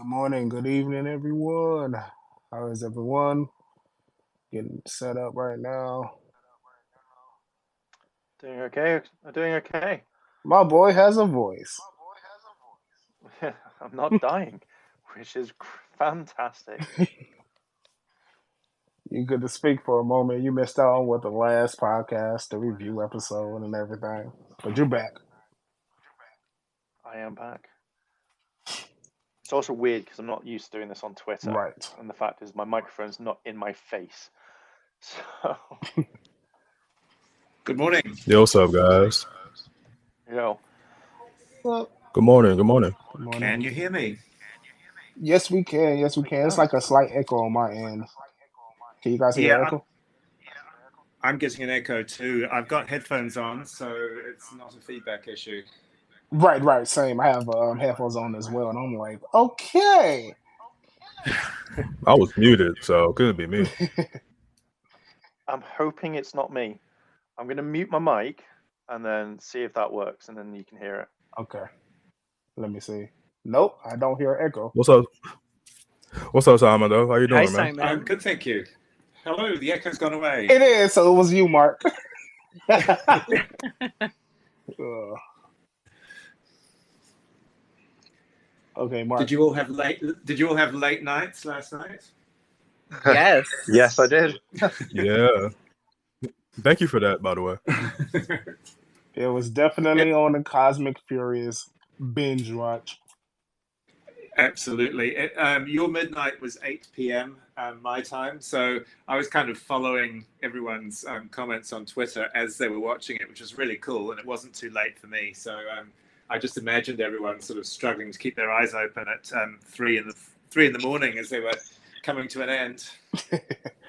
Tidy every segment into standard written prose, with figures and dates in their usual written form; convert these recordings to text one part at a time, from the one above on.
Good morning, good evening, everyone. How is everyone? Getting set up right now. Doing okay. I'm doing okay. My boy has a voice. I'm not dying, which is fantastic. You good to speak for a moment. You missed out on what the last podcast, the review episode, and everything. But you're back. I am back. It's also weird because I'm not used to doing this on Twitter, Right. and the fact is my microphone's not in my face. So, Good morning. Yo, what's up, guys? you know, Well, Good morning. Good morning. good morning. Can you hear me? Yes, we can. Yes, we we can. It's can. like a slight echo on my end. Can you guys hear Yeah, the I'm, echo? I'm getting an echo too. I've got headphones on, so it's not a feedback issue. Right, right. Same. I have headphones on as well, and I'm like, okay. I was muted, so it couldn't be me. I'm hoping it's not me. I'm going to mute my mic and then see if that works, and then you can hear it. Okay. Let me see. Nope, I don't hear echo. What's up? What's up, Simon? Though, how you doing, Hi, man? Simon. I'm good, thank you. Hello, the echo's gone away. It is. So it was you, Mark. Okay, Mark. Did you all have late nights last night? Yes. Yes, I did. Yeah. Thank you for that, by the way. It was definitely on the Cosmic Furious binge watch. Absolutely. Your midnight was 8 p.m. My time, so I was kind of following everyone's comments on Twitter as they were watching it, which was really cool, and it wasn't too late for me. So I just imagined everyone sort of struggling to keep their eyes open at 3 in the morning as they were coming to an end.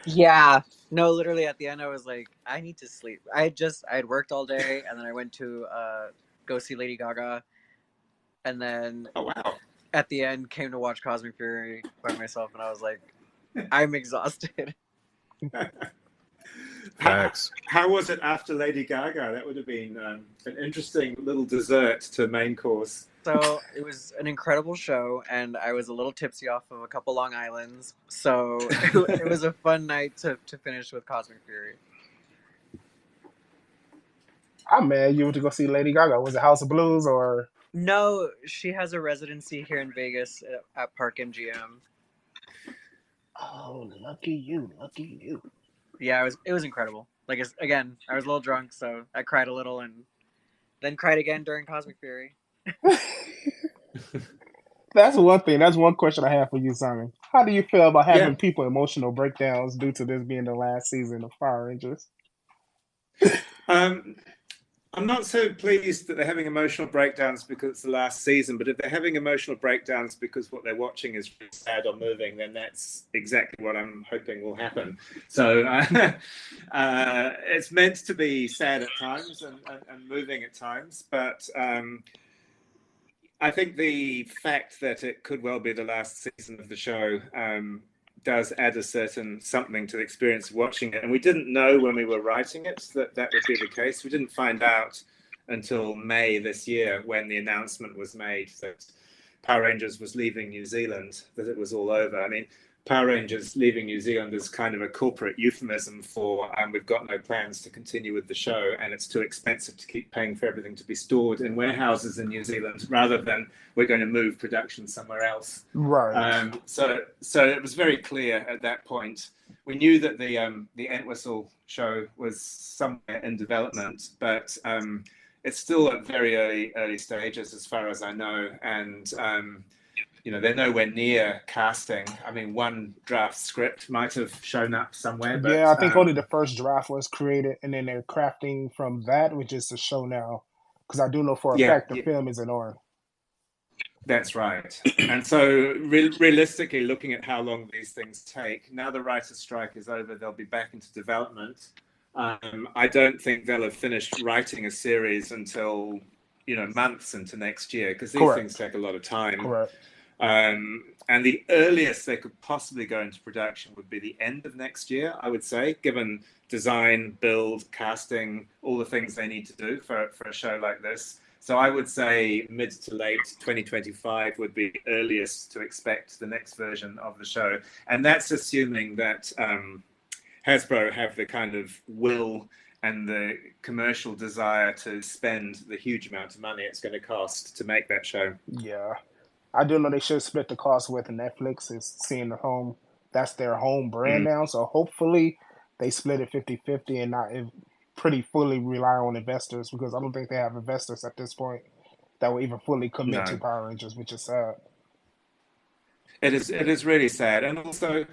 Yeah. No, literally at the end I was like, I need to sleep. I had worked all day and then I went to go see Lady Gaga, and then Oh wow. at the end came to watch Cosmic Fury by myself, and I was like, I'm exhausted. Facts. How was it after Lady Gaga? That would have been an interesting little dessert to main course. So it was an incredible show, and I was a little tipsy off of a couple Long Islands. So it was a fun night to finish with Cosmic Fury. I'm mad you went to go see Lady Gaga. Was it House of Blues or? No, she has a residency here in Vegas at Park MGM. Oh, lucky you, lucky you. Yeah, it was incredible. Like, again, I was a little drunk, so I cried a little, and then cried again during Cosmic Fury. That's one thing. That's one question I have for you, Simon. How do you feel about having Yeah. people emotional breakdowns due to this being the last season of Fire Rangers? I'm not so pleased that they're having emotional breakdowns because it's the last season, but if they're having emotional breakdowns because what they're watching is really sad or moving, then that's exactly what I'm hoping will happen. So it's meant to be sad at times and moving at times, but I think the fact that it could well be the last season of the show does add a certain something to the experience of watching it. And we didn't know when we were writing it that that would be the case. We didn't find out until May this year when the announcement was made that Power Rangers was leaving New Zealand, that it was all over. I mean, Power Rangers leaving New Zealand is kind of a corporate euphemism for we've got no plans to continue with the show, and it's too expensive to keep paying for everything to be stored in warehouses in New Zealand rather than we're going to move production somewhere else. Right. So it was very clear at that point. We knew that the Entwistle show was somewhere in development, but it's still at very early stages as far as I know, and they're nowhere near casting. I mean, one draft script might have shown up somewhere, but Yeah, I think only the first draft was created, and then they're crafting from that, which is the show now. Because I do know for a fact the film isn't on. That's right. And so realistically, looking at how long these things take, now the writer's strike is over, they'll be back into development. I don't think they'll have finished writing a series until, months into next year, because these things take a lot of time. Correct. And the earliest they could possibly go into production would be the end of next year, I would say, given design, build, casting, all the things they need to do for a show like this. So I would say mid to late 2025 would be earliest to expect the next version of the show. And that's assuming that Hasbro have the kind of will and the commercial desire to spend the huge amount of money it's going to cost to make that show. Yeah. I do know they should split the cost with Netflix. It's seeing the home. That's their home brand now. So hopefully they split it 50-50 and not pretty fully rely on investors, because I don't think they have investors at this point that will even fully commit to Power Rangers, which is sad. It is really sad. And also,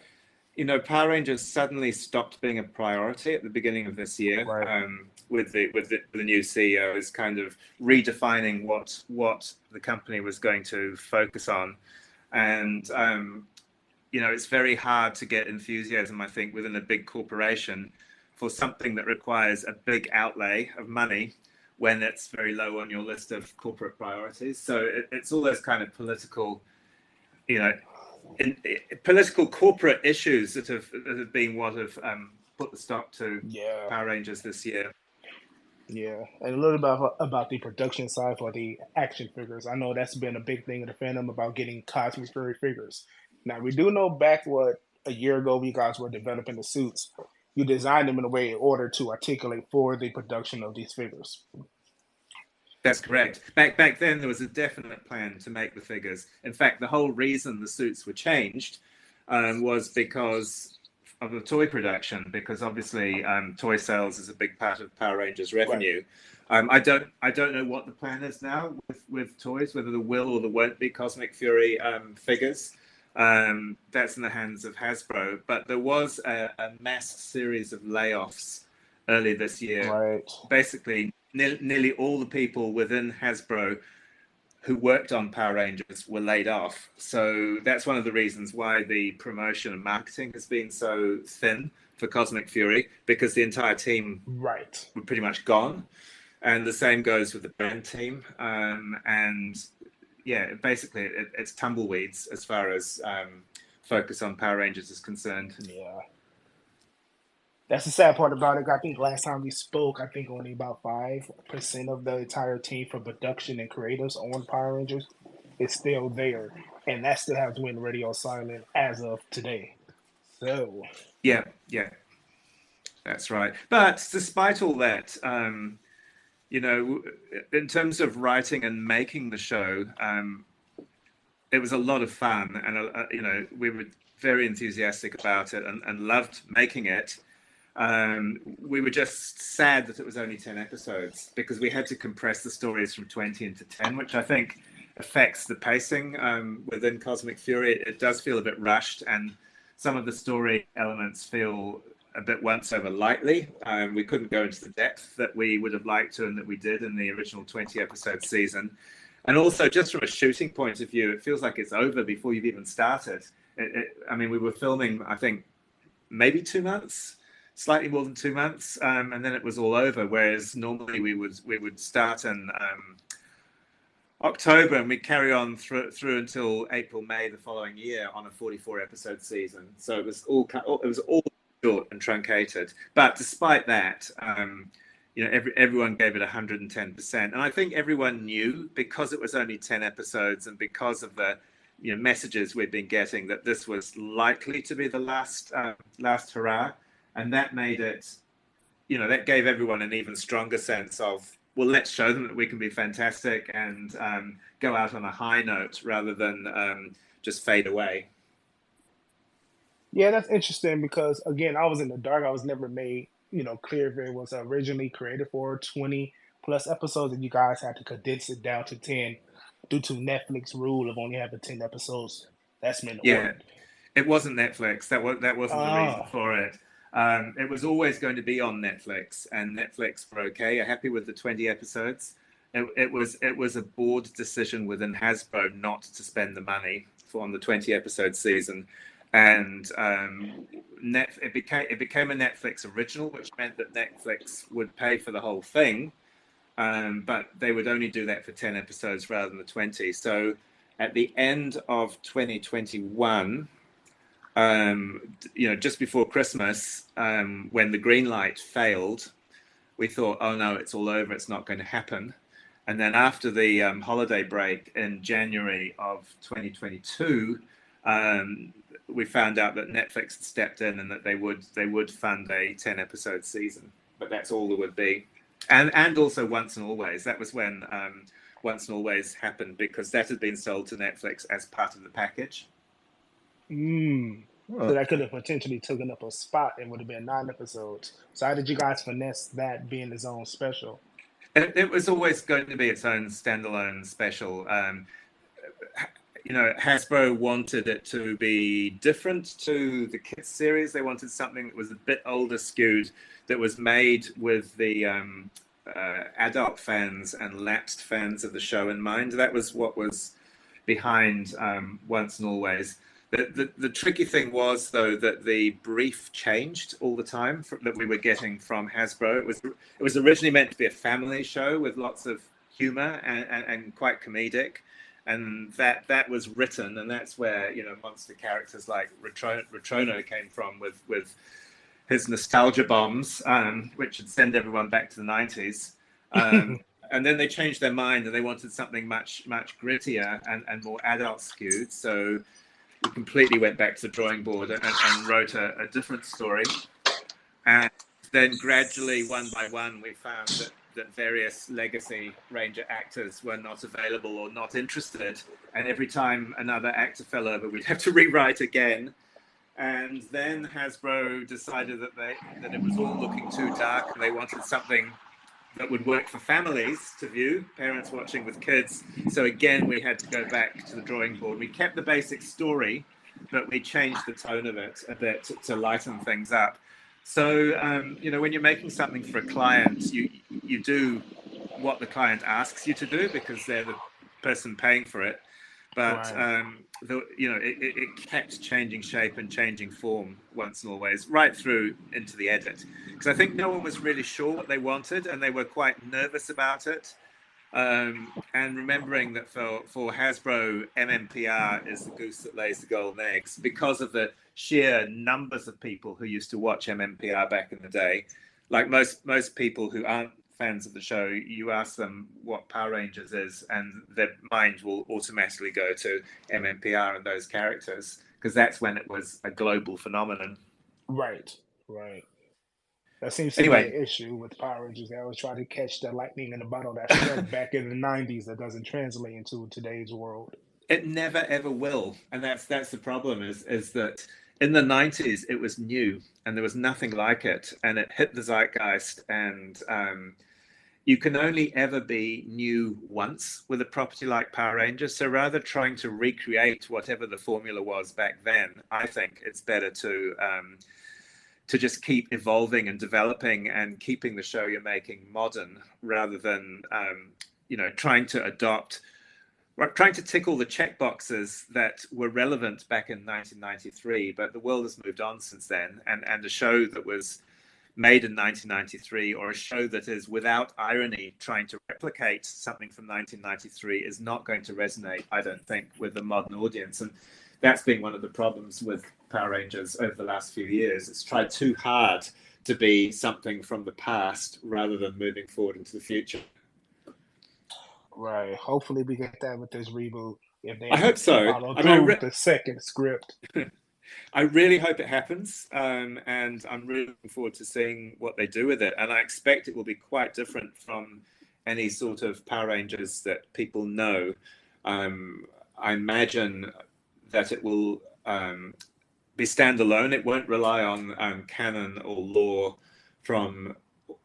you know, Power Rangers suddenly stopped being a priority at the beginning of this year. Right. With the new CEO is kind of redefining what the company was going to focus on. And you know, it's very hard to get enthusiasm, I think, within a big corporation for something that requires a big outlay of money when it's very low on your list of corporate priorities. So it's all those kind of political, you know, political corporate issues that have been what have put the stop to Power Rangers this year. Yeah, and a little bit about the production side for the action figures. I know that's been a big thing in the fandom about getting Cosmic Fury figures. Now, we do know back a year ago you guys were developing the suits. You designed them in a way in order to articulate for the production of these figures. That's correct. Back then, there was a definite plan to make the figures. In fact, the whole reason the suits were changed was because of the toy production, because obviously toy sales is a big part of Power Rangers revenue. Right. I don't know what the plan is now with toys, whether there will or there won't be Cosmic Fury figures. That's in the hands of Hasbro. But there was a mass series of layoffs early this year. Right. Basically, nearly all the people within Hasbro who worked on Power Rangers were laid off. So that's one of the reasons why the promotion and marketing has been so thin for Cosmic Fury, because the entire team were pretty much gone. And the same goes with the brand team. And yeah, basically it's tumbleweeds as far as focus on Power Rangers is concerned. Yeah. That's the sad part about it. I think last time we spoke, I think only about 5% of the entire team for production and creatives on Power Rangers is still there. And that still has went radio silent as of today. So. Yeah. That's right. But despite all that, you know, in terms of writing and making the show, it was a lot of fun. And, you know, we were very enthusiastic about it and loved making it. We were just sad that it was only 10 episodes, because we had to compress the stories from 20 into 10, which I think affects the pacing within Cosmic Fury. It does feel a bit rushed, and some of the story elements feel a bit once over lightly. We couldn't go into the depth that we would have liked to and that we did in the original 20 episode season. And also, just from a shooting point of view, it feels like it's over before you've even started. I mean, we were filming, I think, maybe 2 months, slightly more than 2 months, and then it was all over. Whereas normally we would start in October and we'd carry on through until April, May the following year on a 44 episode season. So it was all short and truncated. But despite that, you know, everyone gave it 110%, and I think everyone knew, because it was only 10 episodes and because of the messages we'd been getting, that this was likely to be the last hurrah. And that made it, that gave everyone an even stronger sense of, well, let's show them that we can be fantastic and go out on a high note rather than just fade away. Yeah, that's interesting, because, again, I was in the dark. I was never made, clear if it was originally created for 20 plus episodes and you guys had to condense it down to 10 due to Netflix rule of only having 10 episodes. That's been ordered. It wasn't Netflix. That wasn't the reason for it. It was always going to be on Netflix, and Netflix were okay, happy with the 20 episodes. It was a board decision within Hasbro not to spend the money on the 20 episode season, and it became a Netflix original, which meant that Netflix would pay for the whole thing, but they would only do that for 10 episodes rather than the 20. So at the end of 2021. Just before Christmas, when the green light failed, we thought, oh no, it's all over, it's not going to happen. And then after the holiday break in January of 2022, we found out that Netflix had stepped in and that they would fund a 10-episode season, but that's all there would be. And also Once and Always. That was when Once and Always happened, because that had been sold to Netflix as part of the package. So that could have potentially taken up a spot. It would have been 9 episodes. So how did you guys finesse that being its own special? It was always going to be its own standalone special. Hasbro wanted it to be different to the kids series. They wanted something that was a bit older skewed, that was made with the adult fans and lapsed fans of the show in mind. That was what was behind Once and Always. The tricky thing was, though, that the brief changed all the time that we were getting from Hasbro. It was originally meant to be a family show with lots of humor and quite comedic. And that was written, and that's where monster characters like Retrono came from with his nostalgia bombs, which would send everyone back to the 90s. And then they changed their mind, and they wanted something much grittier and more adult skewed. So we completely went back to the drawing board and wrote a different story. And then gradually, one by one, we found that various legacy Ranger actors were not available or not interested. And every time another actor fell over, we'd have to rewrite again. And then Hasbro decided that it was all looking too dark, and they wanted something that would work for families to view, parents watching with kids. So again, we had to go back to the drawing board. We kept the basic story, but we changed the tone of it a bit to lighten things up. So, when you're making something for a client, you do what the client asks you to do, because they're the person paying for it. But, Right. it kept changing shape and changing form Once and Always, right through into the edit. Because I think no one was really sure what they wanted, and they were quite nervous about it. And remembering that for Hasbro, MMPR is the goose that lays the golden eggs, because of the sheer numbers of people who used to watch MMPR back in the day. Like most people who aren't fans of the show, you ask them what Power Rangers is, and their mind will automatically go to MMPR and those characters, because that's when it was a global phenomenon. Right. That seems to be Anyway, an issue with Power Rangers. They always try to catch the lightning in the bottle that struck back in the 90s that doesn't translate into today's world. it never ever will, and that's the problem. Is that in the 90s it was new and there was nothing like it, and it hit the zeitgeist, and you can only ever be new once with a property like Power Rangers. So rather trying to recreate whatever the formula was back then, I think it's better to just keep evolving and developing and keeping the show you're making modern, rather than trying to tick all the check boxes that were relevant back in 1993. But the world has moved on since then, and a show that was made in 1993, or a show that is without irony trying to replicate something from 1993, is not going to resonate, I don't think, with the modern audience. And that's been one of the problems with Power Rangers over the last few years. It's tried too hard to be something from the past rather than moving forward into the future. Right. Hopefully we get that with this reboot, if they I hope so. follow through with the second script. I really hope it happens, and I'm really looking forward to seeing what they do with it. And I expect it will be quite different from any sort of Power Rangers that people know. I imagine that it will be standalone. It won't rely on canon or lore from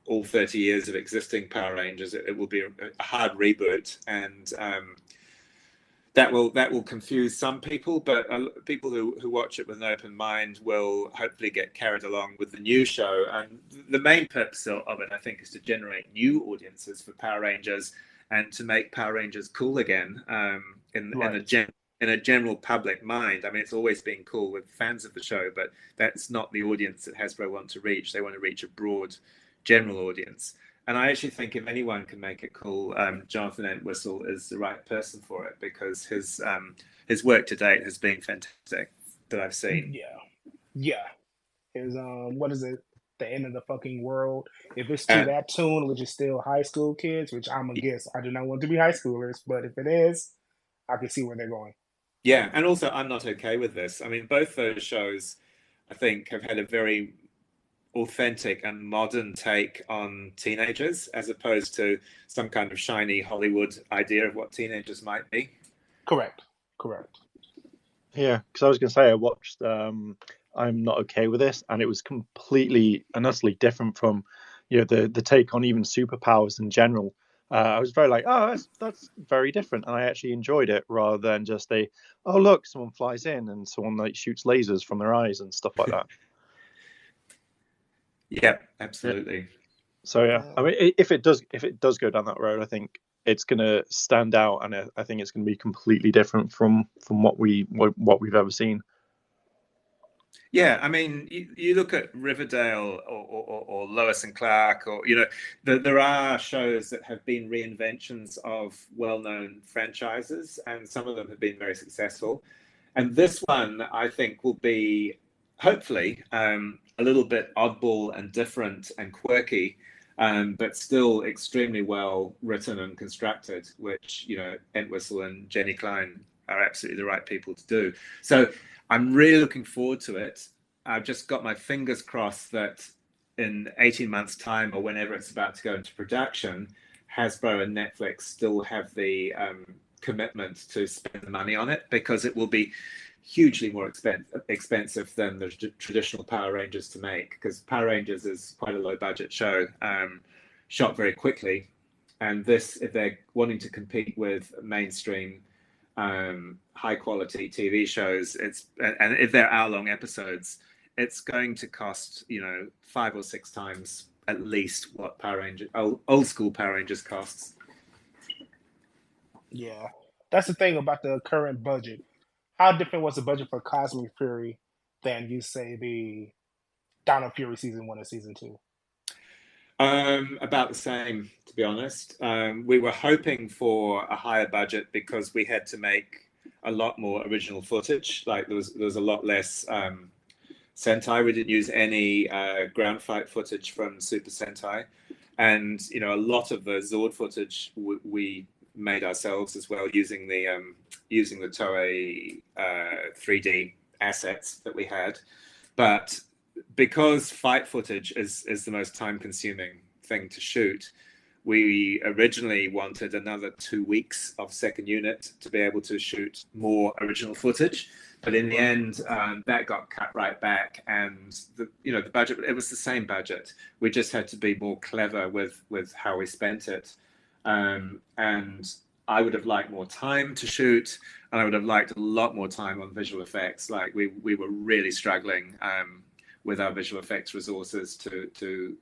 all 30 years of existing Power Rangers. It will be a hard reboot, and that will confuse some people, but people who watch it with an open mind will hopefully get carried along with the new show. And the main purpose of it, I think, is to generate new audiences for Power Rangers and to make Power Rangers cool again in a general public mind. I mean, it's always been cool with fans of the show, but that's not the audience that Hasbro want to reach. They want to reach a broad general audience. And I actually think if anyone can make it cool, Jonathan Entwistle is the right person for it, because his work to date has been fantastic that I've seen. Yeah. His what is it? the end of the fucking world. If it's to that tune, which is still high school kids, which I'm gonna guess, I do not want to be high schoolers, but if it is, I can see where they're going. Yeah, and also I'm not okay with this. I mean, both those shows, I think, have had a very authentic and modern take on teenagers, as opposed to some kind of shiny Hollywood idea of what teenagers might be. Correct. Yeah, because I was going to say I watched I'm Not Okay With This, and it was completely and utterly different from, the take on even superpowers in general. I was very like, oh, that's very different, and I actually enjoyed it rather than just oh look, someone flies in and someone like shoots lasers from their eyes and stuff like that. Yeah, absolutely. Yeah. So yeah, I mean, if it does go down that road, I think it's going to stand out, and I think it's going to be completely different from what we've ever seen. Yeah, I mean, you look at Riverdale or Lois and Clark, or there are shows that have been reinventions of well-known franchises, and some of them have been very successful. And this one, I think, will be hopefully a little bit oddball and different and quirky, but still extremely well written and constructed, which Entwistle and Jenny Klein are absolutely the right people to do. So I'm really looking forward to it. I've just got my fingers crossed that in 18 months' time, or whenever it's about to go into production, Hasbro and Netflix still have the commitment to spend the money on it, because it will be hugely more expensive than the traditional Power Rangers to make, because Power Rangers is quite a low budget show, shot very quickly. And this, if they're wanting to compete with mainstream high quality TV shows, and if they're hour-long episodes, it's going to cost 5 or 6 times at least what old school Power Rangers costs. Yeah, that's the thing about the current budget. How different was the budget for Cosmic Fury than, you say, the Dino Fury season 1 and season 2? About the same, to be honest. We were hoping for a higher budget because we had to make a lot more original footage. Like there was a lot less Sentai. We didn't use any ground fight footage from Super Sentai, and a lot of the Zord footage we made ourselves as well, using the Toei 3D assets that we had. But because fight footage is the most time-consuming thing to shoot, we originally wanted another 2 weeks of second unit to be able to shoot more original footage. But in the end, that got cut right back, and the budget, it was the same budget. We just had to be more clever with how we spent it. And I would have liked more time to shoot, and I would have liked a lot more time on visual effects. Like we were really struggling with our visual effects resources to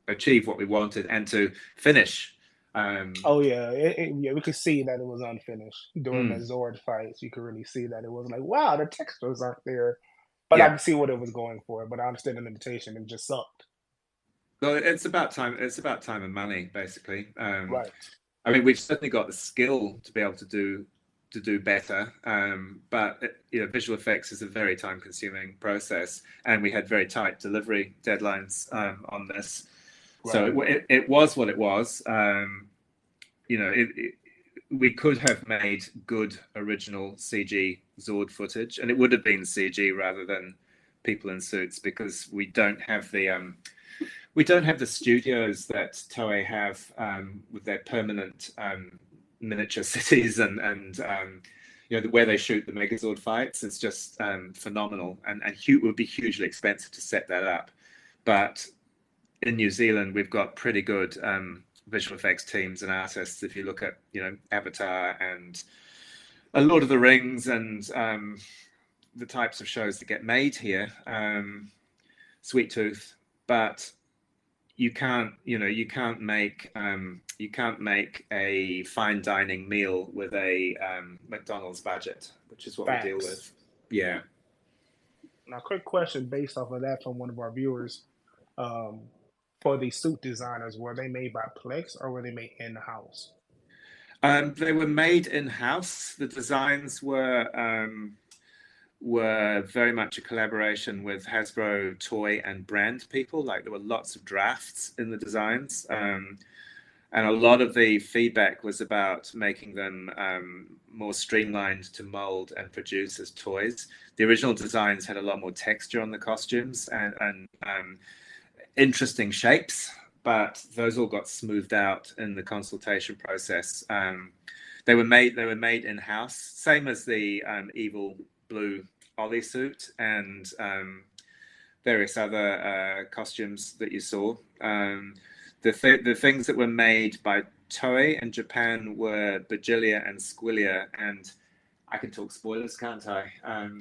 achieve what we wanted and to finish. We could see that it was unfinished during the Zord fights. You could really see that it wasn't like, wow, the textures aren't there. But I could see what it was going for. But I understand the limitation. It just sucked. Well, it's about time. It's about time and money, basically. Right. I mean, we've certainly got the skill to be able to do better, but visual effects is a very time-consuming process, and we had very tight delivery deadlines on this. Right. So it was what it was. We could have made good original CG Zord footage, and it would have been CG rather than people in suits, because we don't have the studios that Toei have with their permanent miniature cities and where they shoot the Megazord fights. It's just phenomenal, and it would be hugely expensive to set that up. But in New Zealand, we've got pretty good visual effects teams and artists. If you look at Avatar and Lord of the Rings and the types of shows that get made here, Sweet Tooth, but you can't make a fine dining meal with a McDonald's budget, which is what we deal with. Yeah. Now, quick question based off of that from one of our viewers. For the suit designers, were they made by Plex or were they made in-house? They were made in-house. The designs were were very much a collaboration with Hasbro toy and brand people. Like there were lots of drafts in the designs. And a lot of the feedback was about making them more streamlined to mold and produce as toys. The original designs had a lot more texture on the costumes and interesting shapes, but those all got smoothed out in the consultation process. They were made in-house, same as the evil blue Ollie suit and various other costumes that you saw. The things that were made by Toei in Japan were Bagilia and Squilia, and I can talk spoilers, can't I?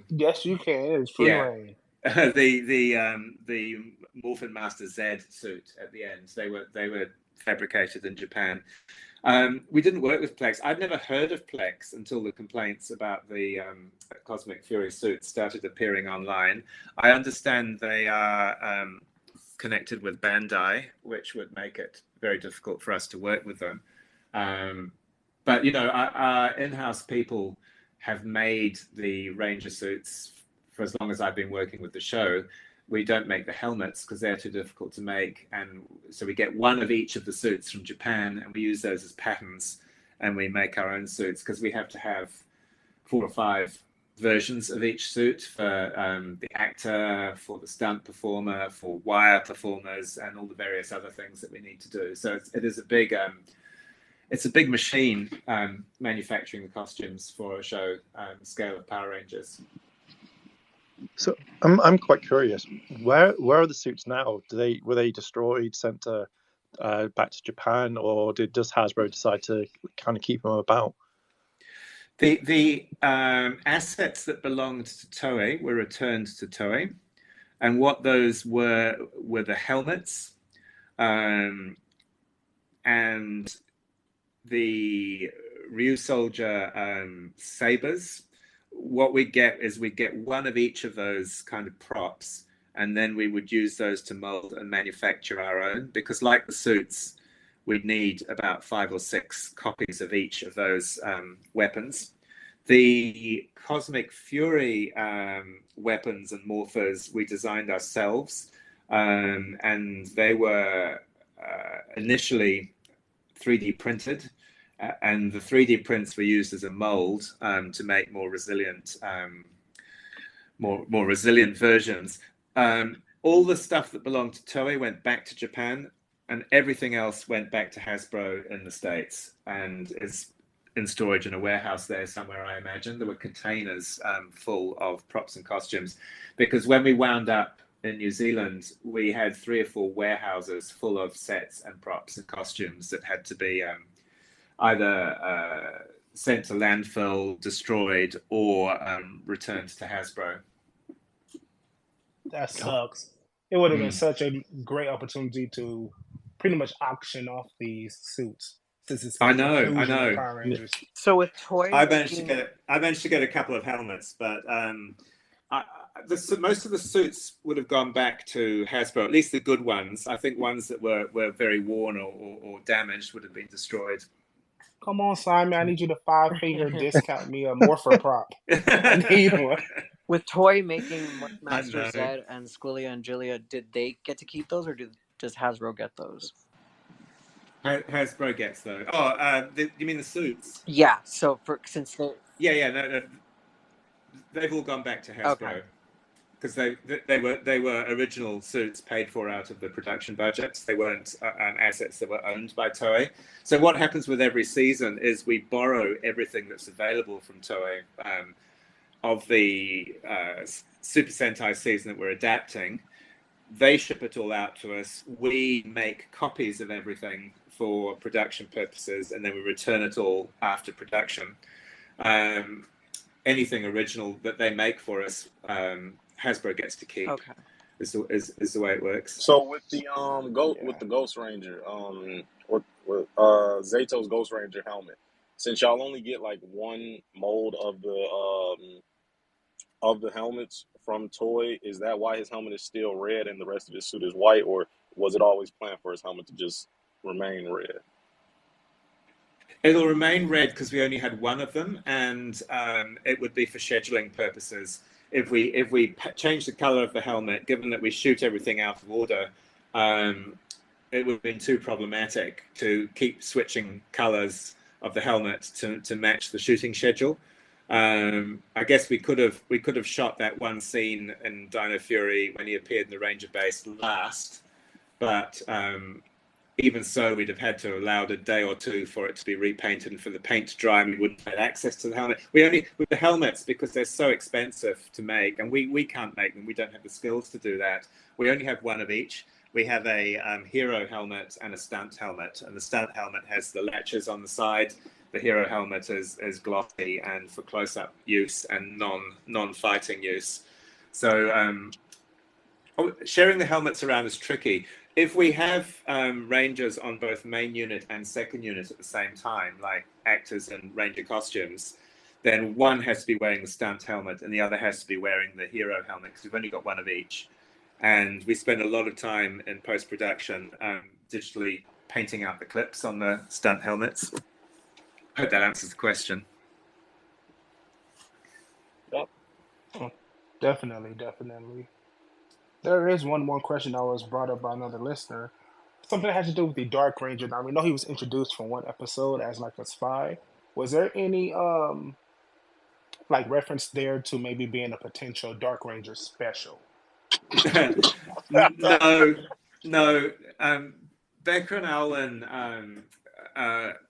Yes, you can. It's free reign. The Morphin Master Z suit at the end. They were fabricated in Japan. We didn't work with Plex. I'd never heard of Plex until the complaints about the Cosmic Fury suits started appearing online. I understand they are connected with Bandai, which would make it very difficult for us to work with them. But you know, our in-house people have made the Ranger suits for as long as I've been working with the show. We don't make the helmets because they're too difficult to make, and so we get one of each of the suits from Japan, and we use those as patterns, and we make our own suits because we have to have 4 or 5 versions of each suit for the actor, for the stunt performer, for wire performers, and all the various other things that we need to do. So it is a big, it's a big machine manufacturing the costumes for a show scale of Power Rangers. So I'm quite curious. Where are the suits now? Were they destroyed, sent to back to Japan, or does Hasbro decide to kind of keep them about? The assets that belonged to Toei were returned to Toei, and what those were the helmets, and the Ryu Soldier sabers. What we get is we get one of each of those kind of props, and then we would use those to mold and manufacture our own, because like the suits, we'd need about 5 or 6 copies of each of those weapons. The Cosmic Fury weapons and morphers we designed ourselves, and they were initially 3D printed. And the 3D prints were used as a mold to make more resilient versions. All the stuff that belonged to Toei went back to Japan, and everything else went back to Hasbro in the States and is in storage in a warehouse there somewhere, I imagine. There were containers full of props and costumes, because when we wound up in New Zealand, we had 3 or 4 warehouses full of sets and props and costumes that had to be either sent to landfill, destroyed, or returned to Hasbro. That sucks. It would have been such a great opportunity to pretty much auction off these suits, since it's I know. Power Rangers. So with toys, I managed to get a couple of helmets, but most of the suits would have gone back to Hasbro, at least the good ones. I think ones that were very worn or damaged would have been destroyed. Come on, Simon, I need you to 5-finger discount me a Morpher prop. I need one. With Toei making Master Zed and Squilia and Gilia, did they get to keep those, or does Hasbro get those? Hasbro gets those. Oh, you mean the suits? Yeah. So since they... No, they've all gone back to Hasbro. Because they were original suits paid for out of the production budgets. They weren't assets that were owned by Toei. So what happens with every season is we borrow everything that's available from Toei of the Super Sentai season that we're adapting. They ship it all out to us. We make copies of everything for production purposes, and then we return it all after production. Anything original that they make for us, Hasbro gets to keep. Okay. Is the way it works. So with the with the Ghost Ranger, with Zato's Ghost Ranger helmet, since y'all only get like one mold of the helmets from Toei, is that why his helmet is still red and the rest of his suit is white, or was it always planned for his helmet to just remain red? It'll remain red because we only had one of them, and it would be for scheduling purposes. if we change the color of the helmet, given that we shoot everything out of order, it would have been too problematic to keep switching colors of the helmet to match the shooting schedule. I guess we could have shot that one scene in Dino Fury when he appeared in the Ranger base last, but even so, we'd have had to allow a day or two for it to be repainted and for the paint to dry, and we wouldn't have had access to the helmet. We only, with the helmets, because they're so expensive to make, and we can't make them, we don't have the skills to do that. We only have one of each. We have a hero helmet and a stunt helmet, and the stunt helmet has the latches on the side. The hero helmet is glossy and for close-up use and non-fighting use. So sharing the helmets around is tricky. If we have Rangers on both main unit and second unit at the same time, like actors in Ranger costumes, then one has to be wearing the stunt helmet and the other has to be wearing the hero helmet, because we've only got one of each. And we spend a lot of time in post-production digitally painting out the clips on the stunt helmets. I hope that answers the question. Yep. Oh, definitely. There is one more question that was brought up by another listener. Something that has to do with the Dark Ranger. Now we know he was introduced from one episode as like a spy. Was there any like reference there to maybe being a potential Dark Ranger special? No. Becker and Alan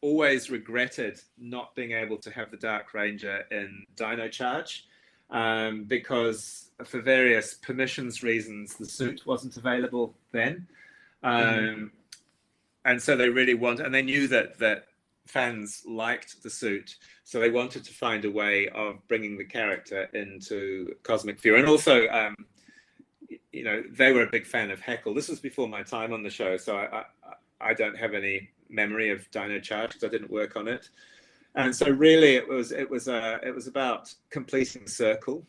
always regretted not being able to have the Dark Ranger in Dino Charge, because for various permissions reasons, the suit wasn't available then. And so they really wanted, and they knew that fans liked the suit, so they wanted to find a way of bringing the character into Cosmic Fury. And also, you know, they were a big fan of Heckle. This was before my time on the show, so I don't have any memory of Dino Charge because I didn't work on it. And so really it was about completing the circle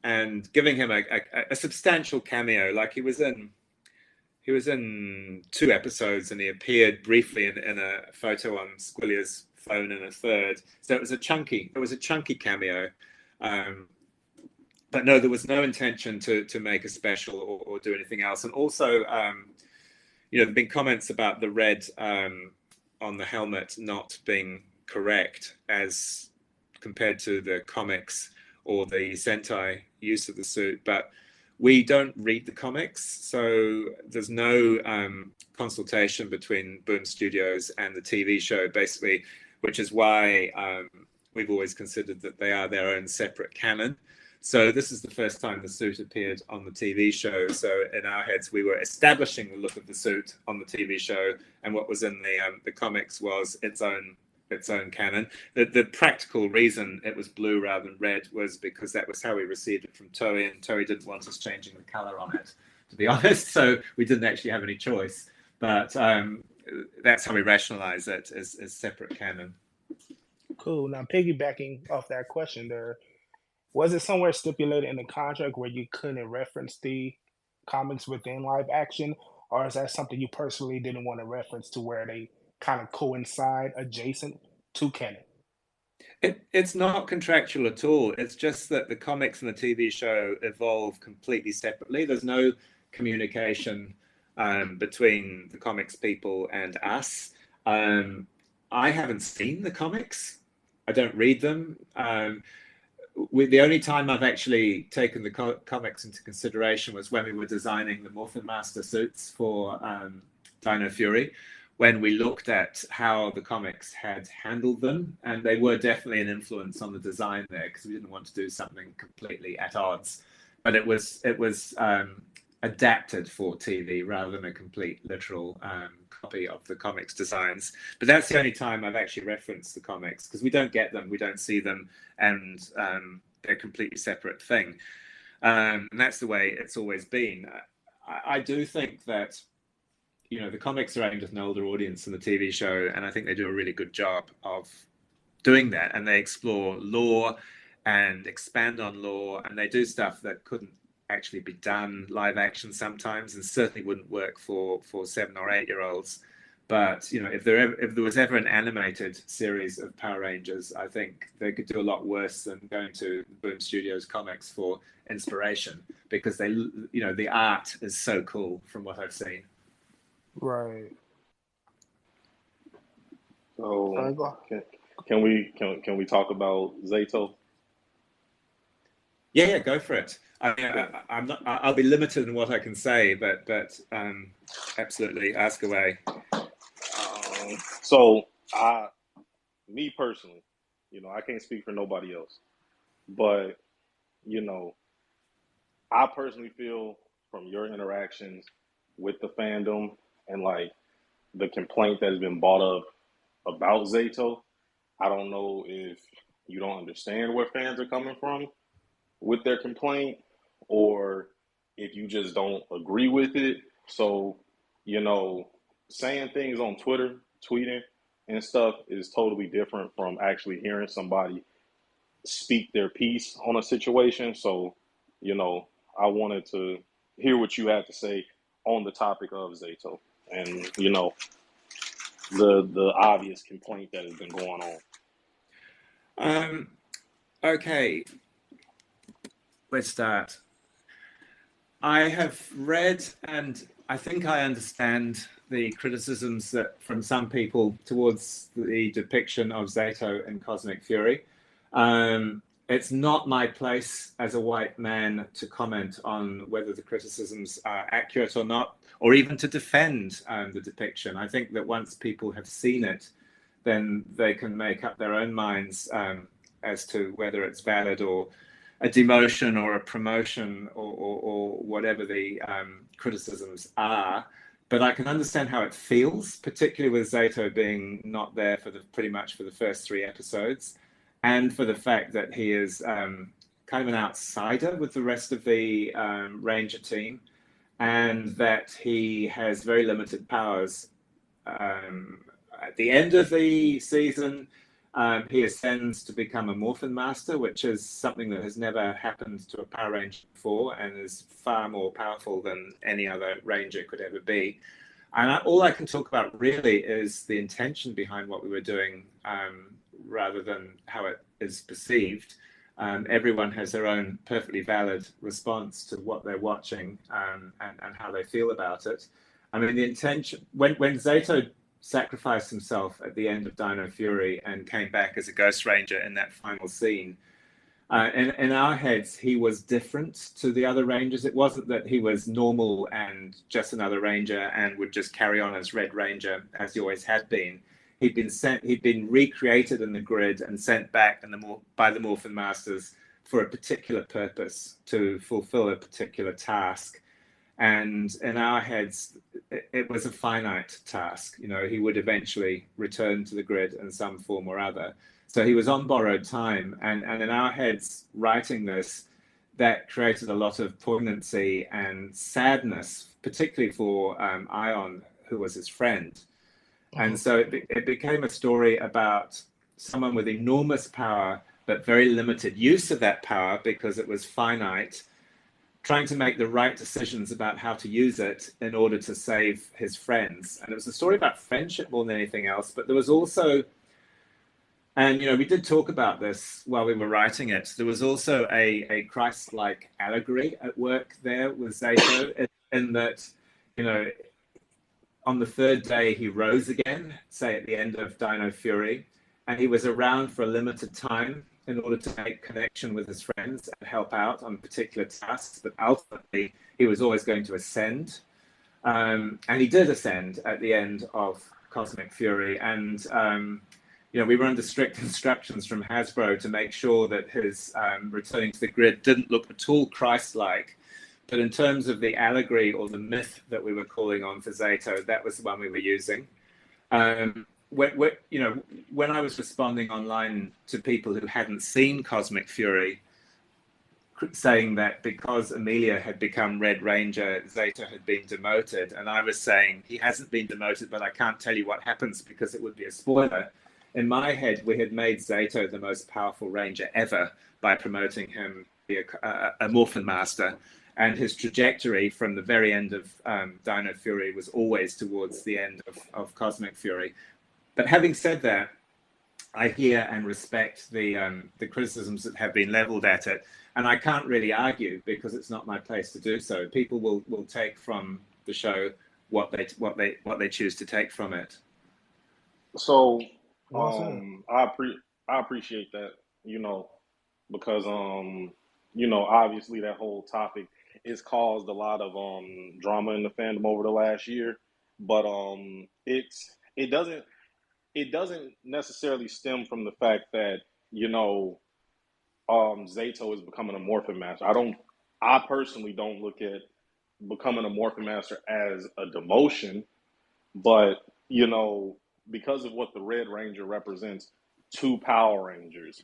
and giving him a substantial cameo. Like he was in 2 episodes and he appeared briefly in a photo on Squillia's phone in a third. So it was a chunky cameo. But no, there was no intention to make a special or do anything else. And also, you know, there have been comments about the red on the helmet not being correct as compared to the comics or the Sentai use of the suit. But we don't read the comics, so there's no consultation between Boom Studios and the TV show, basically, which is why we've always considered that they are their own separate canon. So this is the first time the suit appeared on the TV show. So in our heads, we were establishing the look of the suit on the TV show, and what was in the comics was its own canon. The practical reason it was blue rather than red was because that was how we received it from Toei, and Toei didn't want us changing the color on it, to be honest. So we didn't actually have any choice. But that's how we rationalize it as separate canon. Cool. Now piggybacking off that question there, was it somewhere stipulated in the contract where you couldn't reference the comics within live action, or is that something you personally didn't want to reference to where they kind of coincide adjacent to canon? It's not contractual at all. It's just that the comics and the TV show evolve completely separately. There's no communication between the comics people and us. I haven't seen the comics. I don't read them. The only time I've actually taken the comics into consideration was when we were designing the Morphin Master suits for Dino Fury, when we looked at how the comics had handled them, and they were definitely an influence on the design there because we didn't want to do something completely at odds. But it was adapted for TV rather than a complete literal copy of the comics designs. But that's the only time I've actually referenced the comics, because we don't get them, we don't see them, and they're a completely separate thing. And that's the way it's always been. I do think that, you know, the comics are aimed at an older audience than the TV show, and I think they do a really good job of doing that. And they explore lore and expand on lore, and they do stuff that couldn't actually be done live action sometimes, and certainly wouldn't work for 7 or 8 year olds. But if there was ever an animated series of Power Rangers, I think they could do a lot worse than going to Boom Studios comics for inspiration, because the art is so cool from what I've seen. Right. So can we talk about Zato? Yeah, go for it. I'm not. I'll be limited in what I can say, but absolutely, ask away. So me personally, I can't speak for nobody else, but I personally feel from your interactions with the fandom and like the complaint that has been brought up about Zato, I don't know if you don't understand where fans are coming from with their complaint, or if you just don't agree with it. So, saying things on Twitter, tweeting and stuff is totally different from actually hearing somebody speak their piece on a situation. So, I wanted to hear what you had to say on the topic of Zato and, the obvious complaint that has been going on. Okay, let's start. I have read, and I think I understand the criticisms that from some people towards the depiction of Zato in Cosmic Fury. It's not my place as a white man to comment on whether the criticisms are accurate or not, or even to defend the depiction. I think that once people have seen it, then they can make up their own minds as to whether it's valid or a demotion or a promotion or whatever the criticisms are. But I can understand how it feels, particularly with Zato being not there for pretty much for the first 3 episodes, and for the fact that he is kind of an outsider with the rest of the Ranger team, and that he has very limited powers. At the end of the season, he ascends to become a Morphin Master, which is something that has never happened to a Power Ranger before and is far more powerful than any other Ranger could ever be. And all I can talk about really is the intention behind what we were doing, rather than how it is perceived. Everyone has their own perfectly valid response to what they're watching and how they feel about it. I mean, the intention, when Zato sacrificed himself at the end of Dino Fury and came back as a Ghost Ranger in that final scene, in our heads, he was different to the other Rangers. It wasn't that he was normal and just another Ranger and would just carry on as Red Ranger as he always had been. He'd been recreated in the grid and sent back by the Morphin Masters for a particular purpose, to fulfill a particular task. And in our heads, it was a finite task. He would eventually return to the grid in some form or other. So he was on borrowed time. And in our heads, writing this, that created a lot of poignancy and sadness, particularly for Ion, who was his friend. And so it became a story about someone with enormous power, but very limited use of that power because it was finite, trying to make the right decisions about how to use it in order to save his friends. And it was a story about friendship more than anything else. But there was also, and we did talk about this while we were writing it, there was also a Christ-like allegory at work there with Zato, in that, on the 3rd day he rose again, say at the end of Dino Fury, and he was around for a limited time in order to make connection with his friends and help out on particular tasks, but ultimately he was always going to ascend. And he did ascend at the end of Cosmic Fury. And, we were under strict instructions from Hasbro to make sure that his returning to the grid didn't look at all Christ-like. But in terms of the allegory or the myth that we were calling on for Zato, that was the one we were using. When I was responding online to people who hadn't seen Cosmic Fury, saying that because Amelia had become Red Ranger, Zato had been demoted, and I was saying he hasn't been demoted, but I can't tell you what happens because it would be a spoiler. In my head, we had made Zato the most powerful Ranger ever by promoting him to be a Morphin Master. and his trajectory from the very end of Dino Fury was always towards the end of Cosmic Fury. But having said that, I hear and respect the criticisms that have been leveled at it, and I can't really argue because it's not my place to do so. People will take from the show what they choose to take from it. So Awesome. I appreciate that, because obviously that whole topic has caused a lot of drama in the fandom over the last year, but it doesn't necessarily stem from the fact that Zato is becoming a Morphin Master. I personally don't look at becoming a Morphin Master as a demotion, but because of what the Red Ranger represents to Power Rangers,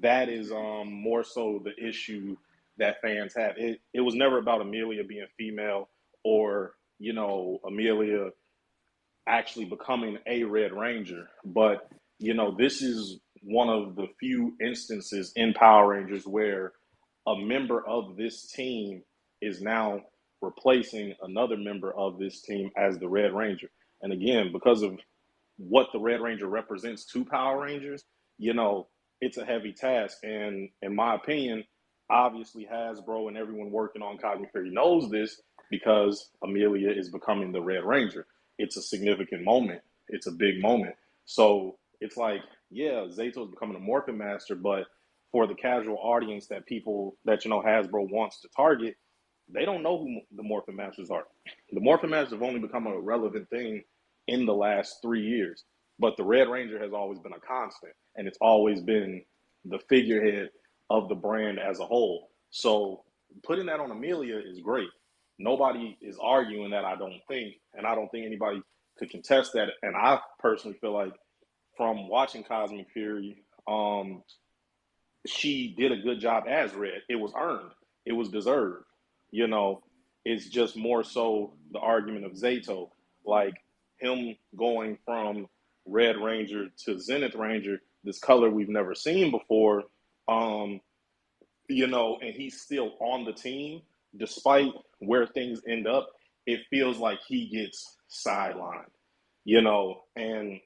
that is more so the issue that fans have. It was never about Amelia being female or Amelia actually becoming a Red Ranger, but this is one of the few instances in Power Rangers where a member of this team is now replacing another member of this team as the Red Ranger. And again, because of what the Red Ranger represents to Power Rangers, it's a heavy task. And in my opinion, obviously Hasbro and everyone working on Cosmic Fury knows this because Amelia is becoming the Red Ranger. It's a significant moment. It's a big moment. So it's like, yeah, Zato is becoming a Morphin Master, but for the casual audience that Hasbro wants to target, they don't know who the Morphin Masters are. The Morphin Masters have only become a relevant thing in the last 3 years, but the Red Ranger has always been a constant, and it's always been the figurehead of the brand as a whole. So putting that on Amelia is great. Nobody is arguing that, I don't think, and I don't think anybody could contest that. And I personally feel like from watching Cosmic Fury, she did a good job as Red. It was earned. It was deserved. It's just more so the argument of Zato, like him going from Red Ranger to Zenith Ranger, this color we've never seen before, and he's still on the team despite where things end up. It feels like he gets sidelined, and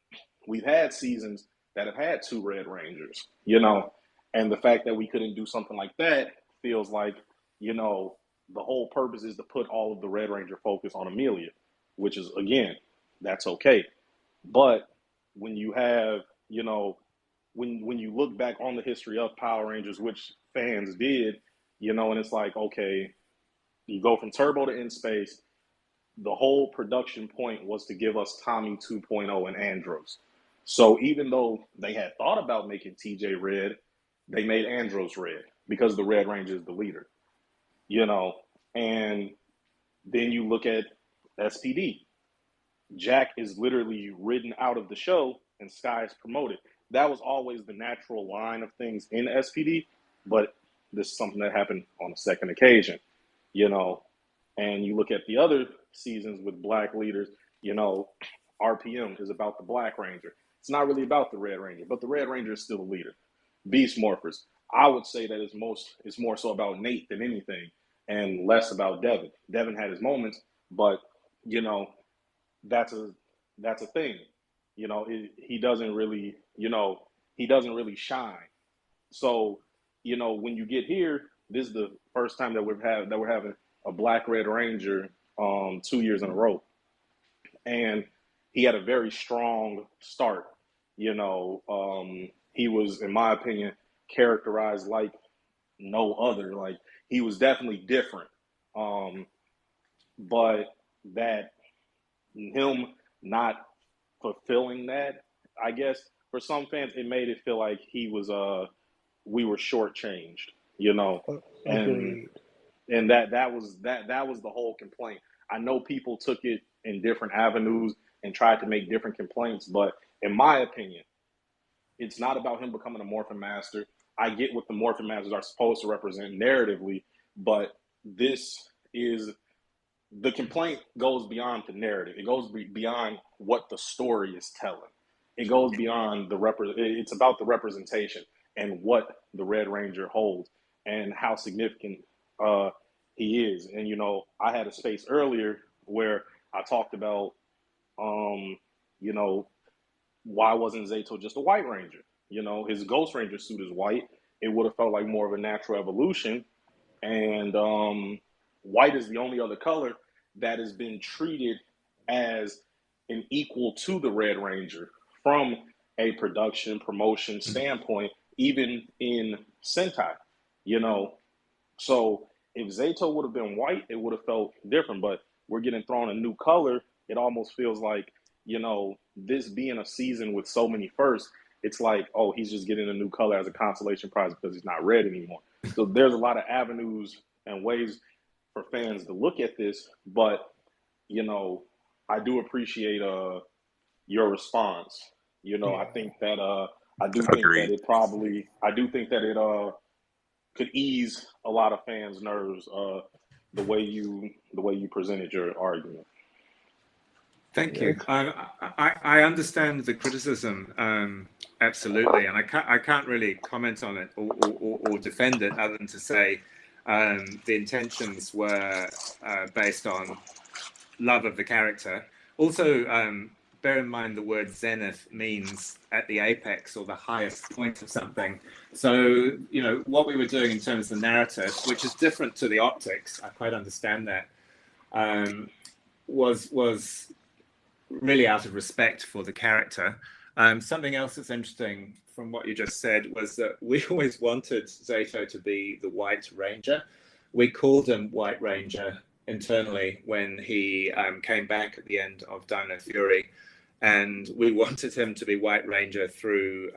we've had seasons that have had 2 Red Rangers, and the fact that we couldn't do something like that feels like, the whole purpose is to put all of the Red Ranger focus on Amelia, which is, again, that's okay. But when you have, when you look back on the history of Power Rangers, which fans did, and it's like, okay, you go from Turbo to In Space, the whole production point was to give us Tommy 2.0 and Andros. So even though they had thought about making TJ Red, they made Andros Red because the Red Ranger is the leader, and then you look at SPD. Jack is literally ridden out of the show and Sky is promoted. That was always the natural line of things in SPD, but this is something that happened on a second occasion, and you look at the other seasons with black leaders, RPM is about the Black Ranger. It's not really about the Red Ranger, but the Red Ranger is still the leader. Beast Morphers, I would say that it's more so about Nate than anything and less about Devin. Devin had his moments, but, that's a thing. He doesn't really, shine. So, when you get here, this is the first time that we're having a Black Red Ranger 2 years in a row, and he had a very strong start. He was, in my opinion, characterized like no other. Like, he was definitely different, but that him not fulfilling that, I guess for some fans it made it feel like we were shortchanged, and that was the whole complaint. I know people took it in different avenues and tried to make different complaints, but in my opinion, it's not about him becoming a Morphin Master. I get what the Morphin Masters are supposed to represent narratively, but the complaint goes beyond the narrative. It goes beyond what the story is telling. It goes beyond it's about the representation and what the Red Ranger holds and how significant he is. And, you know, I had a space earlier where I talked about, you know, why wasn't Zato just a White Ranger? You know, his Ghost Ranger suit is white. It would have felt like more of a natural evolution. And white is the only other color that has been treated as an equal to the Red Ranger from a production promotion standpoint, even in Sentai, you know. So if Zato would have been white, it would have felt different. But we're getting thrown a new color. It almost feels like, you know, this being a season with so many firsts, it's like, oh, he's just getting a new color as a consolation prize because he's not red anymore. So there's a lot of avenues and ways for fans to look at this. But, you know, I do appreciate your response. You know, I think that I do think that it could ease a lot of fans' nerves the way you presented your argument. Thank you. I understand the criticism, absolutely, and I can't really comment on it or defend it other than to say the intentions were based on love of the character. Also, bear in mind the word zenith means at the apex or the highest point of something. So, you know, what we were doing in terms of the narrative, which is different to the optics, I quite understand that, was really out of respect for the character. Something else that's interesting from what you just said was that we always wanted Zato to be the White Ranger. We called him White Ranger internally when he came back at the end of Dino Fury, and we wanted him to be White Ranger through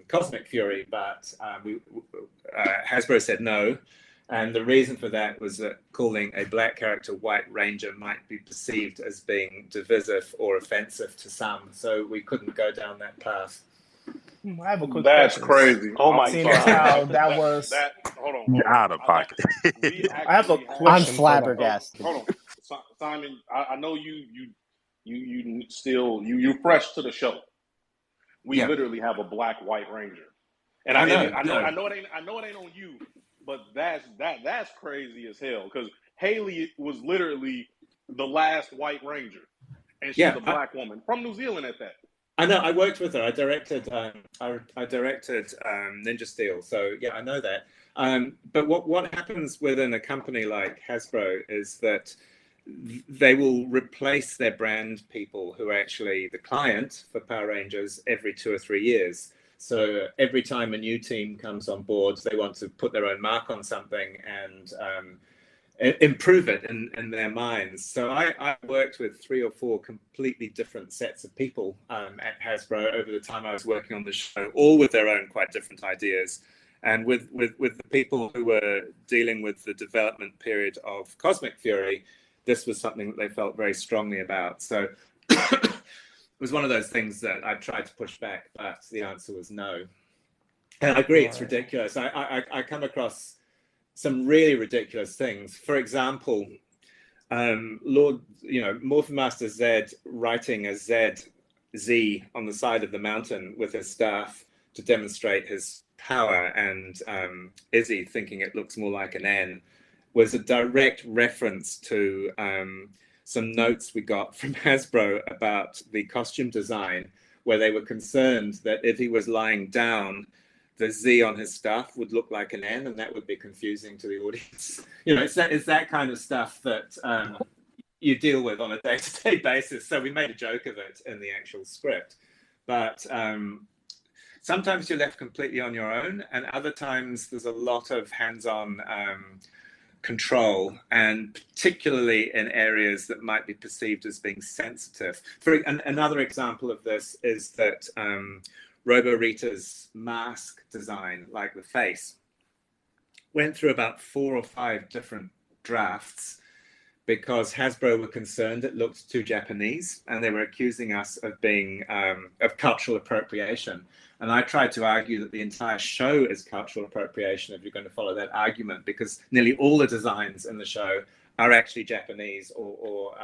Cosmic Fury, but Hasbro said no. And the reason for that was that calling a black character White Ranger might be perceived as being divisive or offensive to some. So we couldn't go down that path. I have a quick That's question. crazy. Oh my Seeing God. as how that was, Hold on. You're out of pocket. I have a I'm question. flabbergasted. Hold on, Simon. I know you still you fresh to the show. We literally have a black White Ranger, and I know it ain't on you, but that's crazy as hell because Haley was literally the last White Ranger, and she's a black woman from New Zealand at that. I know. I worked with her. I directed Ninja Steel. So yeah, I know that. But what happens within a company like Hasbro is that they will replace their brand people who are actually the client for Power Rangers every 2 or 3 years. So every time a new team comes on board, they want to put their own mark on something and improve it in their minds. So I worked with 3 or 4 completely different sets of people at Hasbro over the time I was working on the show, all with their own quite different ideas. And with the people who were dealing with the development period of Cosmic Fury, this was something that they felt very strongly about. So it was one of those things that I tried to push back, but the answer was no. And I agree, it's ridiculous. I come across some really ridiculous things. For example, Morphin Master Z writing a Z on the side of the mountain with his staff to demonstrate his power, and Izzy thinking it looks more like an N, was a direct reference to some notes we got from Hasbro about the costume design, where they were concerned that if he was lying down, the Z on his staff would look like an N, and that would be confusing to the audience. You know, it's that kind of stuff that you deal with on a day-to-day basis. So we made a joke of it in the actual script. But sometimes you're left completely on your own, and other times there's a lot of hands-on control, and particularly in areas that might be perceived as being sensitive. Another example of this is that Robo Rita's mask design, like the face, went through about 4 or 5 different drafts because Hasbro were concerned it looked too Japanese, and they were accusing us of being of cultural appropriation. And I tried to argue that the entire show is cultural appropriation if you're going to follow that argument, because nearly all the designs in the show are actually Japanese or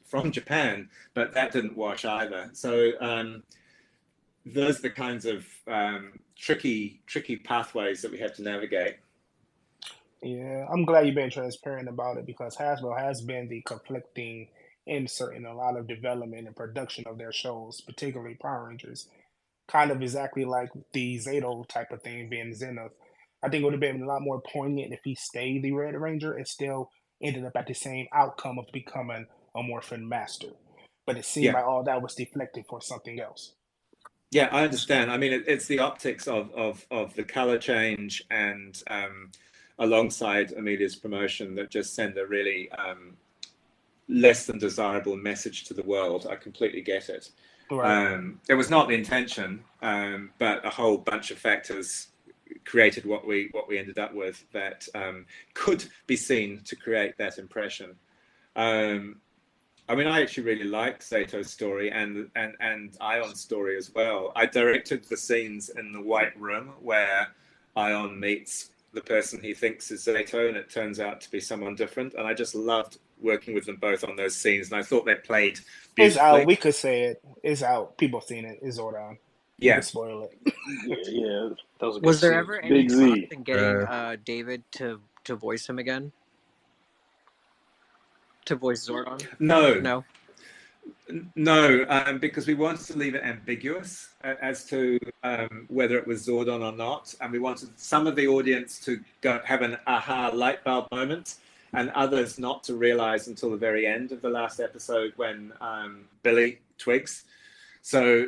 from Japan, but that didn't wash either. So those are the kinds of tricky pathways that we have to navigate. Yeah, I'm glad you've been transparent about it because Hasbro has been the conflicting insert in a lot of development and production of their shows, particularly Power Rangers. Kind of exactly like the Zato type of thing being Zenith. I think it would have been a lot more poignant if he stayed the Red Ranger and still ended up at the same outcome of becoming a Morphin Master. But it seemed Yeah. like all that was deflected for something else. Yeah, I understand. I mean, it's the optics of the color change and alongside Amelia's promotion that just send a really less than desirable message to the world. I completely get it. Right. It was not the intention, but a whole bunch of factors created what we ended up with that could be seen to create that impression. I mean, I actually really liked Zato's story and Ion's story as well. I directed the scenes in the White Room where Ion meets the person he thinks is Zato, and it turns out to be someone different. And I just loved working with them both on those scenes, and I thought they played It's out. beautifully. We could say it. It's out. People have seen it. It's Zordon. You Yeah. can spoil it. Yeah, that was a good Was there scene. ever any Big cost Z. in getting David to voice him again? To voice Zordon? No, No. because we wanted to leave it ambiguous as to whether it was Zordon or not, and we wanted some of the audience to go have an aha light bulb moment, and others not to realize until the very end of the last episode when Billy twigs. So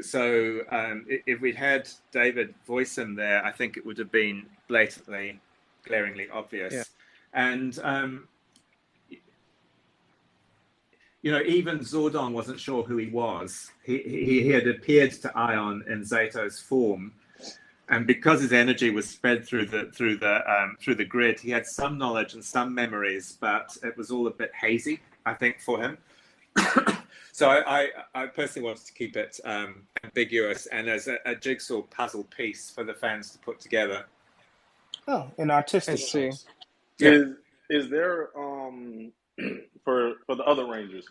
if we'd had David voice him there, I think it would have been blatantly, glaringly obvious. Yeah. And you know, even Zordon wasn't sure who he was. He had appeared to Ion in Zato's form, and because his energy was spread through the grid, he had some knowledge and some memories, but it was all a bit hazy, I think, for him. So I personally wanted to keep it ambiguous and as a jigsaw puzzle piece for the fans to put together. Oh, an artistic I see. choice. Yeah. Is there for the other Rangers?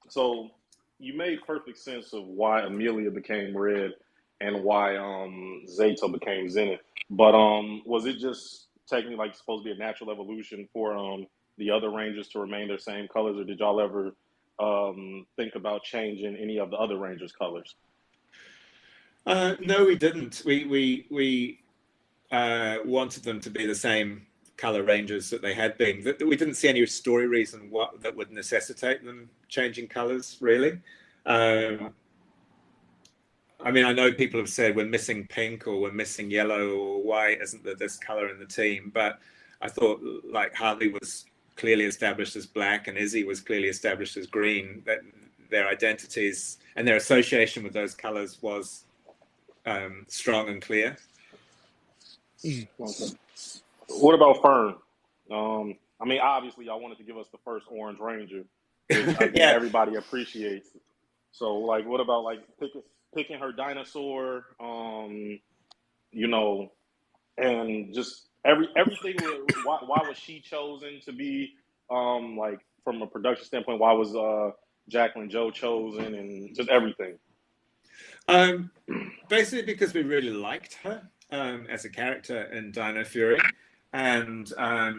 So you made perfect sense of why Amelia became Red and why Zato became Zenith. But was it just technically like supposed to be a natural evolution for the other Rangers to remain their same colors, or did y'all ever think about changing any of the other Rangers' colors? No, we didn't. We wanted them to be the same color ranges that they had been. We didn't see any story reason that would necessitate them changing colors, really. I mean, I know people have said we're missing pink or we're missing yellow or why isn't there this color in the team? But I thought like Hartley was clearly established as black and Izzy was clearly established as green, that their identities and their association with those colors was strong and clear. Okay. What about Fern? I mean, obviously, y'all wanted to give us the first Orange Ranger, which I think everybody appreciates. So, like, what about like picking her dinosaur? You know, and just everything. Why was she chosen to be? Like from a production standpoint, why was Jacqueline Joe chosen, and just everything? Basically, because we really liked her as a character in Dino Fury. And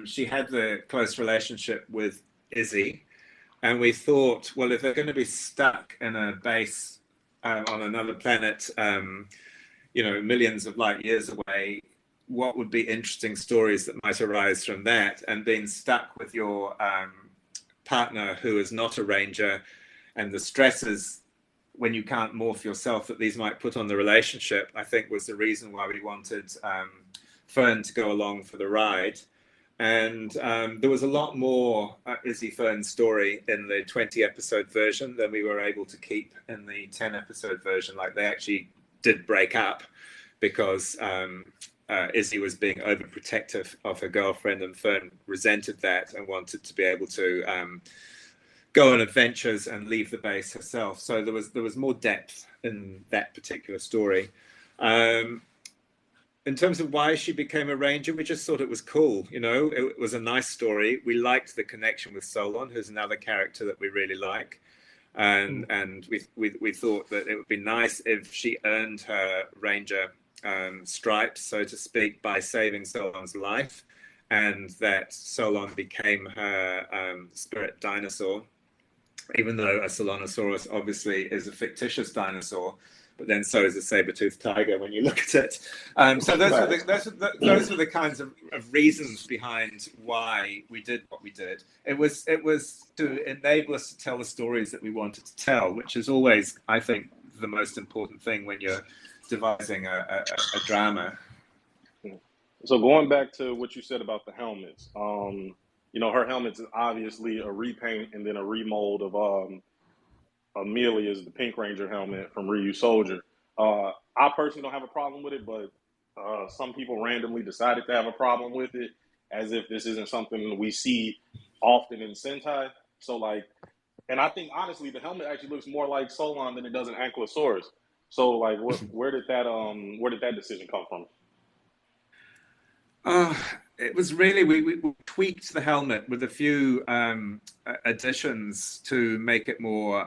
she had the close relationship with Izzy. And we thought, well, if they're going to be stuck in a base on another planet, you know, millions of light years away, what would be interesting stories that might arise from that? And being stuck with your partner who is not a ranger and the stresses when you can't morph yourself that these might put on the relationship, I think was the reason why we wanted Fern to go along for the ride. And there was a lot more Izzy Fern story in the 20 episode version than we were able to keep in the 10 episode version. Like they actually did break up because Izzy was being overprotective of her girlfriend, and Fern resented that and wanted to be able to go on adventures and leave the base herself. So there was more depth in that particular story. In terms of why she became a ranger, we just thought it was cool. You know, it was a nice story. We liked the connection with Solon, who's another character that we really like. And we thought that it would be nice if she earned her ranger stripes, so to speak, by saving Solon's life. and that Solon became her spirit dinosaur, even though a Solanosaurus obviously is a fictitious dinosaur, but then so is a saber-toothed tiger when you look at it. So those were the kinds of reasons behind why we did what we did. It was to enable us to tell the stories that we wanted to tell, which is always, I think, the most important thing when you're devising a drama. So going back to what you said about the helmets, you know, her helmets is obviously a repaint and then a remold of Amelia's, the Pink Ranger helmet from Ryu Soldier. I personally don't have a problem with it, but some people randomly decided to have a problem with it, as if this isn't something we see often in Sentai. So like, and I think honestly, the helmet actually looks more like Solon than it does an Ankylosaurus. So like, where did that decision come from? It was really, we tweaked the helmet with a few additions to make it more,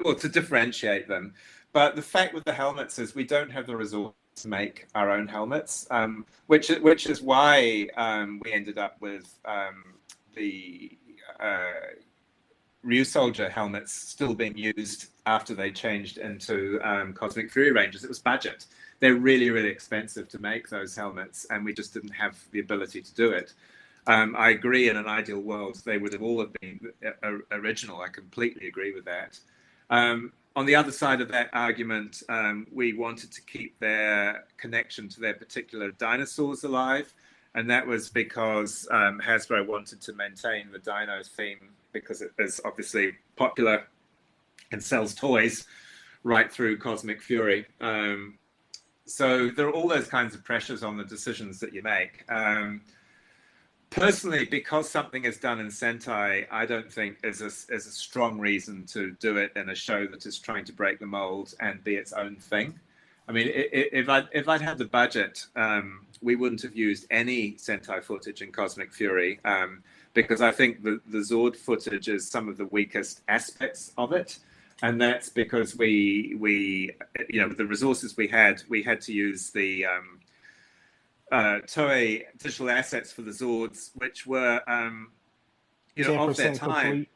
well, to differentiate them. But the fact with the helmets is we don't have the resource to make our own helmets, which is why we ended up with the Ryu Soldier helmets still being used after they changed into Cosmic Fury Rangers. It was budget. They're really, really expensive to make those helmets, and we just didn't have the ability to do it. I agree, in an ideal world, they would have all have been original. I completely agree with that. On the other side of that argument, we wanted to keep their connection to their particular dinosaurs alive, and that was because Hasbro wanted to maintain the dino theme because it is obviously popular and sells toys right through Cosmic Fury. So there are all those kinds of pressures on the decisions that you make. Personally, because something is done in Sentai, I don't think is a strong reason to do it in a show that is trying to break the mold and be its own thing. I mean, if I'd had the budget, we wouldn't have used any Sentai footage in Cosmic Fury, because I think the Zord footage is some of the weakest aspects of it. And that's because we you know, the resources we had to use the Toei digital assets for the Zords, which were, you know, of their time. Complete.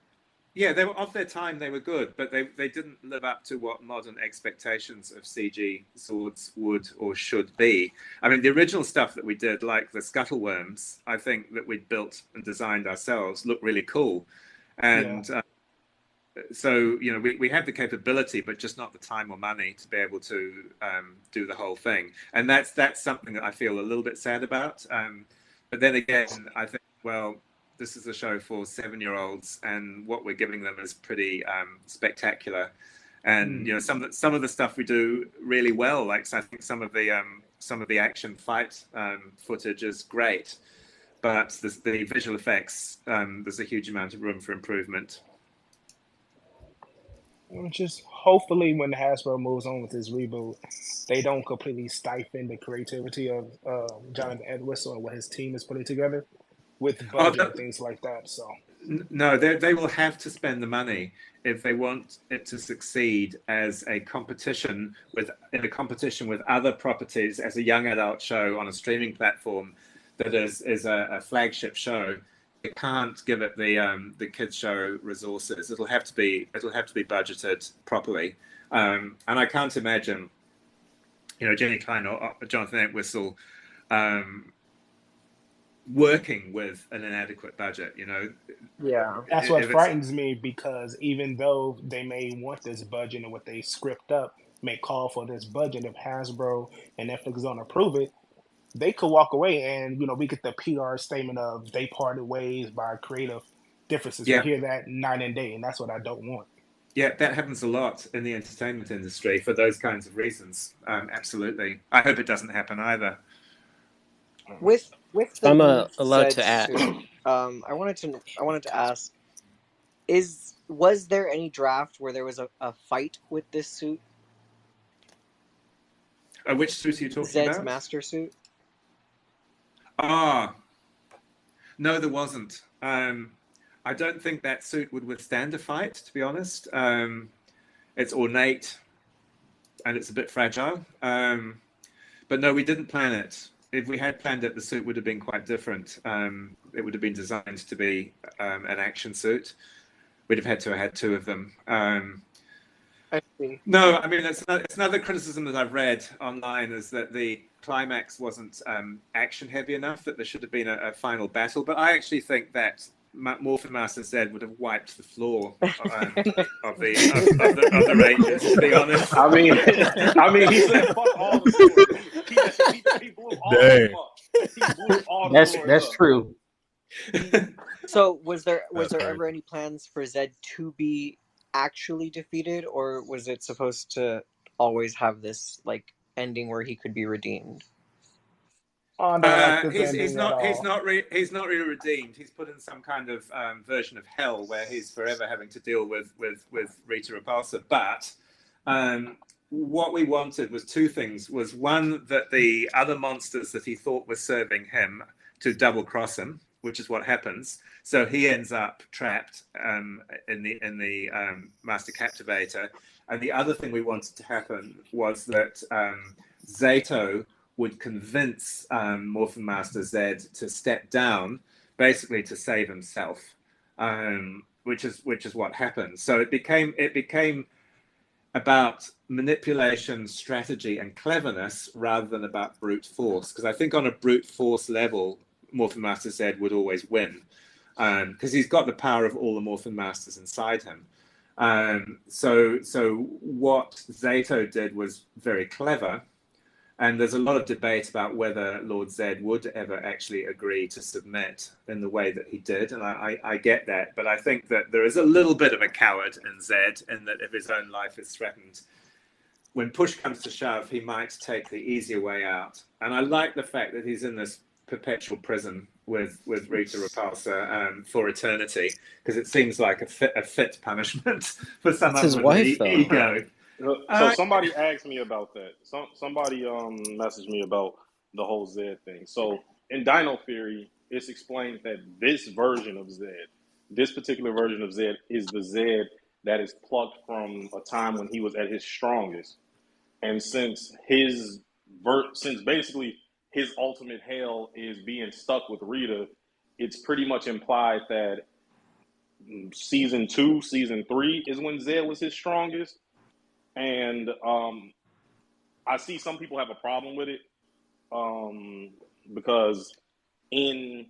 Yeah, they were of their time. They were good, but they didn't live up to what modern expectations of CG Zords would or should be. I mean, the original stuff that we did, like the Scuttleworms, I think that we'd built and designed ourselves, looked really cool, and. Yeah. So, you know, we have the capability, but just not the time or money to be able to do the whole thing. And that's something that I feel a little bit sad about. But then again, I think, well, this is a show for 7-year-olds, and what we're giving them is pretty spectacular. And you know, some of the stuff we do really well. Like, so I think some of the action fight footage is great, but the visual effects, there's a huge amount of room for improvement. Just hopefully when Hasbro moves on with this reboot, they don't completely stifle the creativity of Jonathan Entwistle and what his team is putting together with budget and things like that. So no, they will have to spend the money if they want it to succeed as a competition with other properties, as a young adult show on a streaming platform that is a flagship show. You can't give it the kids show resources. It'll have to be budgeted properly, and I can't imagine, you know, Jenny Klein or Jonathan Entwistle working with an inadequate budget. You know, yeah, that's what frightens me, because even though they may want this budget and what they script up may call for this budget, if Hasbro and Netflix don't approve it, they could walk away, and you know, we get the PR statement of they parted ways by creative differences. Yeah. We hear that night and day, and that's what I don't want. Yeah, that happens a lot in the entertainment industry for those kinds of reasons. Absolutely. I hope it doesn't happen either. With the I'm allowed to add. I wanted to ask: was there any draft where there was a fight with this suit? Which suit are you talking Zed's about? master suit. No, there wasn't. I don't think that suit would withstand a fight, to be honest. It's ornate and it's a bit fragile. But no, we didn't plan it. if we had planned it, the suit would have been quite different. It would have been designed to be an action suit. We'd have had to have had two of them. I see. No, I mean, it's another criticism that I've read online is that the climax wasn't action heavy enough, that there should have been a final battle. But I actually think that Morphin Master Zed would have wiped the floor of the Rangers, to be honest. I mean, he said fuck all the stories. He blew all the fuck. He blew all the stories That's up. true. So was there ever any plans for Zed to be actually defeated, or was it supposed to always have this like ending where he could be redeemed? Oh, no, he's not really redeemed. He's put in some kind of version of hell where he's forever having to deal with Rita Repulsa. But what we wanted was two things. Was one, that the other monsters that he thought were serving him to double cross him, which is what happens. So he ends up trapped in the Master Captivator. And the other thing we wanted to happen was that Zato would convince Morphin Master Zed to step down, basically to save himself, which is what happened. So it became about manipulation, strategy, and cleverness rather than about brute force. Because I think on a brute force level, Morphin Master Zed would always win, because he's got the power of all the Morphin Masters inside him. So what Zato did was very clever. And there's a lot of debate about whether Lord Zed would ever actually agree to submit in the way that he did. And I get that. But I think that there is a little bit of a coward in Zed, in that if his own life is threatened, when push comes to shove, he might take the easier way out. And I like the fact that he's in this perpetual prison with Rita Repulsa for eternity, because it seems like a fit punishment for someone his with wife, an ego. So somebody asked me about that. Somebody messaged me about the whole Zed thing. So in Dino Theory, it's explained that this version of Zed, this particular version of Zed, is the Zed that is plucked from a time when he was at his strongest. And since basically his ultimate hell is being stuck with Rita, it's pretty much implied that season 2, season 3 is when Zed was his strongest. And I see some people have a problem with it because in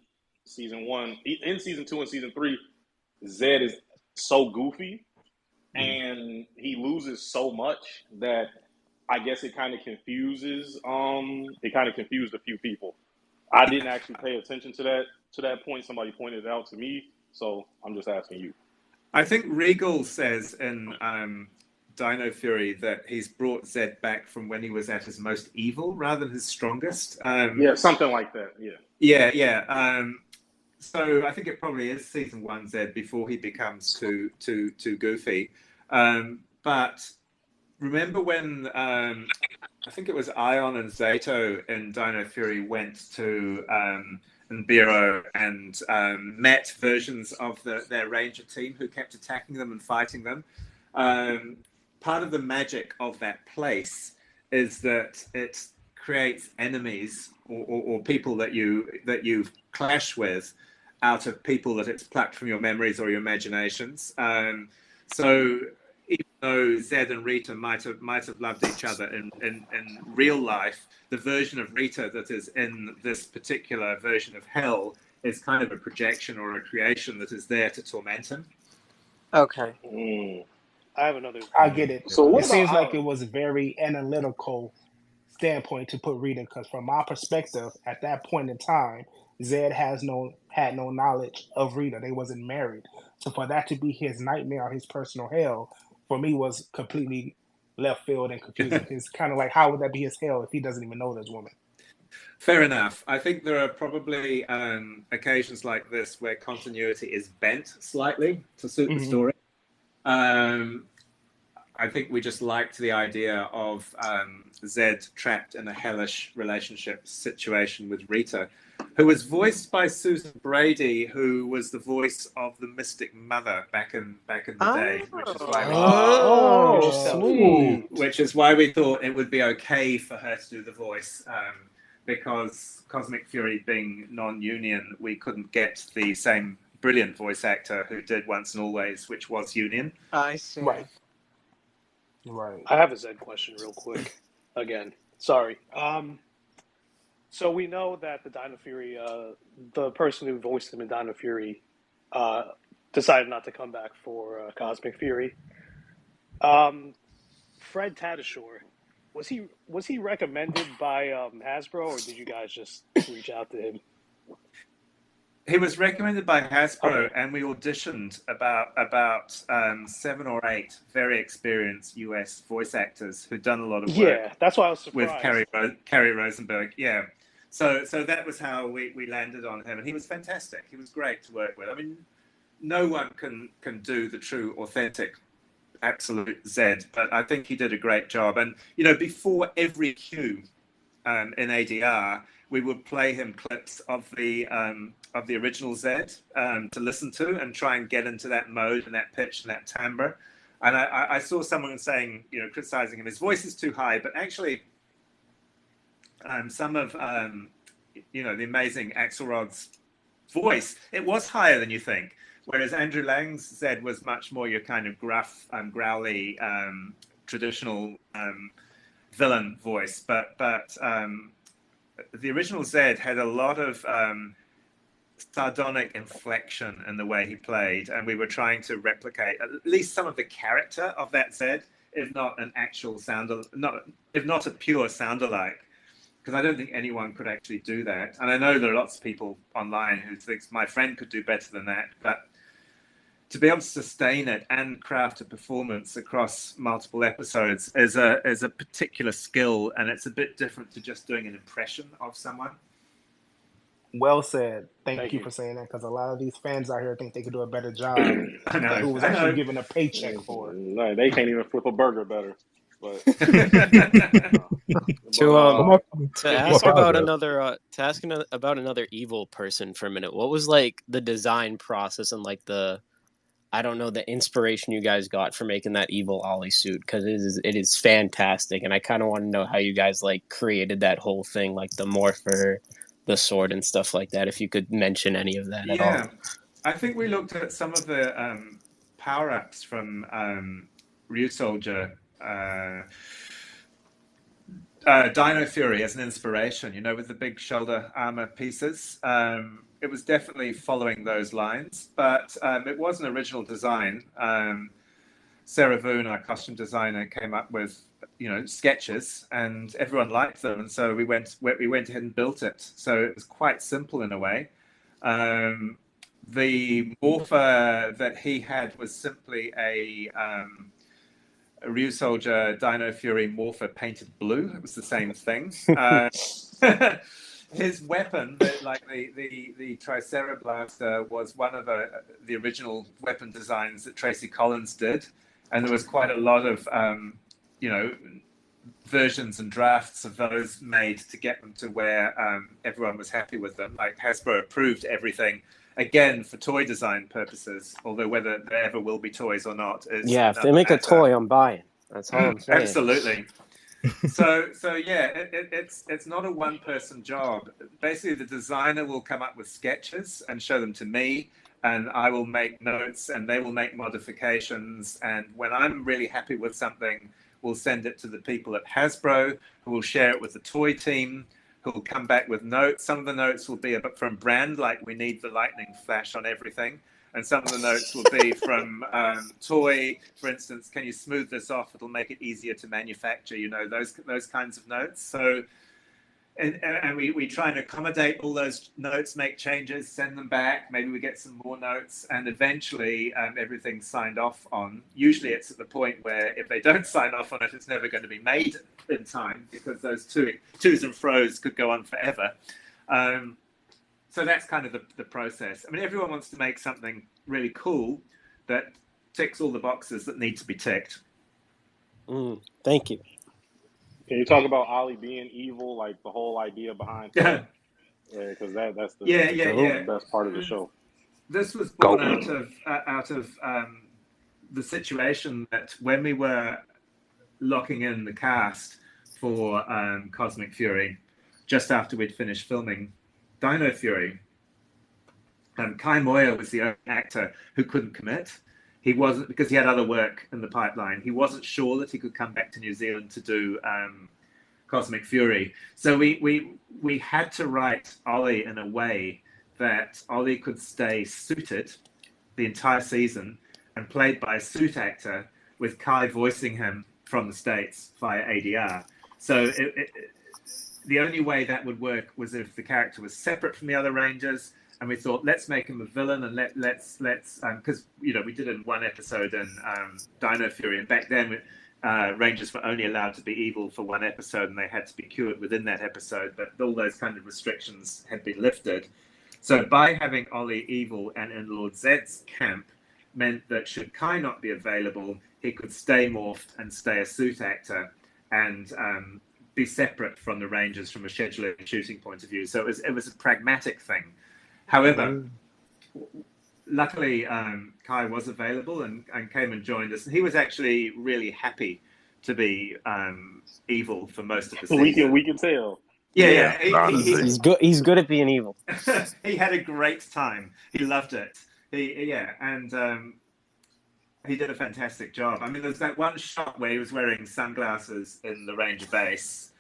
season 1, in season 2 and season 3, Zed is so goofy and he loses so much that I guess it kind of confuses. It kind of confused a few people. I didn't actually pay attention to that point. Somebody pointed it out to me, so I'm just asking you. I think Regal says in Dino Fury that he's brought Zed back from when he was at his most evil rather than his strongest. Yeah, something like that. Yeah. So I think it probably is season 1 Zed before he becomes too goofy. But remember when I think it was Ion and Zato in Dino Fury went to Nibiru and met versions of their Ranger team who kept attacking them and fighting them. Part of the magic of that place is that it creates enemies or people that you clash with out of people that it's plucked from your memories or your imaginations. So even though Zed and Rita might have loved each other in real life, the version of Rita that is in this particular version of hell is kind of a projection or a creation that is there to torment him. Okay. I have another. I get it. So it seems like it was a very analytical standpoint to put Rita, because from my perspective, at that point in time, Zed had no knowledge of Rita. They wasn't married. So for that to be his nightmare or his personal hell, for me, was completely left field and confusing. It's kind of like, how would that be his hell if he doesn't even know this woman? Fair enough. I think there are probably occasions like this where continuity is bent slightly to suit the story. I think we just liked the idea of Zed trapped in a hellish relationship situation with Rita, who was voiced by Susan Brady, who was the voice of the Mystic Mother back in the day, which is why we thought it would be okay for her to do the voice. because Cosmic Fury being non-union, we couldn't get the same brilliant voice actor who did Once and Always, which was union. I see. Right. Right. I have a Zed question real quick. Again, sorry. So we know that the Dino Fury, the person who voiced him in Dino Fury, decided not to come back for Cosmic Fury. Fred Tatasciore, was he recommended by Hasbro, or did you guys just reach out to him? He was recommended by Hasbro, Okay. and we auditioned about 7 or 8 very experienced US voice actors who'd done a lot of work. Yeah, that's why I was With surprised. Kerry Rosenberg, yeah. So that was how we landed on him, and he was fantastic. He was great to work with. I mean, no one can do the true, authentic, absolute Zed, but I think he did a great job. And before every cue in ADR, we would play him clips of the original Zed to listen to and try and get into that mode and that pitch and that timbre. And I saw someone saying, criticizing him, his voice is too high, but actually, some of the amazing Axelrod's voice, it was higher than you think. Whereas Andrew Lang's Zed was much more your kind of gruff, growly, traditional villain voice. But the original Zed had a lot of sardonic inflection in the way he played, and we were trying to replicate at least some of the character of that Zed, if not an actual if not a pure sound-alike. Because I don't think anyone could actually do that. And I know there are lots of people online who think my friend could do better than that. But to be able to sustain it and craft a performance across multiple episodes is a particular skill, and it's a bit different to just doing an impression of someone. Well said. Thank Thank you you. for saying that, because a lot of these fans out here think they could do a better job I know. than who was actually given a paycheck for it. No, they can't even flip a burger better. But To ask about positive. another evil person for a minute, what was like the design process and like the inspiration you guys got for making that evil Ollie suit? Because it is fantastic, and I kind of want to know how you guys like created that whole thing, like the morpher, the sword, and stuff like that. If you could mention any of that at all. Yeah, I think we looked at some of the power-ups from Ryusoulger, Dino Fury as an inspiration, with the big shoulder armor pieces. It was definitely following those lines, but it was an original design. Sarah Voon, our costume designer, came up with sketches, and everyone liked them, and so we went ahead and built it. So it was quite simple in a way. The morpher that he had was simply a Ryusoulger Dino Fury morpher painted blue. It was the same thing. His weapon, the Tricera Blaster, was one of the original weapon designs that Tracy Collins did, and there was quite a lot of versions and drafts of those made to get them to where everyone was happy with them. Like Hasbro approved everything, again for toy design purposes. Although whether there ever will be toys or not is if they make a toy, I'm buying. That's all I'm saying. Absolutely. So yeah, it's not a one-person job. Basically, the designer will come up with sketches and show them to me, and I will make notes, and they will make modifications. And when I'm really happy with something, we'll send it to the people at Hasbro, who will share it with the toy team, who will come back with notes. Some of the notes will be from brand, like we need the lightning flash on everything. And some of the notes will be from toy, for instance, can you smooth this off? It'll make it easier to manufacture, those kinds of notes. So, and we try and accommodate all those notes, make changes, send them back. Maybe we get some more notes, and eventually everything's signed off on. Usually it's at the point where if they don't sign off on it, it's never going to be made in time, because those twos and fros could go on forever. So that's kind of the process. I mean, everyone wants to make something really cool that ticks all the boxes that need to be ticked. Thank you. Can you talk about Ollie being evil, like the whole idea behind it? Yeah, because that's the best part of the show. This was born out of the situation that when we were locking in the cast for Cosmic Fury, just after we'd finished filming Dino Fury. Kai Moyer was the only actor who couldn't commit. He wasn't, because he had other work in the pipeline. He wasn't sure that he could come back to New Zealand to do Cosmic Fury. So we had to write Ollie in a way that Ollie could stay suited the entire season and played by a suit actor, with Kai voicing him from the States via ADR. So the only way that would work was if the character was separate from the other Rangers, and we thought, let's make him a villain, and let's because we did it in one episode in Dino Fury, and back then Rangers were only allowed to be evil for one episode, and they had to be cured within that episode, but all those kind of restrictions had been lifted. So by having Ollie evil and in Lord Zed's camp meant that should Kai not be available, he could stay morphed and stay a suit actor and be separate from the Rangers from a scheduling and shooting point of view. So it was a pragmatic thing. However, luckily Kai was available and came and joined us. And he was actually really happy to be evil for most of the season. We can tell. Yeah. He's good. He's good at being evil. He had a great time. He loved it. He did a fantastic job. I mean, there's that one shot where he was wearing sunglasses in the Ranger base,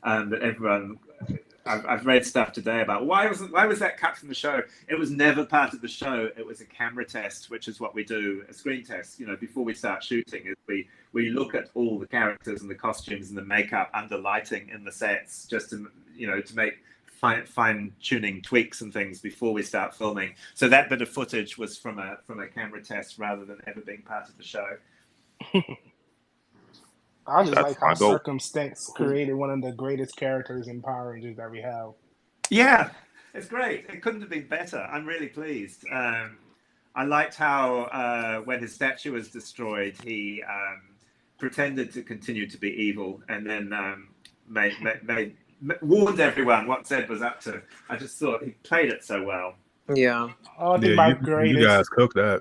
that everyone. I've read stuff today about why was that cut from the show? It was never part of the show. It was a camera test, which is what we do, a screen test. Before we start shooting, is we look at all the characters and the costumes and the makeup under lighting in the sets, just to make fine tuning tweaks and things before we start filming. So that bit of footage was from a camera test rather than ever being part of the show. I just like how Circumstance created one of the greatest characters in Power Rangers that we have. Yeah, it's great. It couldn't have been better. I'm really pleased. I liked how when his statue was destroyed, he pretended to continue to be evil and then warned everyone what Zed was up to. I just thought he played it so well. Yeah. I think my greatest. You guys cooked that.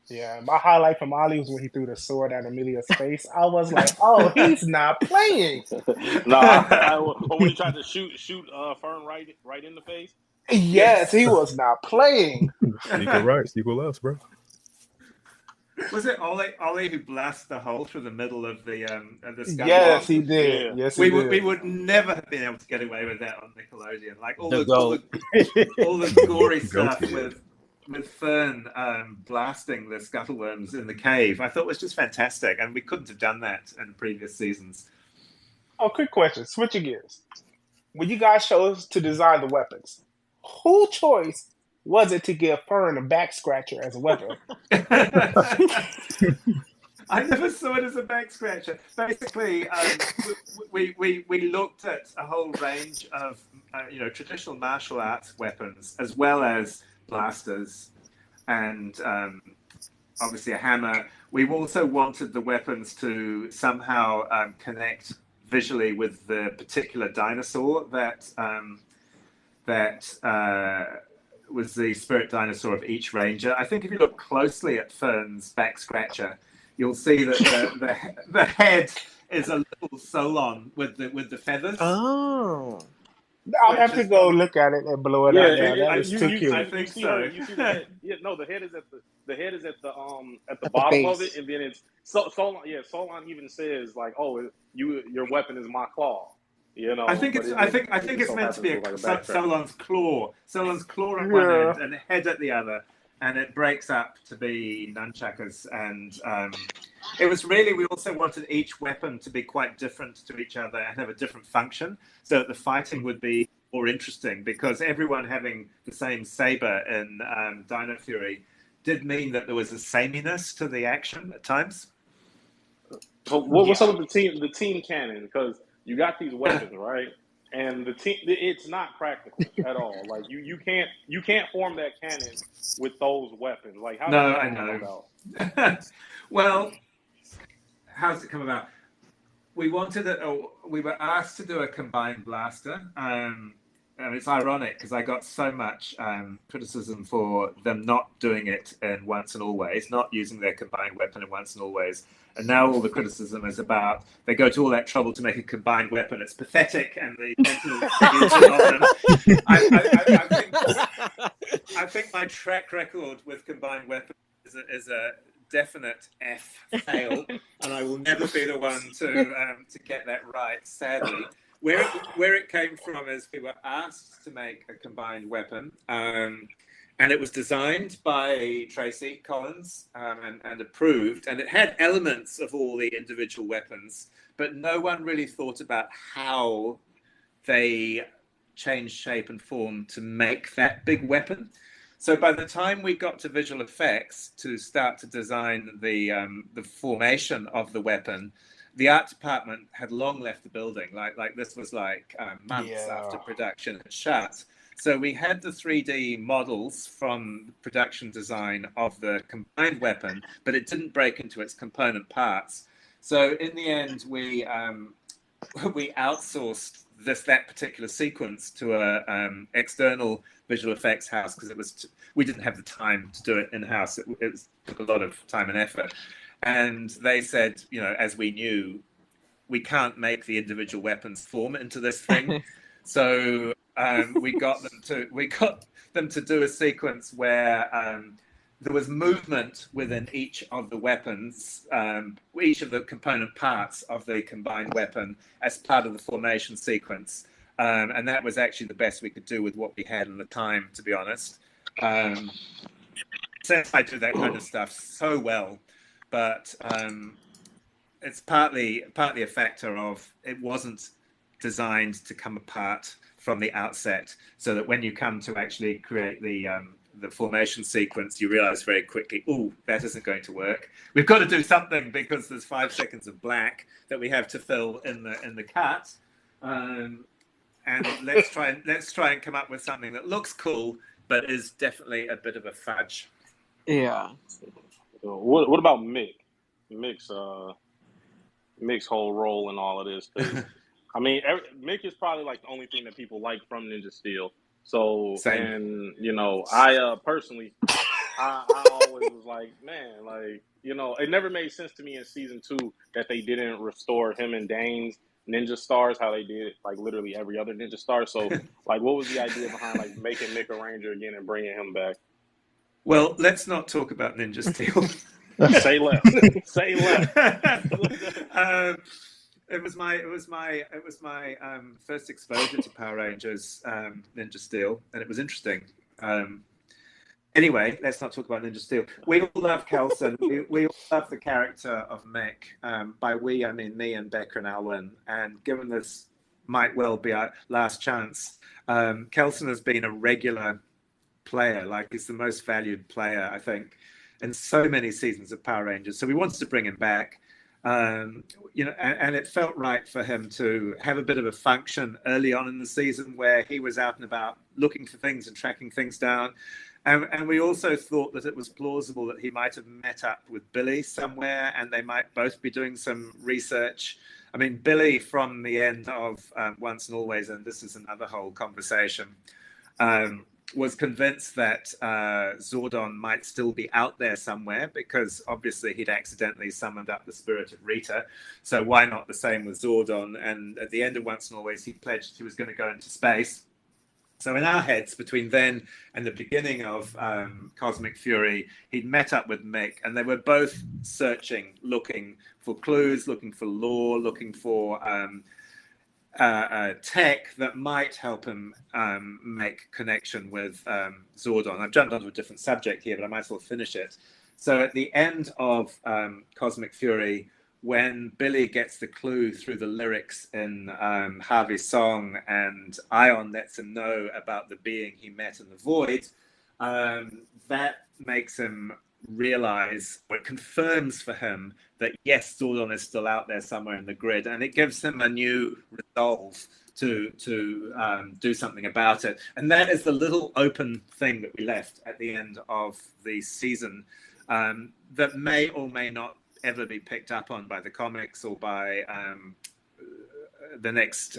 Yeah, my highlight from Ollie was when he threw the sword at Amelia's face. I was like, "Oh, he's not playing." When he tried to shoot Fern right in the face. Yes, he was not playing. Equal rights, equal us, bro. Was it Ollie who blasted the hole through the middle of the sky? Yes, he did. Yeah. Yes, he did. We would never have been able to get away with that on Nickelodeon. Like all the gory stuff with Fern blasting the scuttleworms in the cave, I thought was just fantastic, and we couldn't have done that in previous seasons. Oh, quick question. Switching gears. When you guys chose to design the weapons, whose choice was it to give Fern a back scratcher as a weapon? I never saw it as a back scratcher. Basically, we looked at a whole range of traditional martial arts weapons, as well as blasters and obviously a hammer. We also wanted the weapons to somehow connect visually with the particular dinosaur that was the spirit dinosaur of each ranger. I think if you look closely at Fern's back scratcher, you'll see that the head is a little Solon with the feathers. Oh. I'll have to go look at it and blow it out. That is too cute. I think so. You see the head? Yeah, no, the head is at the bottom of it, and then it's Solon. Yeah, Solon even says like, "Oh, your weapon is my claw." I think it's meant to be Solon's claw. Solon's claw at one end and head at the other, and it breaks up to be nunchuckers. And it was really, we also wanted each weapon to be quite different to each other and have a different function, so that the fighting would be more interesting, because everyone having the same saber in Dino Fury did mean that there was a sameness to the action at times. So what was some of the team canon? Because you got these weapons, right? And the team, it's not practical at all. Like you can't form that cannon with those weapons. Like how? No, I know. Well, how's it come about? We wanted it. We were asked to do a combined blaster, and it's ironic because I got so much criticism for them not doing it in Once and Always, not using their combined weapon in Once and Always. And now all the criticism is about they go to all that trouble to make a combined weapon. It's pathetic, and the mental usage of them. I think my track record with combined weapons is a definite F fail, and I will never be the one to get that right, sadly. Where it came from is we were asked to make a combined weapon, and it was designed by Tracy Collins and approved, and it had elements of all the individual weapons, but no one really thought about how they changed shape and form to make that big weapon. So by the time we got to visual effects to start to design the formation of the weapon, the art department had long left the building. Like this was months after production had shut. So we had the 3D models from the production design of the combined weapon, but it didn't break into its component parts. So in the end, we outsourced that particular sequence to a external visual effects house because we didn't have the time to do it in-house. It took a lot of time and effort. And they said, as we knew, we can't make the individual weapons form into this thing. So we got them to do a sequence where there was movement within each of the weapons, each of the component parts of the combined weapon as part of the formation sequence. And that was actually the best we could do with what we had in the time, to be honest. Since I do that kind of stuff so well, but it's partly a factor of it wasn't designed to come apart from the outset, so that when you come to actually create the formation sequence, you realize very quickly, oh, that isn't going to work. We've got to do something because there's 5 seconds of black that we have to fill in the cut, and let's try and come up with something that looks cool but is definitely a bit of a fudge. Yeah. What about Mick? Mick's whole role in all of this. I mean, Mick is probably like the only thing that people like from Ninja Steel. So, Same. and I personally, I always was like, man, like, it never made sense to me in season 2 that they didn't restore him and Dane's ninja stars how they did like literally every other ninja star. So, like, what was the idea behind like making Mick a ranger again and bringing him back? Well, let's not talk about Ninja Steel. Say less. Say less. It was my first exposure to Power Rangers Ninja Steel, and it was interesting. Anyway, let's not talk about Ninja Steel. We all love Kelson. We all love the character of Mick. By we, I mean me and Becca and Alwyn. And given this might well be our last chance, Kelson has been a regular player. Like, he's the most valued player, I think, in so many seasons of Power Rangers. So we wanted to bring him back. And it felt right for him to have a bit of a function early on in the season where he was out and about looking for things and tracking things down. And we also thought that it was plausible that he might have met up with Billy somewhere and they might both be doing some research. I mean, Billy from the end of Once and Always, and this is another whole conversation, was convinced that Zordon might still be out there somewhere because obviously he'd accidentally summoned up the spirit of Rita. So why not the same with Zordon? And at the end of Once and Always, he pledged he was going to go into space. So in our heads, between then and the beginning of Cosmic Fury, he'd met up with Mick, and they were both searching, looking for clues, looking for lore, looking for tech that might help him make connection with Zordon. I've jumped onto a different subject here, but I might as well finish it. So at the end of Cosmic Fury, when Billy gets the clue through the lyrics in Harvey's song, and Ion lets him know about the being he met in the void, that makes him realize, or it confirms for him that yes, Zordon is still out there somewhere in the grid, and it gives him a new resolve to do something about it. And that is the little open thing that we left at the end of the season that may or may not ever be picked up on by the comics or by the next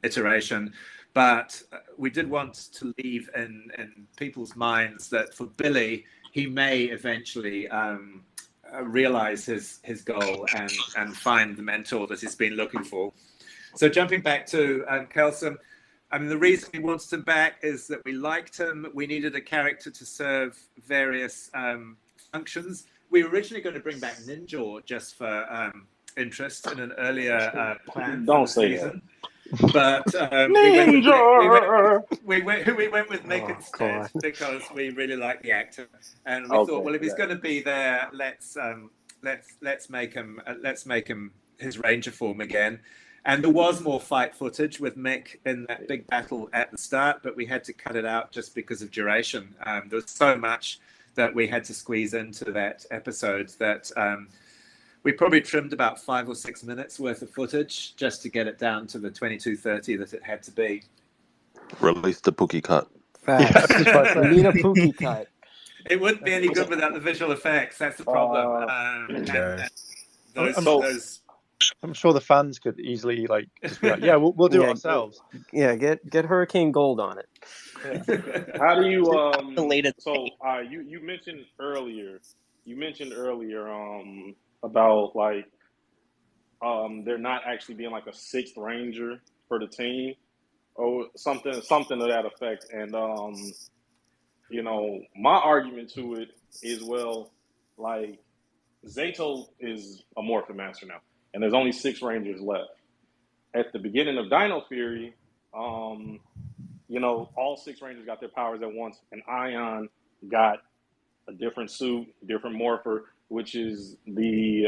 iteration. But we did want to leave in people's minds that for Billy, he may eventually realize his goal and find the mentor that he's been looking for. So jumping back to Kelsom, I mean, the reason we wanted him back is that we liked him. We needed a character to serve various functions. We were originally going to bring back Ninja just for interest in an earlier plan for the season. But we went with Mick instead because we really like the actor, and we thought, well, if he's going to be there, let's make him his Ranger form again. And there was more fight footage with Mick in that big battle at the start, but we had to cut it out just because of duration. There was so much that we had to squeeze into that episode that we probably trimmed about 5 or 6 minutes worth of footage just to get it down to the 22:30 that it had to be. Release the Pookie cut. Facts. We need a Pookie cut. It wouldn't be any good without the visual effects. That's the problem. I'm sure the fans could easily just be like, yeah, we'll do it ourselves. Yeah, get Hurricane Gold on it. Yeah. How do you so you mentioned earlier about there not actually being like a sixth Ranger for the team or something to that effect. And my argument to it is, well, like, Zato is a Morphin Master now, and there's only 6 Rangers left. At the beginning of Dino Fury, all 6 Rangers got their powers at once, and Ion got a different suit, different morpher, which is the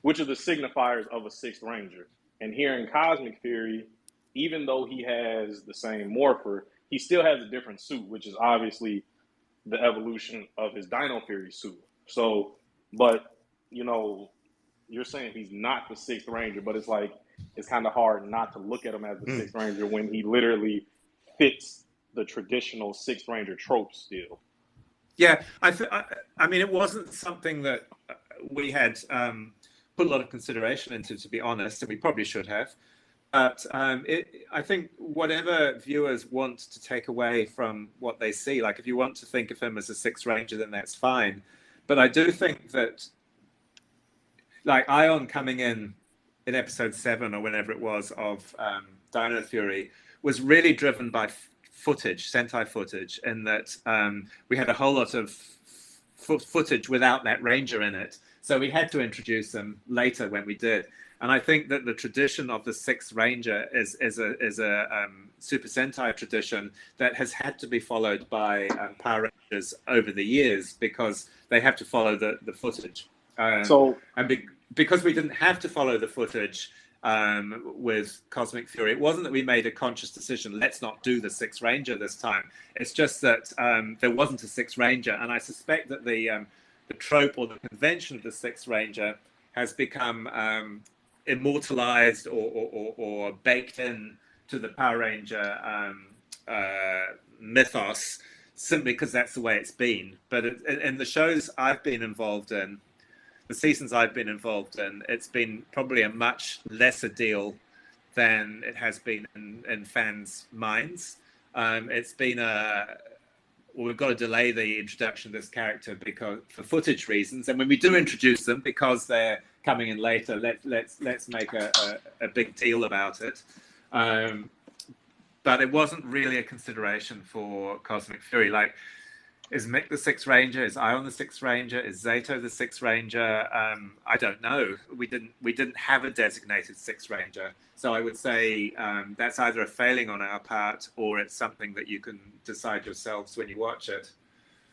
signifiers of a 6th Ranger. And here in Cosmic Fury, even though he has the same morpher, he still has a different suit, which is obviously the evolution of his Dino Fury suit. So, but you're saying he's not the 6th Ranger, but it's like it's kind of hard not to look at him as the 6th Ranger when he literally fits the traditional 6th Ranger trope still. Yeah, I mean, it wasn't something that we had put a lot of consideration into, to be honest, and we probably should have. But I think whatever viewers want to take away from what they see, like if you want to think of him as a 6th Ranger, then that's fine. But I do think that, like, Ion coming in episode 7 or whenever it was of Dino Fury was really driven by footage, Sentai footage, in that we had a whole lot of footage without that Ranger in it. So we had to introduce them later when we did. And I think that the tradition of the 6th Ranger is a Super Sentai tradition that has had to be followed by Power Rangers over the years because they have to follow the footage. Because we didn't have to follow the footage with Cosmic Fury, it wasn't that we made a conscious decision, let's not do the 6th Ranger this time. It's just that there wasn't a 6th Ranger. And I suspect that the trope or the convention of the 6th Ranger has become immortalized or baked in to the Power Ranger mythos simply because that's the way it's been. But in the shows I've been involved in, the seasons I've been involved in, it's been probably a much lesser deal than it has been in fans' minds. It's been we've got to delay the introduction of this character for footage reasons, and when we do introduce them, because they're coming in later, let's make a big deal about it. But it wasn't really a consideration for Cosmic Fury. Like, is Mick the 6th Ranger? Is Ion the 6th Ranger? Is Zato the 6th Ranger? I don't know. We didn't have a designated 6th Ranger. So I would say that's either a failing on our part or it's something that you can decide yourselves when you watch it.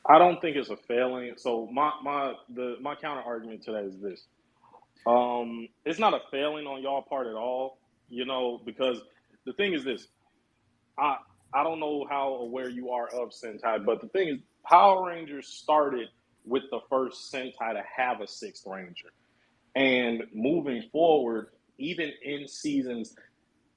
I don't think it's a failing. So my counter argument to that is this. It's not a failing on y'all part at all, because the thing is this. I don't know how aware you are of Sentai, but the thing is, Power Rangers started with the first Sentai to have a 6th Ranger. And moving forward, even in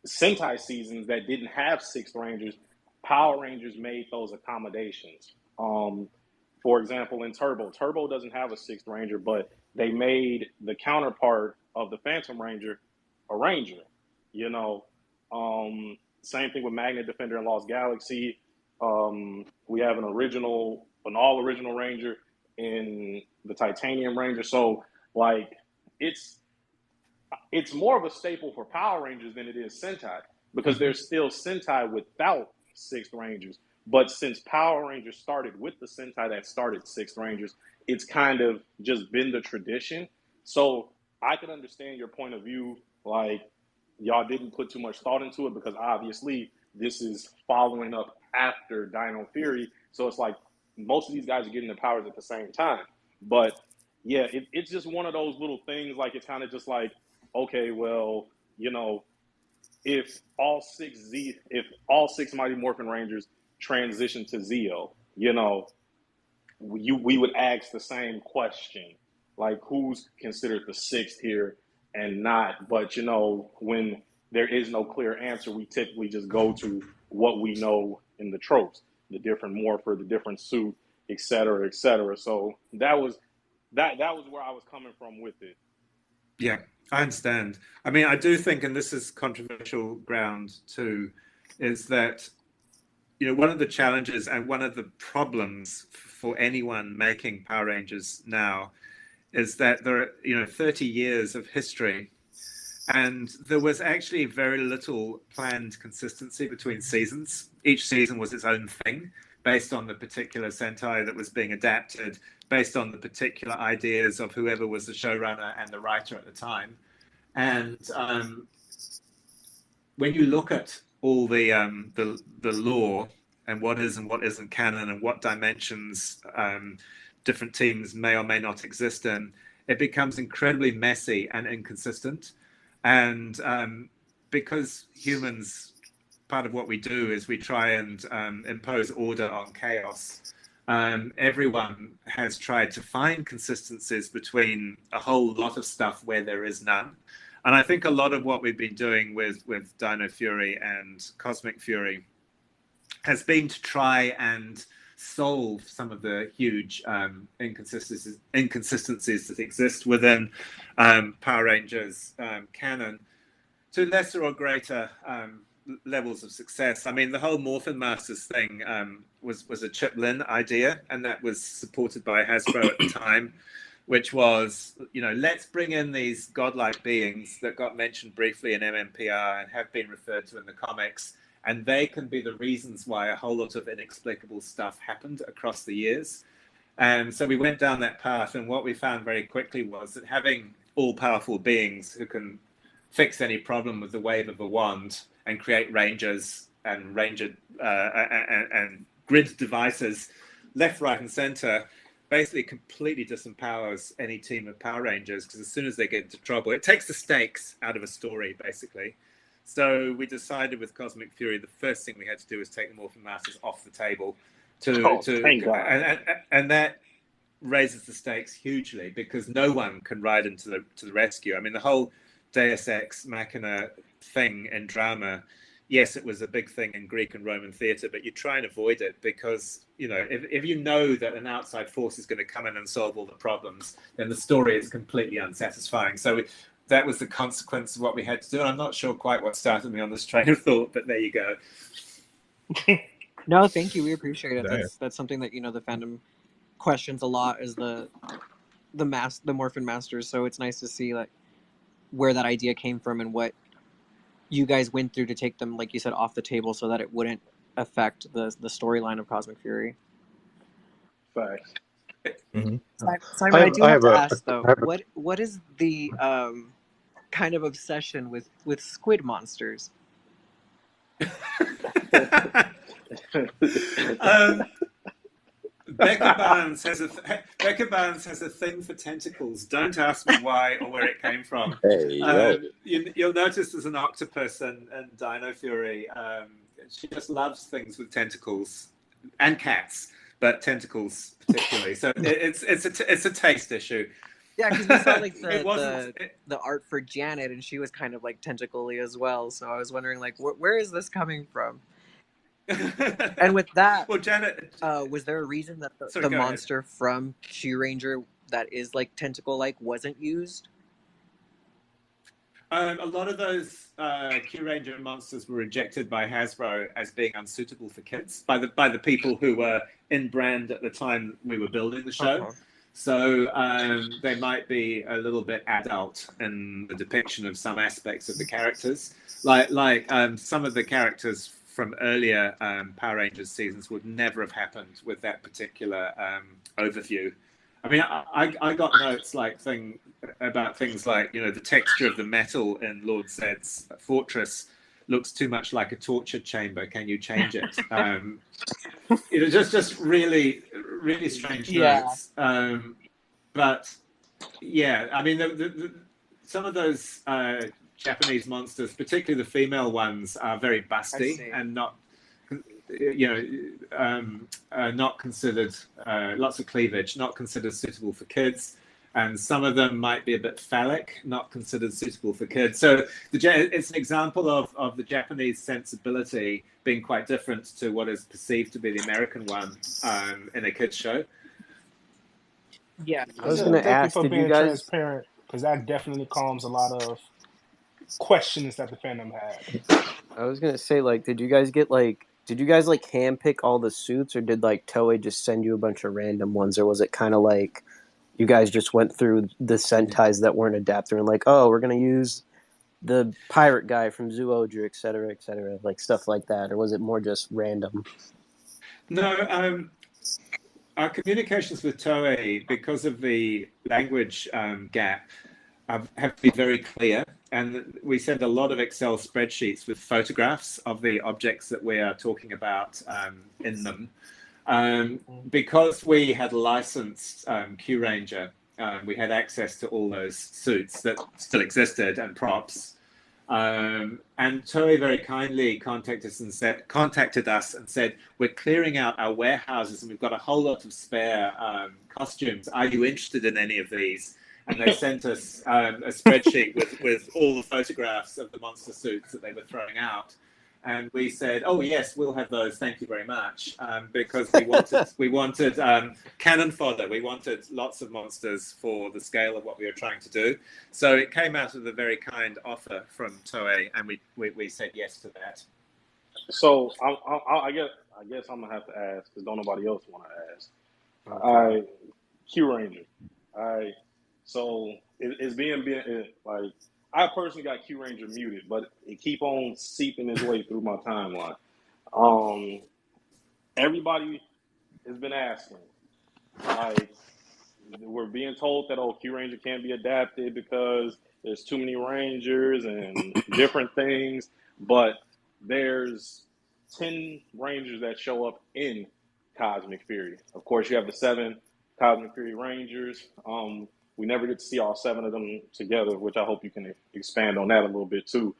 Sentai seasons that didn't have 6th Rangers, Power Rangers made those accommodations. For example, in Turbo doesn't have a 6th Ranger, but they made the counterpart of the Phantom Ranger a Ranger, Same thing with Magnet Defender and Lost Galaxy. We have an all original Ranger in the Titanium Ranger. So like it's more of a staple for Power Rangers than it is Sentai, because there's still Sentai without Sixth Rangers. But since Power Rangers started with the Sentai that started Sixth Rangers, it's kind of just been the tradition. So I can understand your point of view, like y'all didn't put too much thought into it because obviously this is following up after Dino Fury. So it's like most of these guys are getting the powers at the same time. But yeah, it's just one of those little things. Like it's kind of just like, okay, well, you know, if all six Mighty Morphin Rangers transition to Zeo, you know, we would ask the same question, like who's considered the sixth here and not. But you know, when there is no clear answer, we typically just go to what we know in the tropes, the different morpher, the different suit, et cetera, et cetera. So that was where I was coming from with it. Yeah, I understand. I mean, I do think, and this is controversial ground too, is that, you know, one of the challenges and one of the problems for anyone making Power Rangers now is that there are, you know, 30 years of history, and there was actually very little planned consistency between seasons. Each season was its own thing, based on the particular Sentai that was being adapted, based on the particular ideas of whoever was the showrunner and the writer at the time. And when you look at all the lore and what is and what isn't canon and what dimensions different teams may or may not exist in, it becomes incredibly messy and inconsistent. And because humans, part of what we do is we try and impose order on chaos. Everyone has tried to find consistencies between a whole lot of stuff where there is none. And I think a lot of what we've been doing with Dino Fury and Cosmic Fury has been to try and solve some of the huge inconsistencies that exist within Power Rangers canon to lesser or greater levels of success. I mean, the whole Morphin Masters thing was a Chip Lin idea, and that was supported by Hasbro at the time, which was, you know, let's bring in these godlike beings that got mentioned briefly in MMPR and have been referred to in the comics, and they can be the reasons why a whole lot of inexplicable stuff happened across the years. And so we went down that path, and what we found very quickly was that having all-powerful beings who can fix any problem with the wave of a wand and create rangers and and grid devices left, right, and center basically completely disempowers any team of Power Rangers, because as soon as they get into trouble, it takes the stakes out of a story, basically. So we decided with Cosmic Fury, the first thing we had to do was take the Morphin Masters off the table and that raises the stakes hugely, because no one can ride into the rescue. I mean, the whole Deus Ex Machina thing in drama, yes, it was a big thing in Greek and Roman theatre, but you try and avoid it because, you know, if you know that an outside force is going to come in and solve all the problems, then the story is completely unsatisfying. So that was the consequence of what we had to do. And I'm not sure quite what started me on this train of thought, but there you go. No, thank you. We appreciate it. That's something that, you know, the fandom questions a lot, is the Morphin Masters. So it's nice to see like where that idea came from and what you guys went through to take them, like you said, off the table so that it wouldn't affect the storyline of Cosmic Fury. Facts. Mm-hmm. Simon, I do have to ask though, what is the kind of obsession with squid monsters? Becca Barnes has a thing for tentacles. Don't ask me why or where it came from. You'll notice there's an octopus and Dino Fury. She just loves things with tentacles and cats, but tentacles particularly. So it's a taste issue. Yeah, because we saw like the art for Janet, and she was kind of like tentacle-y as well. So I was wondering, like, where is this coming from? And with that, well, Janet, was there a reason that the monster from Q Ranger that is like tentacle-like wasn't used? A lot of those Q Ranger monsters were rejected by Hasbro as being unsuitable for kids by the people who were in brand at the time we were building the show. So they might be a little bit adult in the depiction of some aspects of the characters, like some of the characters from earlier Power Rangers seasons would never have happened with that particular overview. I mean, I got notes about things like, the texture of the metal in Lord Zed's fortress looks too much like a torture chamber. Can you change it? Just really, really strange notes. But yeah, I mean, some of those Japanese monsters, particularly the female ones, are very busty and not. Not considered, lots of cleavage, not considered suitable for kids, and some of them might be a bit phallic, not considered suitable for kids. So it's an example of the Japanese sensibility being quite different to what is perceived to be the American one in a kids show. Yeah, I was going to ask, for did being you guys? transparent, because that definitely calms a lot of questions that the fandom had. I was going to say, did you guys handpick all the suits, or did Toei just send you a bunch of random ones, or was it kind of like you guys just went through the Sentais that weren't adapted and we're going to use the pirate guy from Zoology, et cetera, stuff like that, or was it more just random? No, our communications with Toei, because of the language gap, have to be very clear. And we send a lot of Excel spreadsheets with photographs of the objects that we are talking about in them. Because we had licensed Q Ranger, we had access to all those suits that still existed and props. And Toei very kindly contacted us and said, we're clearing out our warehouses and we've got a whole lot of spare costumes. Are you interested in any of these? And they sent us a spreadsheet with all the photographs of the monster suits that they were throwing out. And we said, oh, yes, we'll have those. Thank you very much. Because we wanted cannon fodder. We wanted lots of monsters for the scale of what we were trying to do. So it came out of a very kind offer from Toei, and we said yes to that. So I guess I'm gonna have to ask because don't nobody else want to ask. Okay. Q Ranger. All right. So it's being like, I personally got Q Ranger muted, but it keep on seeping its way through my timeline. Everybody has been asking, we're being told that Q Ranger can't be adapted because there's too many Rangers and different things, but there's 10 Rangers that show up in Cosmic Fury. Of course, you have the 7 Cosmic Fury Rangers. We never get to see all 7 of them together, which I hope you can expand on that a little bit too.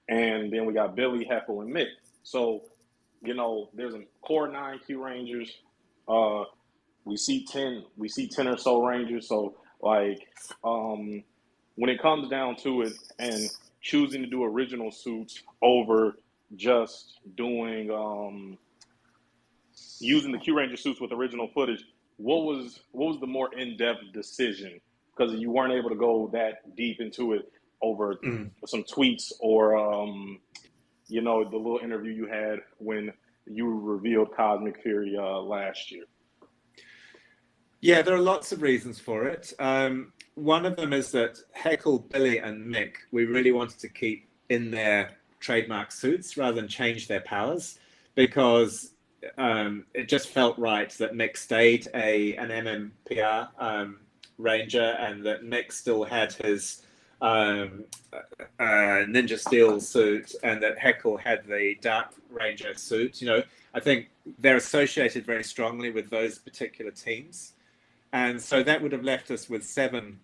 And then we got Billy, Heckle, and Mick. So, there's a core 9 Q Rangers. We see 10 or so Rangers. So when it comes down to it and choosing to do original suits over just doing using the Q Ranger suits with original footage, what was the more in-depth decision? Because you weren't able to go that deep into it over some tweets or, the little interview you had when you revealed Cosmic Fury last year. Yeah, there are lots of reasons for it. One of them is that Heckle, Billy, and Mick, we really wanted to keep in their trademark suits rather than change their powers, because it just felt right that Mick stayed an MMPR Ranger, and that Mick still had his Ninja Steel suit, and that Heckle had the Dark Ranger suit. I think they're associated very strongly with those particular teams, and so that would have left us with seven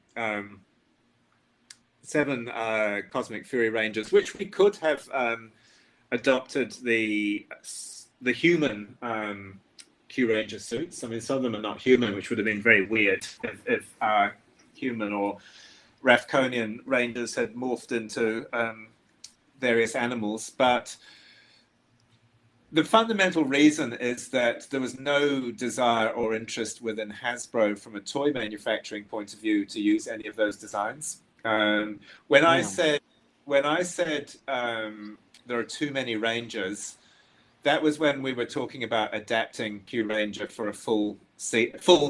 Cosmic Fury Rangers, which we could have adopted the human Q Ranger suits. I mean, some of them are not human, which would have been very weird if our human or Rafconian Rangers had morphed into various animals. But the fundamental reason is that there was no desire or interest within Hasbro from a toy manufacturing point of view to use any of those designs. When I said when I said there are too many Rangers, that was when we were talking about adapting Q Ranger for a full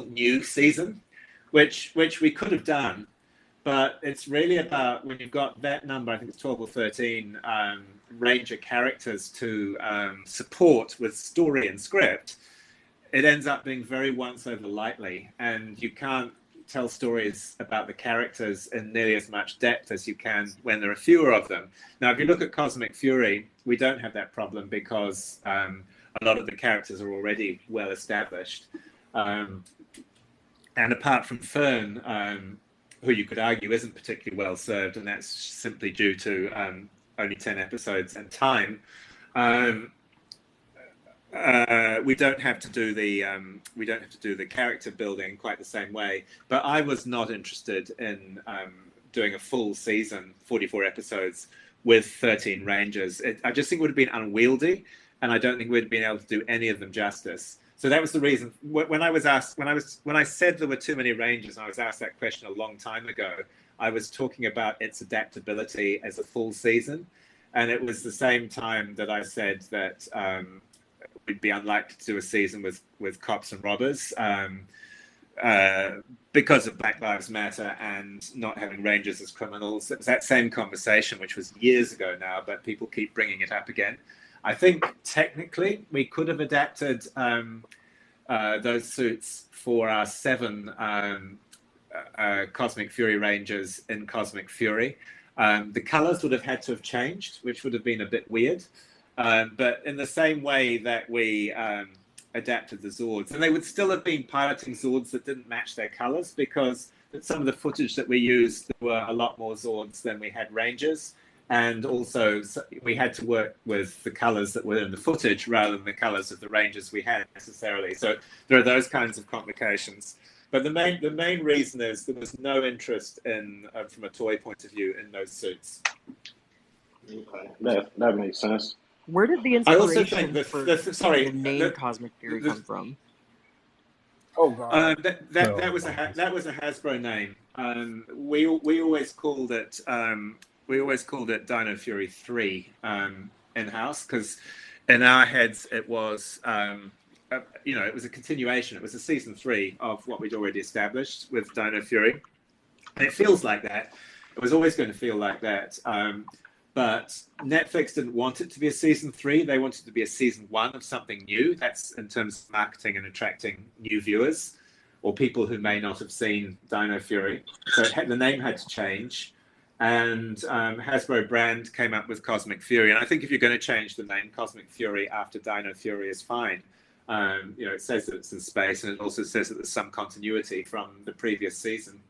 new season, which we could have done. But it's really about when you've got that number, I think it's 12 or 13 Ranger characters to support with story and script, it ends up being very once over lightly, and you can't tell stories about the characters in nearly as much depth as you can when there are fewer of them. Now, if you look at Cosmic Fury, we don't have that problem because a lot of the characters are already well established. And apart from Fern, who you could argue isn't particularly well served, and that's simply due to only 10 episodes and time, we don't have to do the character building quite the same way. But I was not interested in doing a full season, 44 episodes with 13 Rangers. I just think it would have been unwieldy, and I don't think we'd been able to do any of them justice. So that was the reason. When I said there were too many Rangers, and I was asked that question a long time ago, I was talking about its adaptability as a full season, and it was the same time that I said that we'd be unlikely to do a season with cops and robbers because of Black Lives Matter and not having Rangers as criminals. It was that same conversation, which was years ago now, but people keep bringing it up again. I think technically we could have adapted those suits for our 7 Cosmic Fury Rangers in Cosmic Fury. The colors would have had to have changed, which would have been a bit weird. But in the same way that we adapted the Zords, and they would still have been piloting Zords that didn't match their colors, because some of the footage that we used, there were a lot more Zords than we had Rangers. And also, we had to work with the colors that were in the footage rather than the colors of the Rangers we had necessarily. So there are those kinds of complications. But the main reason is there was no interest in, from a toy point of view, in those suits. Okay, that makes sense. Where did the I also inspiration think for the name Cosmic Fury come from? Oh god, that was a Hasbro name. We always called it Dino Fury 3 in house, because in our heads it was it was a continuation. It was a season 3 of what we'd already established with Dino Fury, and it feels like that. It was always going to feel like that. But Netflix didn't want it to be a season 3. They wanted it to be a season 1 of something new. That's in terms of marketing and attracting new viewers or people who may not have seen Dino Fury. So the name had to change. And Hasbro brand came up with Cosmic Fury. And I think if you're going to change the name, Cosmic Fury after Dino Fury is fine. It says that it's in space, and it also says that there's some continuity from the previous season.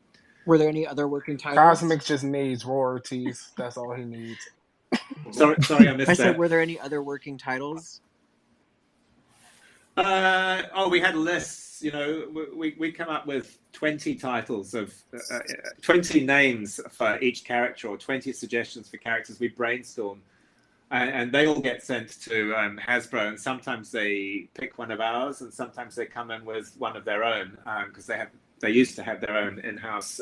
Were there any other working titles? Cosmic just needs royalties. That's all he needs. Sorry, I missed that. I said, were there any other working titles? We had lists. We come up with 20 titles of 20 names for each character, or 20 suggestions for characters. We brainstorm, and they all get sent to Hasbro. And sometimes they pick one of ours, and sometimes they come in with one of their own, because they used to have their own in-house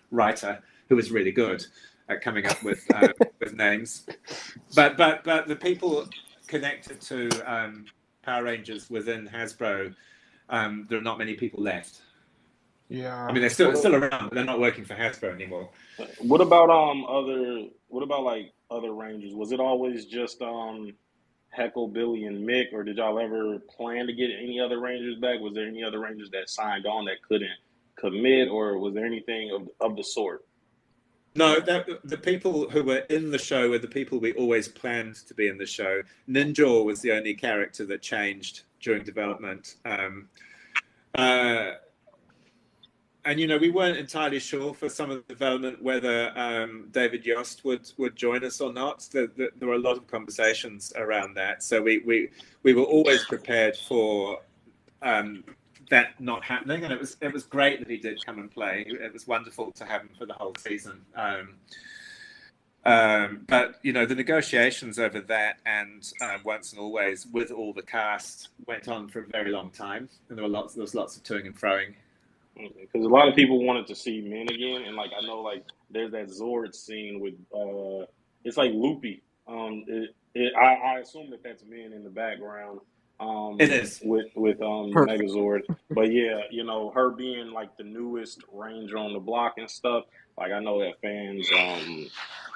writer who was really good at coming up with names. But the people connected to Power Rangers within Hasbro, there are not many people left. Yeah, I mean, they're still around, but they're not working for Hasbro anymore. What about other Rangers? Was it always just Heckle, Billy, and Mick, or did y'all ever plan to get any other Rangers back? Was there any other Rangers that signed on that couldn't commit, or was there anything of the sort? No, the people who were in the show were the people we always planned to be in the show. Ninja was the only character that changed during development. And we weren't entirely sure for some of the development whether David Yost would join us or not. There were a lot of conversations around that, so we were always prepared for that not happening, and it was great that he did come and play. It was wonderful to have him for the whole season. But the negotiations over that and Once and Always with all the cast went on for a very long time, and there was lots of toing and froing. Because a lot of people wanted to see men again, and I know there's that Zord scene with it's like loopy. I assume that that's men in the background. It is. With Perfect. Megazord, but yeah, her being like the newest Ranger on the block and stuff. Like I know that fans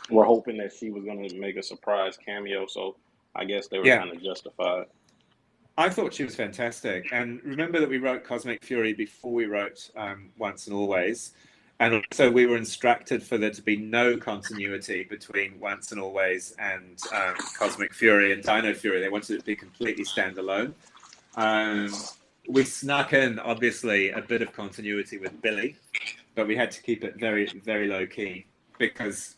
were hoping that she was gonna make a surprise cameo, so I guess they were Yeah. kind of justified. I thought she was fantastic. And remember that we wrote Cosmic Fury before we wrote Once and Always. And also we were instructed for there to be no continuity between Once and Always and Cosmic Fury and Dino Fury. They wanted it to be completely standalone. We snuck in, obviously, a bit of continuity with Billy, but we had to keep it very, very low key because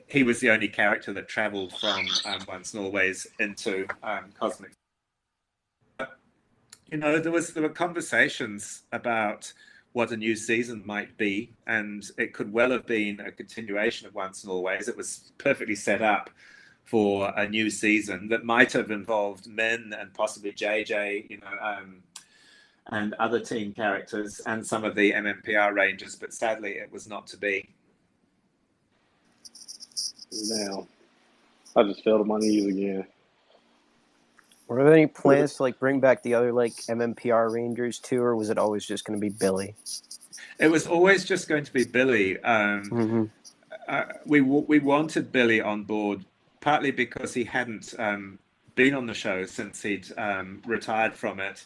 he was the only character that traveled from Once and Always into Cosmic. There were conversations about what a new season might be, and it could well have been a continuation of Once and Always. It was perfectly set up for a new season that might have involved Min and possibly JJ, and other team characters and some of the MMPR Rangers, but sadly it was not to be. Now, I just fell to my knees again. Were there any plans to bring back the other MMPR Rangers too, or was it always just going to be Billy? It was always just going to be Billy. We wanted Billy on board partly because he hadn't been on the show since he'd retired from it,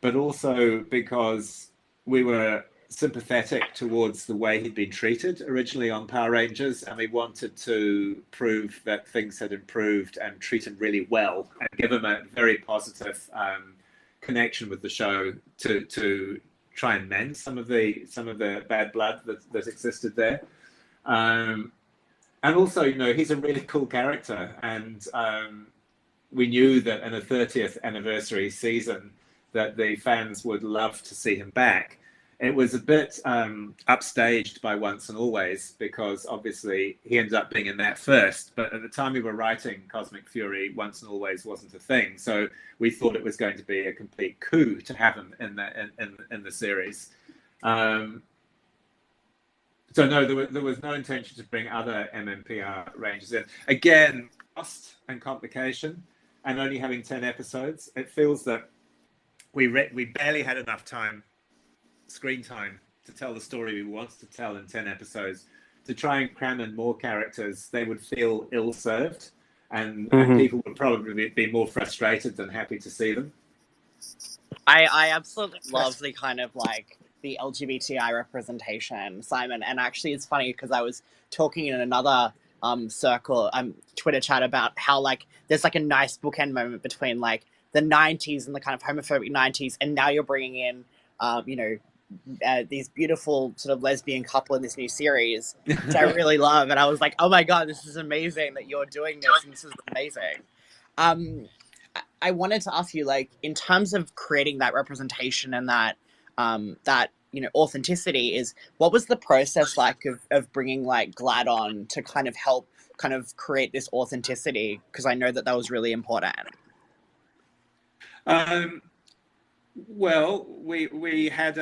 but also because we were sympathetic towards the way he'd been treated originally on Power Rangers, and we wanted to prove that things had improved and treat him really well and give him a very positive connection with the show to try and mend some of the bad blood that existed there. And also, he's a really cool character, and we knew that in a 30th anniversary season that the fans would love to see him back. It was a bit upstaged by Once and Always because obviously he ended up being in that first, but at the time we were writing Cosmic Fury, Once and Always wasn't a thing. So we thought it was going to be a complete coup to have him in the series. So no, there was no intention to bring other MMPR Rangers in. Again, cost and complication, and only having 10 episodes, it feels that we barely had enough screen time to tell the story we wanted to tell in 10 episodes. To try and cram in more characters, they would feel ill-served, and people would probably be more frustrated than happy to see them. I absolutely love the kind of the LGBTI representation, Simon. And actually it's funny because I was talking in another circle, Twitter chat about how there's a nice bookend moment between the 90s and the kind of homophobic 90s, and now you're bringing in these beautiful sort of lesbian couple in this new series, which I really love. And I was like, oh my God, this is amazing that you're doing this, and this is amazing. I wanted to ask you, in terms of creating that representation and that authenticity, what was the process of bringing Glad on to kind of help create this authenticity? Because I know that was really important. Well, we had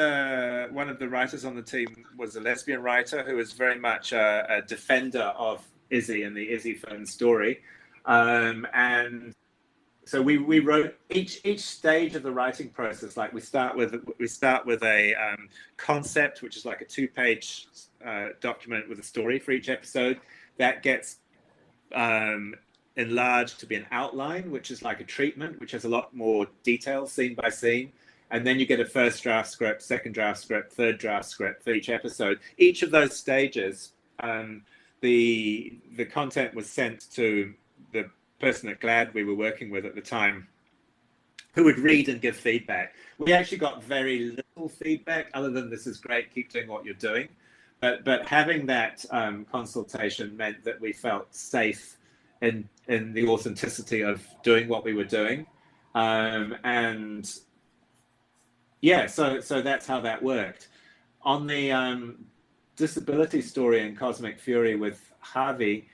one of the writers on the team was a lesbian writer who was very much a defender of Izzy and the Izzy Fern story, and so we wrote each stage of the writing process. We start with a concept, which is a 2-page document with a story for each episode that gets enlarged to be an outline, which is like a treatment, which has a lot more detail scene by scene. And then you get a first draft script, second draft script, third draft script for each episode. Each of those stages, the content was sent to the person at Glad we were working with at the time, who would read and give feedback. We actually got very little feedback other than "this is great, keep doing what you're doing." But having that consultation meant that we felt safe in the authenticity of doing what we were doing, and yeah, so that's how that worked. On the disability story in Cosmic Fury with Harvey,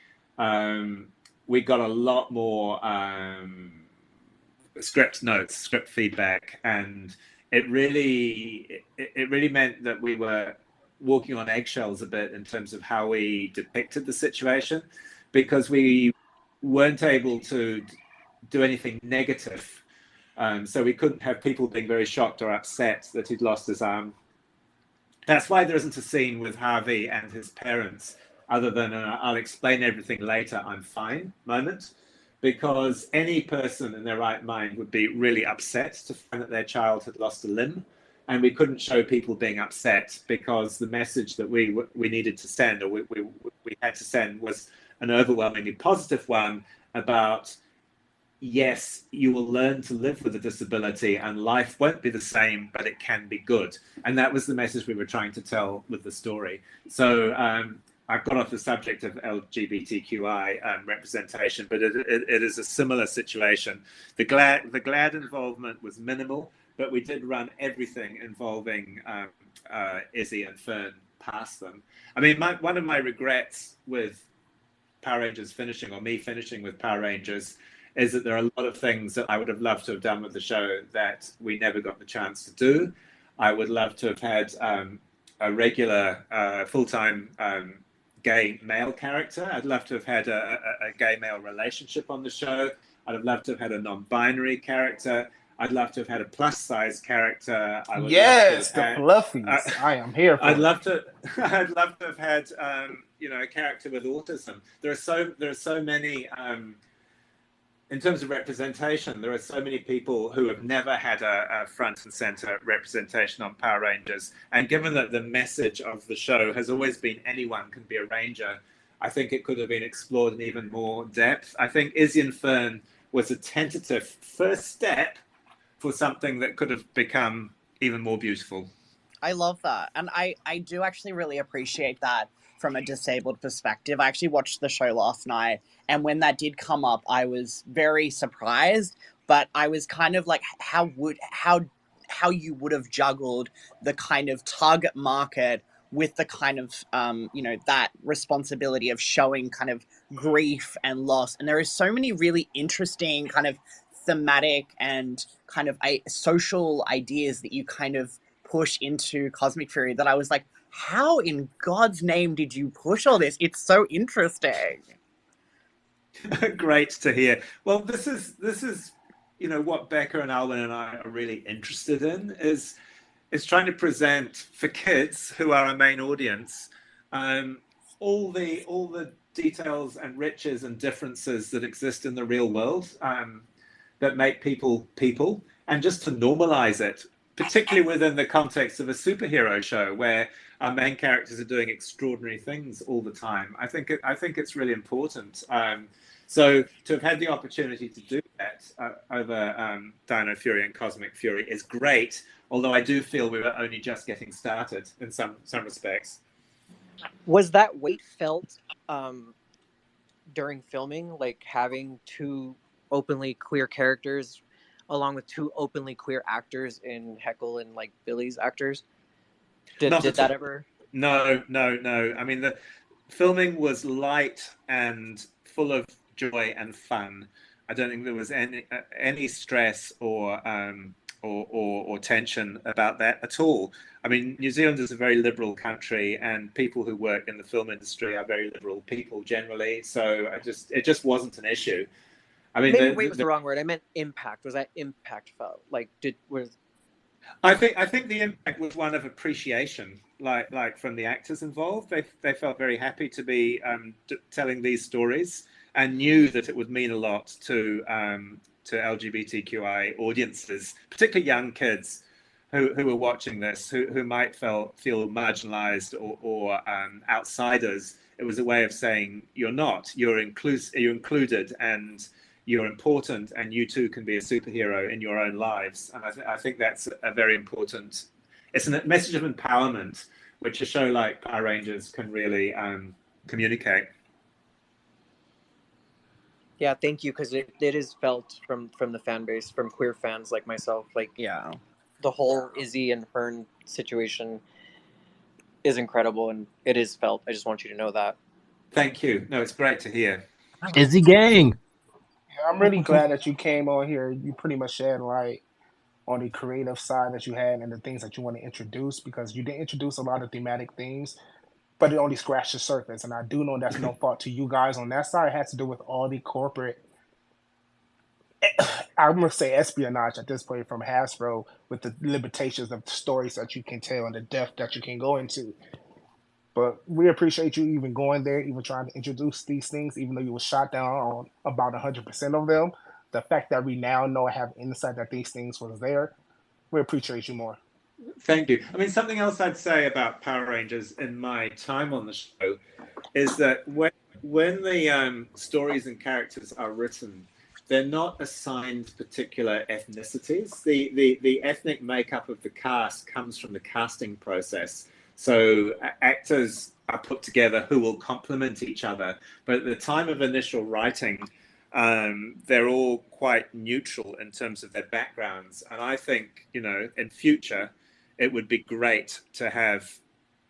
we got a lot more script notes, script feedback, and it really meant that we were walking on eggshells a bit in terms of how we depicted the situation, because we weren't able to do anything negative. So we couldn't have people being very shocked or upset that he'd lost his arm. That's why there isn't a scene with Harvey and his parents, other than I'll explain everything later, I'm fine moment, because any person in their right mind would be really upset to find that their child had lost a limb. And we couldn't show people being upset because the message that we needed to send, or we had to send, was an overwhelmingly positive one about, yes, you will learn to live with a disability and life won't be the same, but it can be good. And that was the message we were trying to tell with the story. So I've got off the subject of LGBTQI representation, but it is a similar situation. The GLAD involvement was minimal, but we did run everything involving Izzy and Fern past them. I mean, one of my regrets with Power Rangers finishing, or me finishing with Power Rangers, is that there are a lot of things that I would have loved to have done with the show that we never got the chance to do. I would love to have had a regular full-time gay male character. I'd love to have had a gay male relationship on the show. I'd have loved to have had a non-binary character. I'd love to have had a plus-size character. I would Yes, love to have the fluffies. I am here for I'd it. love to have had a character with autism. There are so many. In terms of representation, there are so many people who have never had a front and center representation on Power Rangers. And given that the message of the show has always been anyone can be a ranger, I think it could have been explored in even more depth. I think Izzy and Fern was a tentative first step for something that could have become even more beautiful. I love that. And I do actually really appreciate that from a disabled perspective. I actually watched the show last night, and when that did come up, I was very surprised, but I was kind of like, how you would have juggled the kind of target market with the kind of, that responsibility of showing kind of grief and loss. And there are so many really interesting kind of thematic and kind of social ideas that you kind of push into Cosmic Fury that I was like, how in God's name did you push all this? It's so interesting. Great to hear. Well, this is what Becca and Alwyn and I are really interested in is trying to present for kids who are our main audience all the details and riches and differences that exist in the real world that make people, and just to normalize it, particularly within the context of a superhero show where our main characters are doing extraordinary things all the time. I think it's really important. So to have had the opportunity to do that over Dino Fury and Cosmic Fury is great, although I do feel we were only just getting started in some respects. Was that weight felt during filming, like having two openly queer characters along with two openly queer actors in Heckle and like Billy's actors? Did that ever? No. I mean, the filming was light and full of joy and fun. I don't think there was any stress or tension about that at all. I mean, New Zealand is a very liberal country, and people who work in the film industry are very liberal people generally. So it just wasn't an issue. I mean, maybe weight was the wrong word. I meant impact. Was that impact felt? Like I think the impact was one of appreciation, like from the actors involved. They felt very happy to be telling these stories and knew that it would mean a lot to LGBTQI audiences, particularly young kids who were watching this, who might feel marginalized or outsiders. It was a way of saying you're not. You're included and you're important, and you too can be a superhero in your own lives. And I think that's a very important. It's a message of empowerment, which a show like Power Rangers can really communicate. Yeah, thank you, because it is felt from the fan base, from queer fans like myself. Like, yeah, the whole Izzy and Fern situation is incredible, and it is felt. I just want you to know that. Thank you. No, it's great to hear. Izzy gang. Yeah, I'm really glad that you came on here. You pretty much shed light on the creative side that you had and the things that you want to introduce, because you did introduce a lot of thematic themes but it only scratched the surface. And I do know that's no fault to you guys on that side. It has to do with all the corporate, I'm going to say espionage at this point from Hasbro, with the limitations of the stories that you can tell and the depth that you can go into. But we appreciate you even going there, even trying to introduce these things, even though you were shot down on about 100% of them. The fact that we now know and have insight that these things was there, we appreciate you more. Thank you. I mean, something else I'd say about Power Rangers in my time on the show is that when the stories and characters are written, they're not assigned particular ethnicities. The ethnic makeup of the cast comes from the casting process. So actors are put together who will complement each other. But at the time of initial writing, they're all quite neutral in terms of their backgrounds. And I think, in future, it would be great to have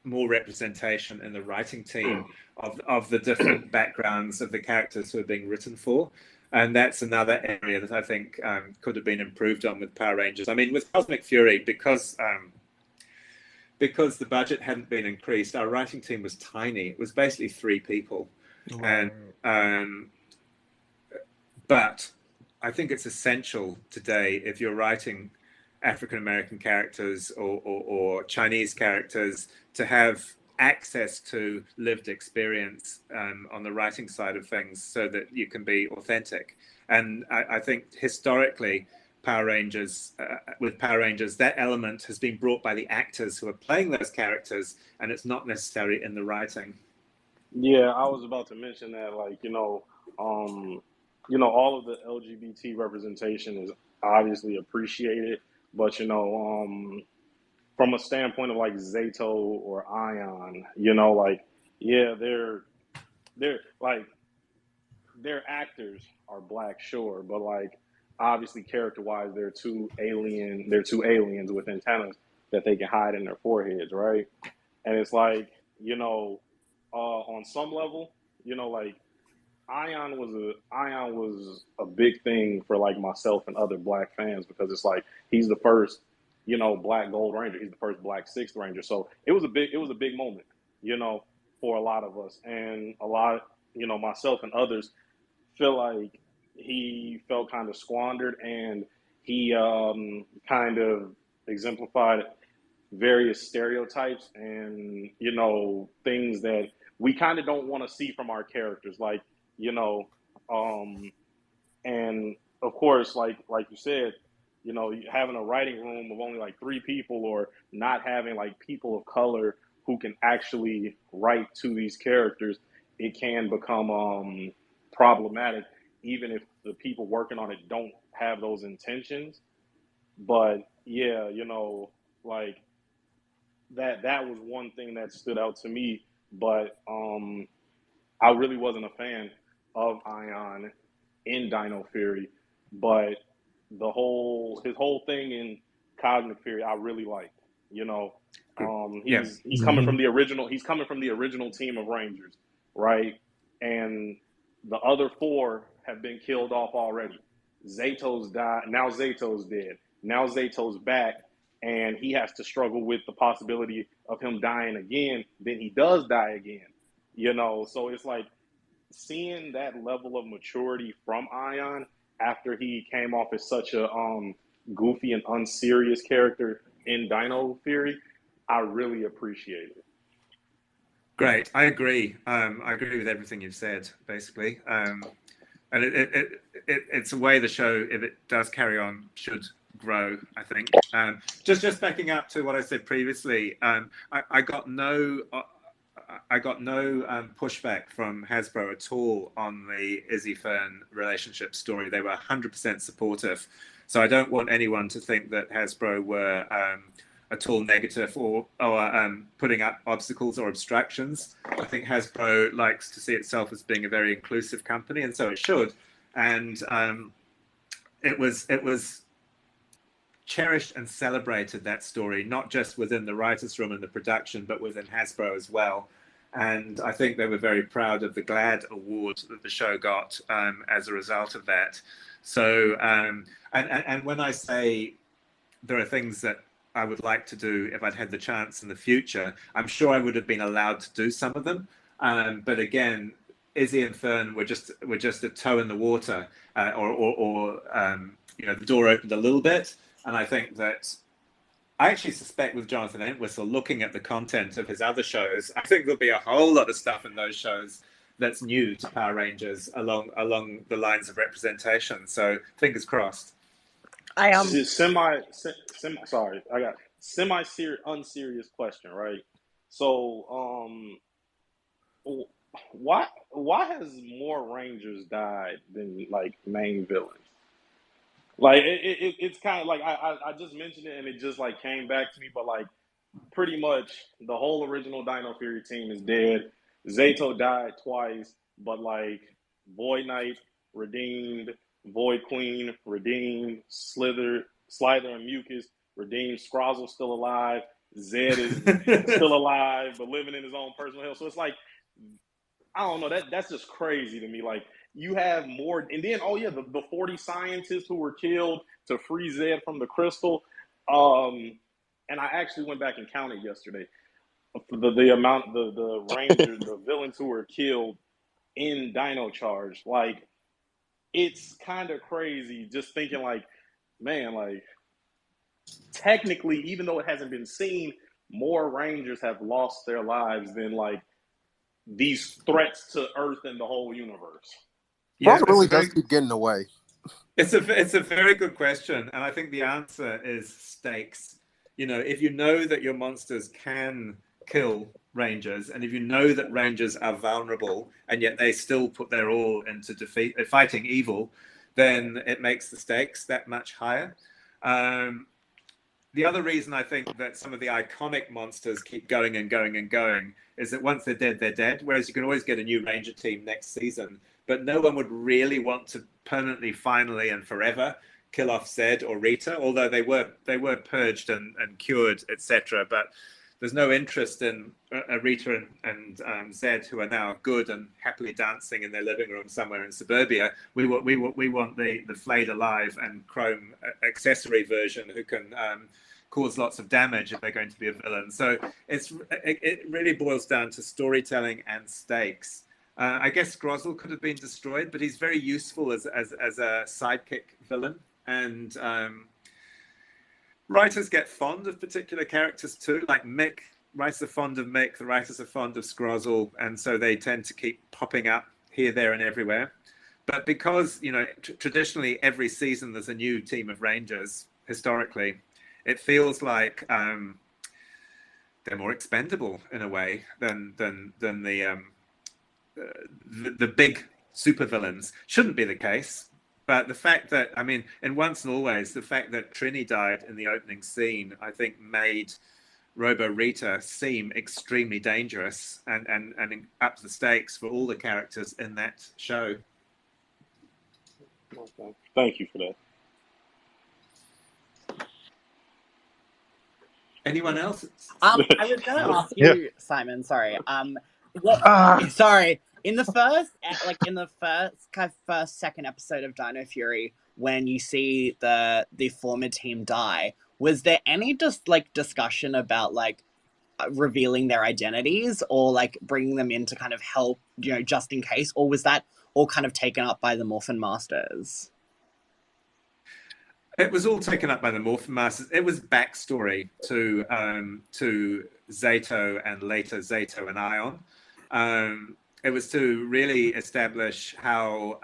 more representation in the writing team of the different backgrounds of the characters who are being written for. And that's another area that I think could have been improved on with Power Rangers. I mean, with Cosmic Fury, because the budget hadn't been increased, our writing team was tiny. It was basically 3 people. Right. And but I think it's essential today, if you're writing African-American characters or Chinese characters, to have access to lived experience on the writing side of things so that you can be authentic. And I think historically, with Power Rangers, that element has been brought by the actors who are playing those characters, and it's not necessarily in the writing. Yeah, I was about to mention that, all of the LGBT representation is obviously appreciated, but from a standpoint of like Zato or Ion, they're like their actors are black, sure, but like obviously character-wise, they're two aliens with antennas that they can hide in their foreheads, right? And it's like, on some level, like Ion was a big thing for like myself and other black fans, because it's like he's the first, black Gold Ranger. He's the first black Sixth Ranger. So it was a big moment, for a lot of us, and a lot, myself and others feel like he felt kind of squandered, and he kind of exemplified various stereotypes and things that we kind of don't want to see from our characters, like and of course, like you said, having a writing room of only like 3 people, or not having like people of color who can actually write to these characters, it can become problematic, even if the people working on it don't have those intentions. But yeah, like that was one thing that stood out to me. But I really wasn't a fan of Ion in Dino Fury, but his whole thing in Cosmic Fury I really liked. He's coming from the original. He's coming from the original team of Rangers, right? And the other 4 have been killed off already. Zato's died. Now Zato's dead. Now Zato's back, and he has to struggle with the possibility of him dying again. Then he does die again. So it's like seeing that level of maturity from Ion after he came off as such a goofy and unserious character in Dino Fury, I really appreciate it. Great, I agree. I agree with everything you've said, basically. And it's a way the show, if it does carry on, should grow, I think. Just backing up to what I said previously, I got no pushback from Hasbro at all on the Izzy Fern relationship story. They were 100% supportive. So I don't want anyone to think that Hasbro were at all negative or putting up obstacles or obstructions. I think Hasbro likes to see itself as being a very inclusive company, and so it should. And it was cherished and celebrated, that story, not just within the writers' room and the production, but within Hasbro as well. And I think they were very proud of the GLAAD award that the show got as a result of that. So, and when I say there are things that I would like to do if I'd had the chance in the future. I'm sure I would have been allowed to do some of them, but again, Izzy and Fern were just a toe in the water, or the door opened a little bit, and I think that I actually suspect with Jonathan Entwistle, looking at the content of his other shows, I think there'll be a whole lot of stuff in those shows that's new to Power Rangers along the lines of representation. So fingers crossed. Sorry, I got unserious question, right? So, why has more Rangers died than like main villains? Like it's kind of like I just mentioned it and it just like came back to me, but like pretty much the whole original Dino Fury team is dead. Zato died twice, but like Void Knight redeemed, Void Queen redeemed, Slider and Mucus redeemed, Scrozzle's still alive, Zed is still alive, but living in his own personal hell. So it's like, I don't know, that's just crazy to me. Like, you have more, and then the 40 scientists who were killed to free Zed from the crystal. And I actually went back and counted yesterday the amount, the Rangers, the villains who were killed in Dino Charge. Like, it's kind of crazy just thinking like, man, like technically, even though it hasn't been seen, more Rangers have lost their lives than like these threats to Earth and the whole universe. Yeah, it really does keep getting away. It's a very good question, and I think the answer is stakes. You know, if you know that your monsters can kill Rangers, and if you know that Rangers are vulnerable, and yet they still put their all into fighting evil, then it makes the stakes that much higher. The other reason I think that some of the iconic monsters keep going and going and going is that once they're dead, they're dead. Whereas you can always get a new Ranger team next season, but no one would really want to permanently, finally, and forever kill off Zed or Rita, although they were purged and cured, etc. But there's no interest in Rita and Zed, who are now good and happily dancing in their living room somewhere in suburbia. We want the flayed alive and chrome accessory version who can cause lots of damage if they're going to be a villain. So it really boils down to storytelling and stakes. I guess Grozzle could have been destroyed, but he's very useful as a sidekick villain. And writers get fond of particular characters too, like Mick. Writers are fond of Mick, the writers are fond of Scrozzle, and so they tend to keep popping up here, there, and everywhere. But because, traditionally every season there's a new team of Rangers, historically, it feels like they're more expendable in a way than the big supervillains. Shouldn't be the case. But the fact that, in Once and Always, the fact that Trini died in the opening scene, I think made Robo Rita seem extremely dangerous and up the stakes for all the characters in that show. Okay. Thank you for that. Anyone else? I was going to ask you, Simon. Sorry. Sorry. In the second episode of Dino Fury, when you see the former team die, was there any discussion about revealing their identities or bringing them in to kind of help, just in case, or was that all kind of taken up by the Morphin Masters? It was all taken up by the Morphin Masters. It was backstory to Zato and later Zato and Ion. It was to really establish how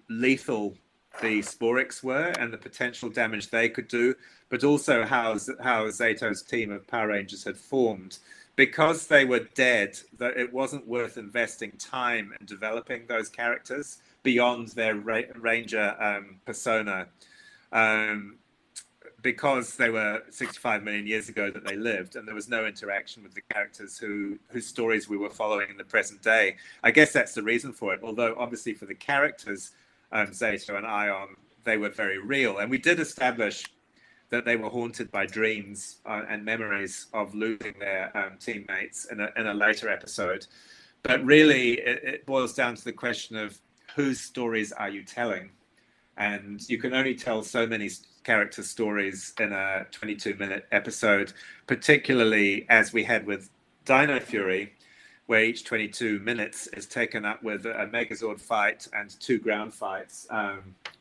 lethal the Sporix were and the potential damage they could do, but also how Zato's team of Power Rangers had formed. Because they were dead, that it wasn't worth investing time in developing those characters beyond their Ranger persona. Because they were 65 million years ago that they lived, and there was no interaction with the characters whose stories we were following in the present day. I guess that's the reason for it. Although obviously for the characters, Zato and Ion, they were very real. And we did establish that they were haunted by dreams and memories of losing their teammates in a later episode. But really, it boils down to the question of whose stories are you telling? And you can only tell so many character stories in a 22-minute episode, particularly as we had with Dino Fury, where each 22 minutes is taken up with a Megazord fight and 2 ground fights,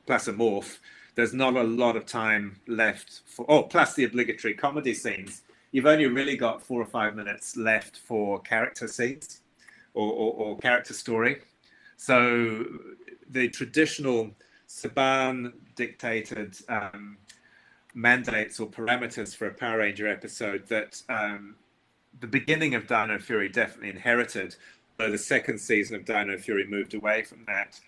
plus a morph. There's not a lot of time left for, plus the obligatory comedy scenes. You've only really got 4 or 5 minutes left for character scenes or character story. So the traditional Saban-dictated mandates or parameters for a Power Ranger episode that the beginning of Dino Fury definitely inherited, though the second season of Dino Fury moved away from that,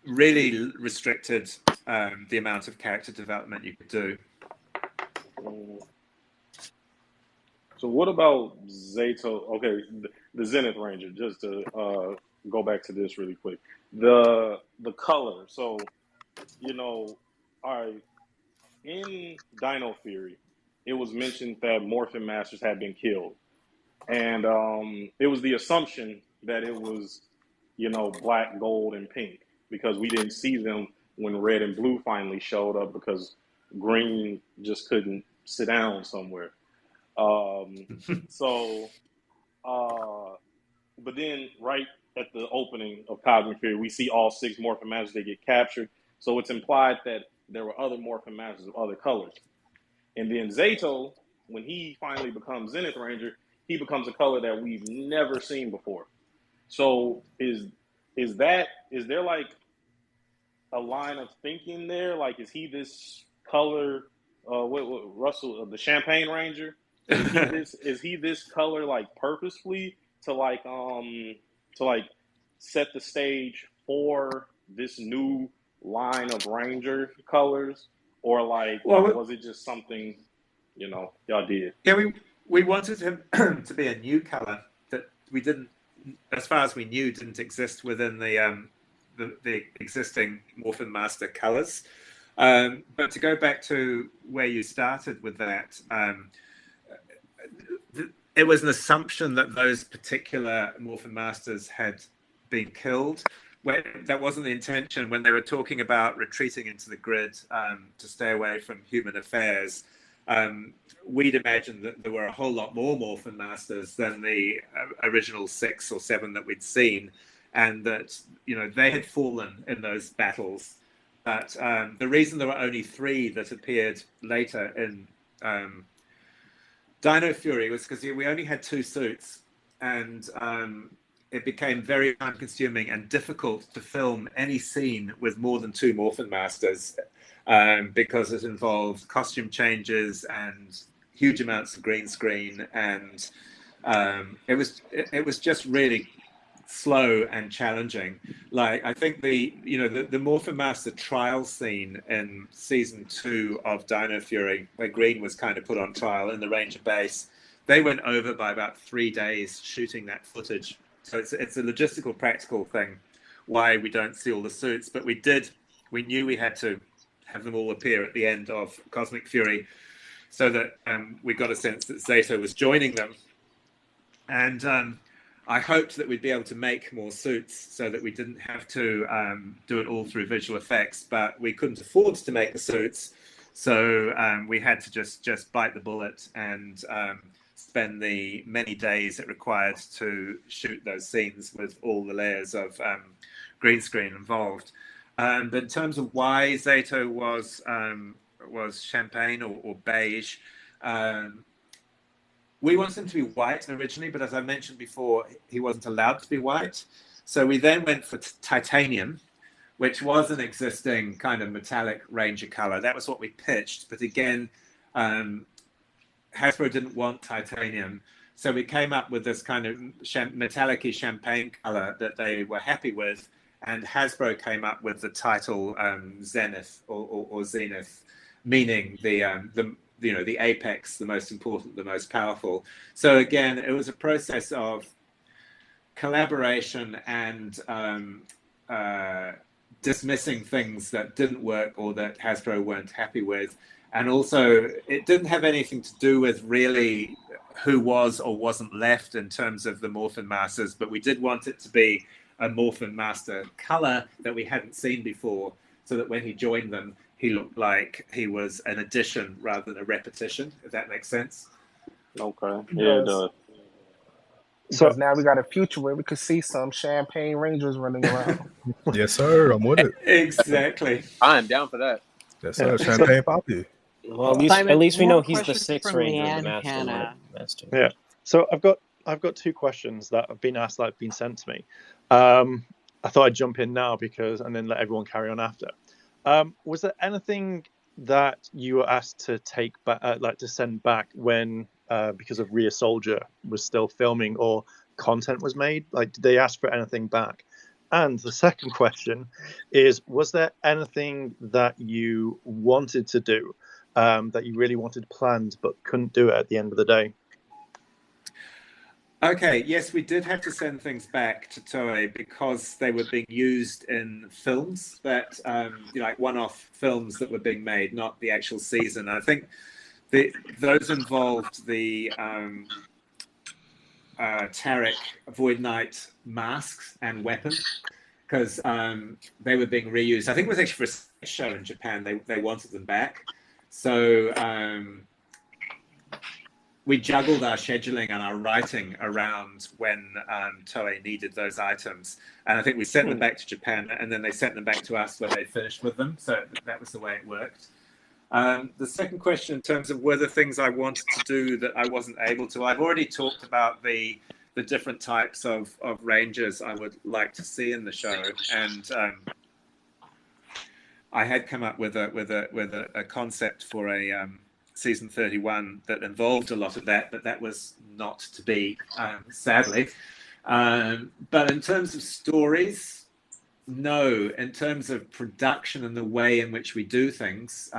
really restricted the amount of character development you could do. So what about Zato? Okay, the Zenith Ranger, just to go back to this really quick. The color. So, all right, in Dino Fury, it was mentioned that Morphin Masters had been killed. And it was the assumption that it was, black, gold, and pink, because we didn't see them when red and blue finally showed up because green just couldn't sit down somewhere. But then right at the opening of Cosmic Fury, we see all 6 Morphin Masters, they get captured. So it's implied that there were other Morphin Masters of other colors. And then Zato, when he finally becomes Zenith Ranger, he becomes a color that we've never seen before. So is there like a line of thinking there? Like, is he this color, Russell, the Champagne Ranger? Is he this color like purposefully to set the stage for this new line of Ranger colors, or was it just something y'all did? Yeah, we wanted him to be a new color that we didn't, as far as we knew, didn't exist within the existing Morphin Master colors. But to go back to where you started with that, it was an assumption that those particular Morphin Masters had been killed. That wasn't the intention when they were talking about retreating into the grid to stay away from human affairs. We'd imagined that there were a whole lot more Morphin Masters than the original 6 or 7 that we'd seen, and that they had fallen in those battles. But the reason there were only 3 that appeared later in Dino Fury was because we only had 2 suits, and it became very time-consuming and difficult to film any scene with more than 2 Morphin Masters because it involved costume changes and huge amounts of green screen, and it was just really slow and challenging. Like, I think the Morphin Master trial scene in season 2 of Dino Fury, where Green was kind of put on trial in the Ranger base, they went over by about 3 days shooting that footage. So it's a logistical, practical thing why we don't see all the suits, but we knew we had to have them all appear at the end of Cosmic Fury, so that we got a sense that Zato was joining them. And I hoped that we'd be able to make more suits so that we didn't have to do it all through visual effects, but we couldn't afford to make the suits. So we had to just bite the bullet and spend the many days it required to shoot those scenes with all the layers of green screen involved. But in terms of why Zato was champagne or beige, we wanted him to be white originally, but as I mentioned before, he wasn't allowed to be white. So we then went for titanium, which was an existing kind of metallic Ranger color. That was what we pitched. But again, Hasbro didn't want titanium. So we came up with this kind of metallic-y champagne color that they were happy with. And Hasbro came up with the title Zenith or Zenith, meaning the apex, the most important, the most powerful. So again, it was a process of collaboration and dismissing things that didn't work or that Hasbro weren't happy with. And also, it didn't have anything to do with really who was or wasn't left in terms of the Morphin Masters, but we did want it to be a Morphin Master color that we hadn't seen before, so that when he joined them, he looked like he was an addition rather than a repetition, if that makes sense. Okay. Yeah, it does. Because now we got a future where we could see some Champagne Rangers running around. Yes, sir. I'm with it. Exactly. I am down for that. Yes, sir. Champagne Poppy. Well, Simon, at least we know more he's the questions sixth from ranger of the Leanne master. Hannah. Yeah. So I've got two questions that have been asked, like been sent to me. I thought I'd jump in now and then let everyone carry on after. Was there anything that you were asked to take back, like to send back when because of Rear Soldier was still filming or content was made? Like, did they ask for anything back? And the second question is, was there anything that you wanted to do that you really wanted planned but couldn't do it at the end of the day? Okay, yes, we did have to send things back to Toei because they were being used in films that, like one-off films that were being made, not the actual season. I think those involved the Tarek Void Knight masks and weapons because they were being reused. I think it was actually for a show in Japan. They wanted them back. So we juggled our scheduling and our writing around when Toei needed those items. And I think we sent them back to Japan and then they sent them back to us when they finished with them. So that was the way it worked. The second question in terms of were there things I wanted to do that I wasn't able to, I've already talked about the different types of rangers I would like to see in the show. And I had come up with a concept for a season 31 that involved a lot of that, but that was not to be, sadly. But in terms of stories, no. In terms of production and the way in which we do things,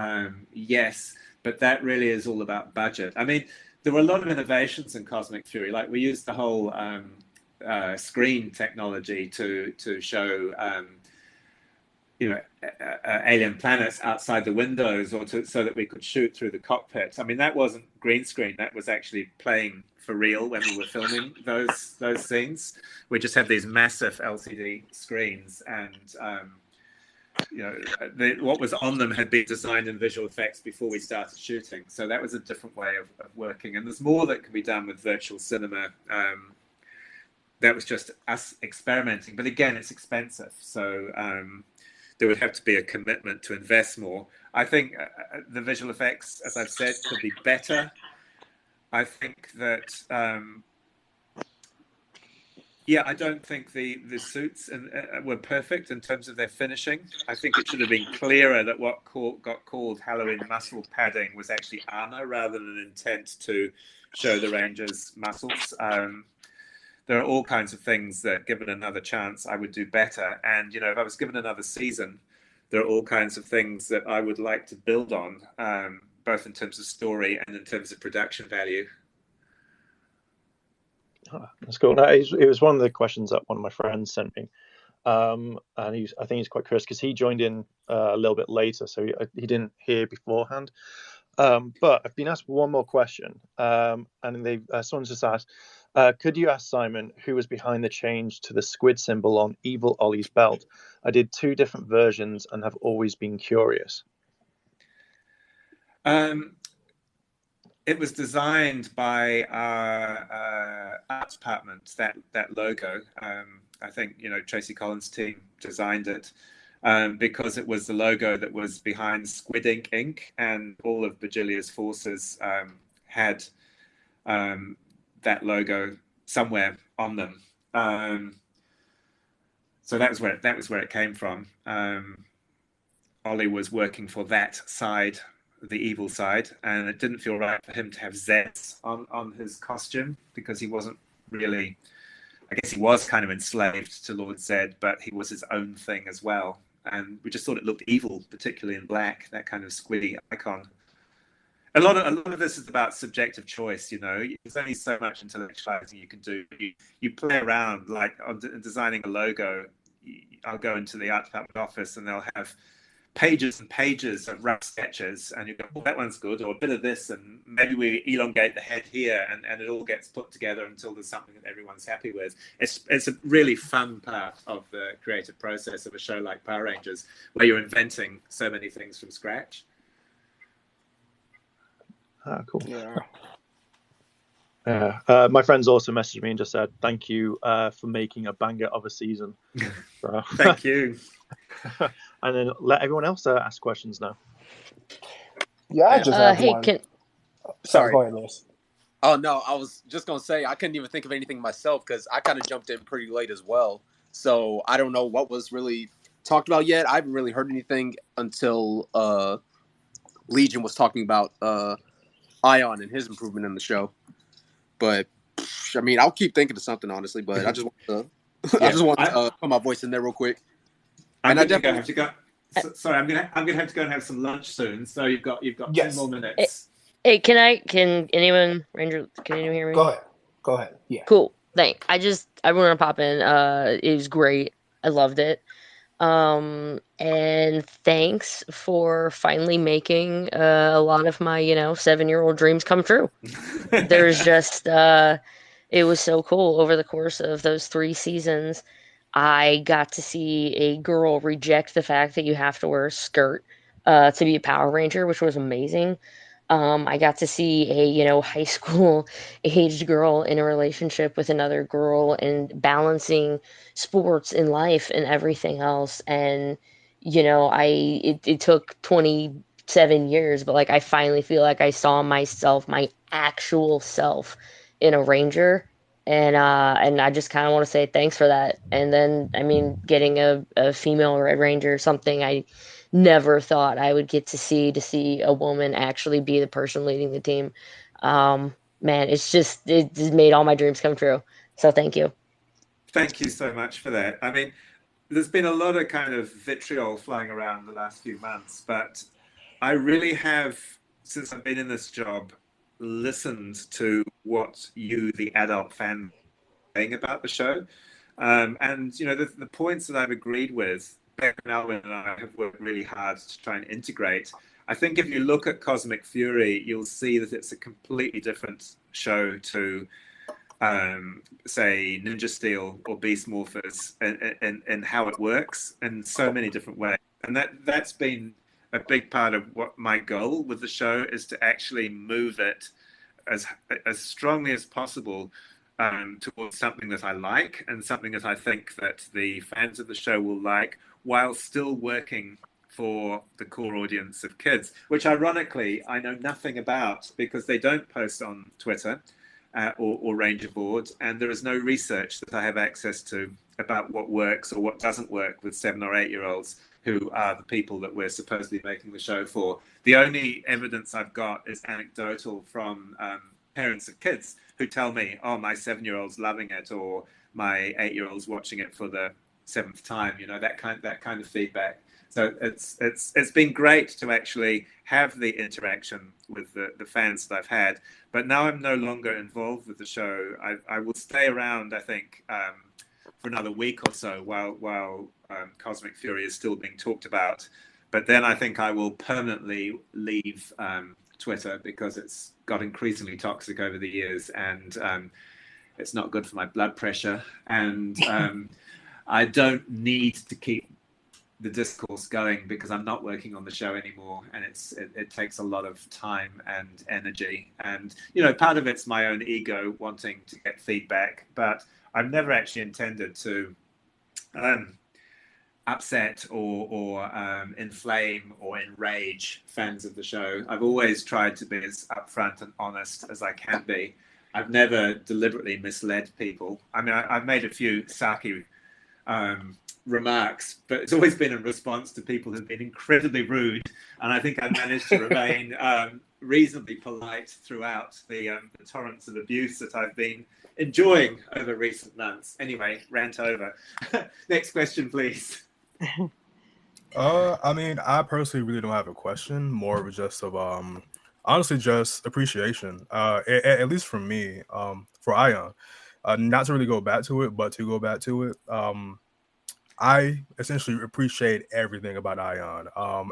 yes, but that really is all about budget. I mean, there were a lot of innovations in Cosmic Fury. Like we used the whole screen technology to show alien planets outside the windows, or so that we could shoot through the cockpit. I mean, that wasn't green screen. That was actually playing for real when we were filming those scenes. We just had these massive LCD screens, and what was on them had been designed in visual effects before we started shooting. So that was a different way of working. And there's more that can be done with virtual cinema. That was just us experimenting. But again, it's expensive. So there would have to be a commitment to invest more. I think the visual effects, as I've said, could be better. I think that, I don't think the suits were perfect in terms of their finishing. I think it should have been clearer that what got called Halloween muscle padding was actually armor rather than an intent to show the Rangers' muscles. There are all kinds of things that, given another chance, I would do better. And, if I was given another season, there are all kinds of things that I would like to build on, both in terms of story and in terms of production value. Oh, that's cool. No, it was one of the questions that one of my friends sent me. And I think he's quite curious because he joined in a little bit later, so he didn't hear beforehand. But I've been asked one more question, and someone's just asked, could you ask Simon who was behind the change to the squid symbol on Evil Ollie's belt? I did 2 different versions and have always been curious. It was designed by our art department, that logo. I think, Tracy Collins' team designed it because it was the logo that was behind Squid Ink Inc. and all of Bajilia's forces had that logo somewhere on them. So that was where it came from. Ollie was working for that side, the evil side, and it didn't feel right for him to have Zs on his costume because he wasn't really, I guess he was kind of enslaved to Lord Zed, but he was his own thing as well. And we just thought it looked evil, particularly in black, that kind of squiddy icon. A lot of this is about subjective choice, There's only so much intellectualizing you can do. You play around, like on designing a logo. I'll go into the art department office and they'll have pages and pages of rough sketches, and you go, oh, that one's good, or a bit of this, and maybe we elongate the head here, and it all gets put together until there's something that everyone's happy with. It's a really fun part of the creative process of a show like Power Rangers, where you're inventing so many things from scratch. Cool. Yeah. Yeah. My friends also messaged me and just said, thank you for making a banger of a season. So, Thank you. and then let everyone else ask questions now. Yeah, I just have hey, one. Sorry. Go ahead, Lewis. Oh, no, I was just going to say I couldn't even think of anything myself because I kind of jumped in pretty late as well. So I don't know what was really talked about yet. I haven't really heard anything until Legion was talking about Ion and his improvement in the show. But, I mean, I'll keep thinking of something, honestly, but I just want to put my voice in there real quick. I'm gonna have to go. Sorry, I'm gonna have to go and have some lunch soon. So you've got 10 more minutes. Hey, can anyone hear me? Go ahead. Yeah. Cool. Thanks. I want to pop in. It was great. I loved it. And thanks for finally making a lot of my 7-year-old dreams come true. There's just it was so cool. Over the course of those 3 seasons, I got to see a girl reject the fact that you have to wear a skirt to be a Power Ranger, which was amazing. I got to see a high school aged girl in a relationship with another girl and balancing sports and life and everything else. And it took 27 years, but like I finally feel like I saw myself, my actual self, in a Ranger. And I just kind of want to say thanks for that. And then, I mean, getting a female Red Ranger, something I never thought I would get to see a woman actually be the person leading the team. Man, it just made all my dreams come true. So thank you. Thank you so much for that. I mean, there's been a lot of kind of vitriol flying around the last few months, but I really have, since I've been in this job, listened to what you, the adult fan, are saying about the show. And, the points that I've agreed with, Beck and Alwyn and I have worked really hard to try and integrate. I think if you look at Cosmic Fury, you'll see that it's a completely different show to, say, Ninja Steel or Beast Morphers, and how it works in so many different ways. And that's been a big part of what my goal with the show is, to actually move it as strongly as possible towards something that I like and something that I think that the fans of the show will like, while still working for the core audience of kids, which ironically I know nothing about because they don't post on Twitter or Ranger Board, and there is no research that I have access to about what works or what doesn't work with 7 or 8-year-olds who are the people that we're supposedly making the show for. The only evidence I've got is anecdotal from parents of kids who tell me, oh, my 7-year-old's loving it, or my 8-year-old's watching it for the 7th time, that kind of feedback. So it's been great to actually have the interaction with the fans that I've had, but now I'm no longer involved with the show. I will stay around, I think, for another week or so while Cosmic Fury is still being talked about. But then I think I will permanently leave Twitter because it's got increasingly toxic over the years, and it's not good for my blood pressure. And I don't need to keep the discourse going because I'm not working on the show anymore, and it takes a lot of time and energy. And part of it's my own ego wanting to get feedback, but I've never actually intended to upset or inflame or enrage fans of the show. I've always tried to be as upfront and honest as I can be. I've never deliberately misled people. I mean, I've made a few sarky remarks, but it's always been in response to people who've been incredibly rude, and I think I've managed to remain reasonably polite throughout the torrents of abuse that I've been enjoying over recent months. Anyway, rant over. Next question, please. I mean, I personally really don't have a question. More of just of honestly just appreciation. At least for me, for Ion, not to really go back to it, but to go back to it. I essentially appreciate everything about Ion.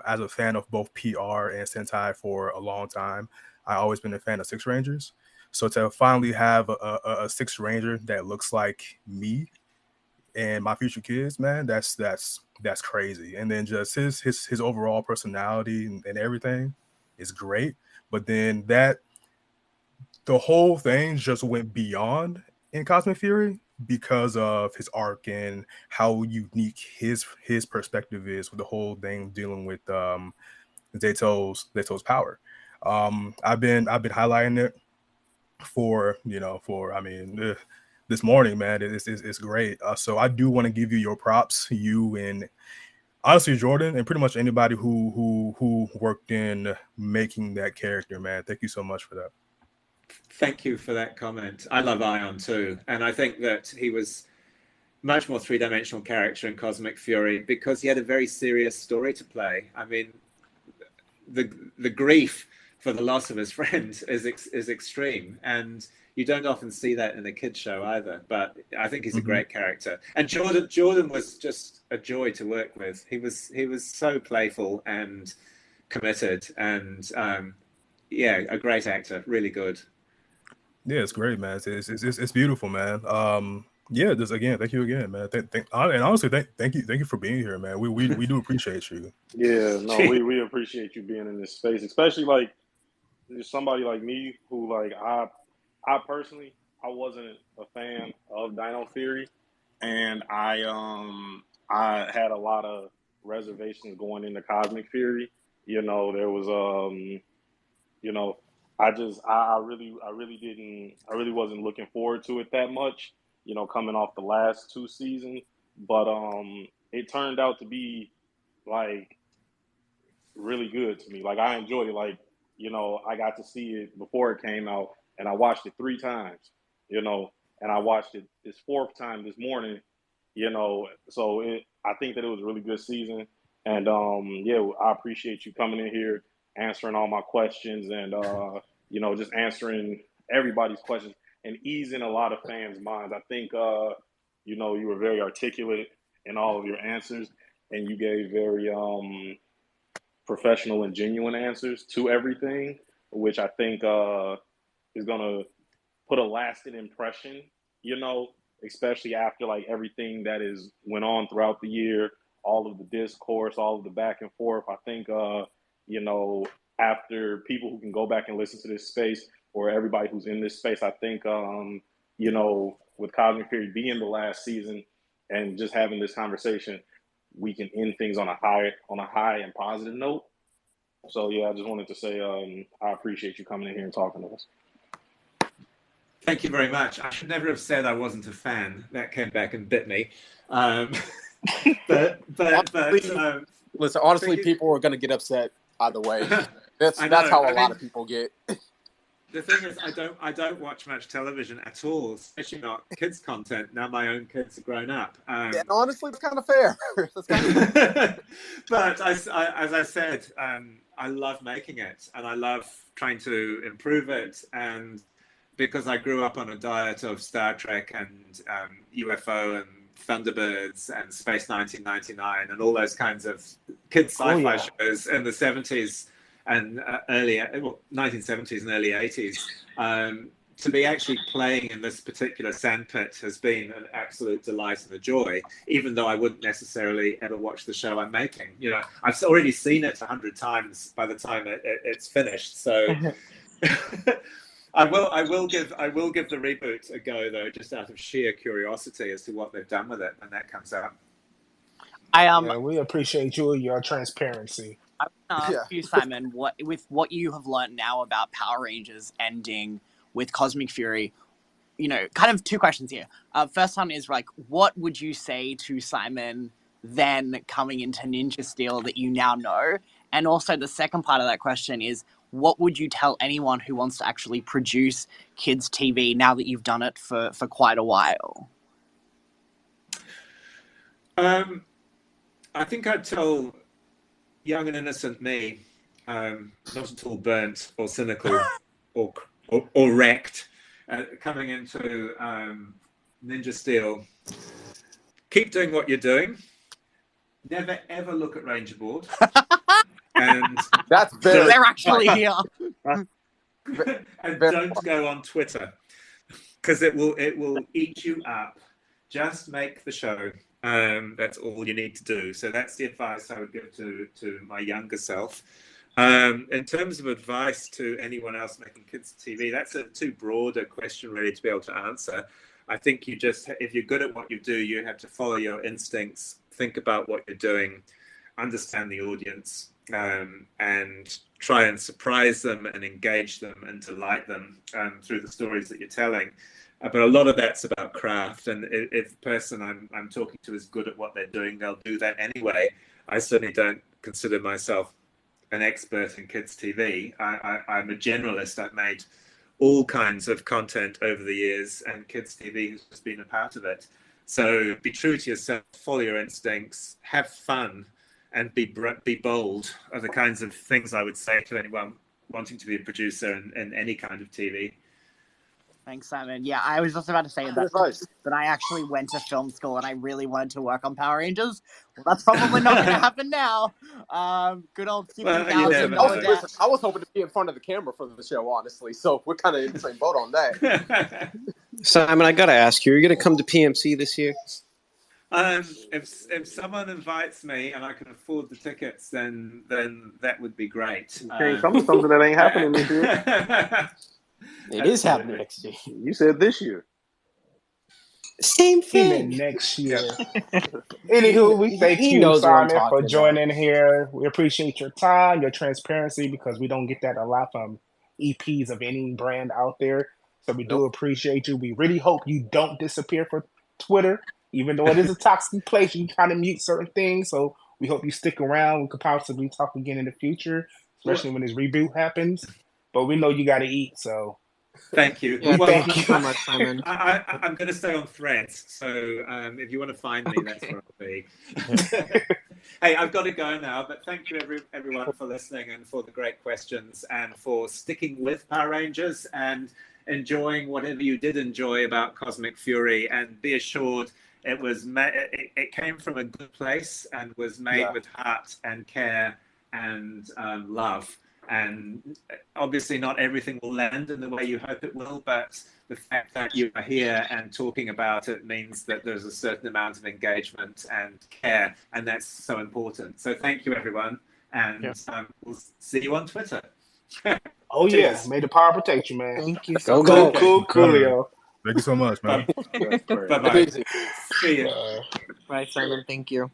As a fan of both PR and Sentai for a long time, I always been a fan of Six Rangers. So to finally have a Six Ranger that looks like me and my future kids, man, that's crazy. And then just his overall personality and everything is great. But then the whole thing just went beyond in Cosmic Fury because of his arc and how unique his perspective is with the whole thing dealing with Zeto's power. I've been highlighting it for I mean this morning, man. It's great. So I do want to give you your props, you and honestly Jordan, and pretty much anybody who worked in making that character, man. Thank you so much for that. Thank you for that comment. I love Ion too, and I think that he was much more three-dimensional character in Cosmic Fury because he had a very serious story to play. I mean, the grief for the loss of his friend is extreme, and you don't often see that in a kid show either. But I think he's a great character, and Jordan was just a joy to work with. He was so playful and committed, and yeah, a great actor, really good. Yeah, it's great, man. It's beautiful, man. Yeah, just again, thank you again, man. And honestly, thank you for being here, man. We do appreciate you. Yeah, no, we appreciate you being in this space, especially like somebody like me who like I personally I wasn't a fan of Dino Theory, and I had a lot of reservations going into Cosmic Fury. You know, there was you know, I really wasn't looking forward to it that much, you know, coming off the last two seasons. But it turned out to be like really good to me. Like I enjoyed it. Like, you know, I got to see it before it came out and I watched it 3 times, you know, and I watched it this 4th time this morning, you know, so I think that it was a really good season. And yeah, I appreciate you coming in here, answering all my questions, and you know, just answering everybody's questions and easing a lot of fans' minds. I think you know, you were very articulate in all of your answers, and you gave very professional and genuine answers to everything, which I think is gonna put a lasting impression, you know, especially after like everything that is went on throughout the year, all of the discourse, all of the back and forth. I think you know, after people who can go back and listen to this space, or everybody who's in this space, I think you know, with Cosmic Fury being the last season and just having this conversation, we can end things on a high and positive note. So yeah, I just wanted to say I appreciate you coming in here and talking to us. Thank you very much. I should never have said I wasn't a fan. That came back and bit me. But listen, honestly, people are going to get upset either way. That's how a lot of people get. The thing is, I don't watch much television at all, especially not kids content. Now my own kids are grown up. Yeah, honestly, it's kind of fair. But as I said, I love making it, and I love trying to improve it. And because I grew up on a diet of Star Trek and UFO and Thunderbirds and Space 1999 and all those kinds of kids sci-fi shows in the 70s and 1970s and early 80s, to be actually playing in this particular sandpit has been an absolute delight and a joy, even though I wouldn't necessarily ever watch the show I'm making. You know, I've already seen it 100 times by the time it's finished. So I will give the reboot a go, though, just out of sheer curiosity as to what they've done with it when that comes out. Yeah, we appreciate you and your transparency. I want to ask you, Simon, with what you have learned now about Power Rangers ending with Cosmic Fury, you know, kind of 2 questions here. First one is like, what would you say to Simon then coming into Ninja Steel that you now know? And also the second part of that question is, what would you tell anyone who wants to actually produce kids TV now that you've done it for quite a while? I think I'd tell young and innocent me, not at all burnt or cynical or wrecked, coming into Ninja Steel, keep doing what you're doing. never ever look at Ranger Board. And That's very. They're actually here. and don't go on Twitter because it will eat you up. Just make the show. That's all you need to do. So that's the advice I would give to my younger self. In terms of advice to anyone else making kids TV, that's a too broad a question really to be able to answer. I think if you're good at what you do, you have to follow your instincts, think about what you're doing, understand the audience, and try and surprise them and engage them and delight them through the stories that you're telling. But a lot of that's about craft, and if the person I'm talking to is good at what they're doing, they'll do that anyway. I certainly don't consider myself an expert in kids TV. I'm a generalist. I've made all kinds of content over the years, and kids TV has just been a part of it. So be true to yourself, follow your instincts, have fun, and be bold are the kinds of things I would say to anyone wanting to be a producer in any kind of TV. Thanks, Simon. Yeah, I was just about to say that I actually went to film school and I really wanted to work on Power Rangers. Well, that's probably not going to happen now. Good old $50,000 debt. I was hoping to be in front of the camera for the show, honestly. So we're kind of in the same boat on that. Simon, I got to ask you, are you going to come to PMC this year? If someone invites me and I can afford the tickets, then that would be great. Can't come to something that ain't happening this year. It is happening next year. You said this year. Same thing. Next year. Anywho, we thank you, Simon, for joining here. We appreciate your time, your transparency, because we don't get that a lot from EPs of any brand out there. So we do appreciate you. We really hope you don't disappear for Twitter, even though it is a toxic place. You kind of mute certain things. So we hope you stick around. We could possibly talk again in the future, especially when this reboot happens. But we know you got to eat, so. Thank you. Yeah, thank you so much, Simon. I'm going to stay on Threads, so if you want to find me, that's where I'll be. Hey, I've got to go now, but thank you everyone for listening and for the great questions and for sticking with Power Rangers and enjoying whatever you did enjoy about Cosmic Fury. And be assured, it came from a good place and was made with heart and care and love. And obviously not everything will land in the way you hope it will, but the fact that you are here and talking about it means that there's a certain amount of engagement and care, and that's so important. So thank you, everyone, and we'll see you on Twitter. Oh, yeah. May the power protect you, man. Thank you so much. Coolio. Thank you so much, man. Bye-bye. See you. Bye, Simon. Thank you.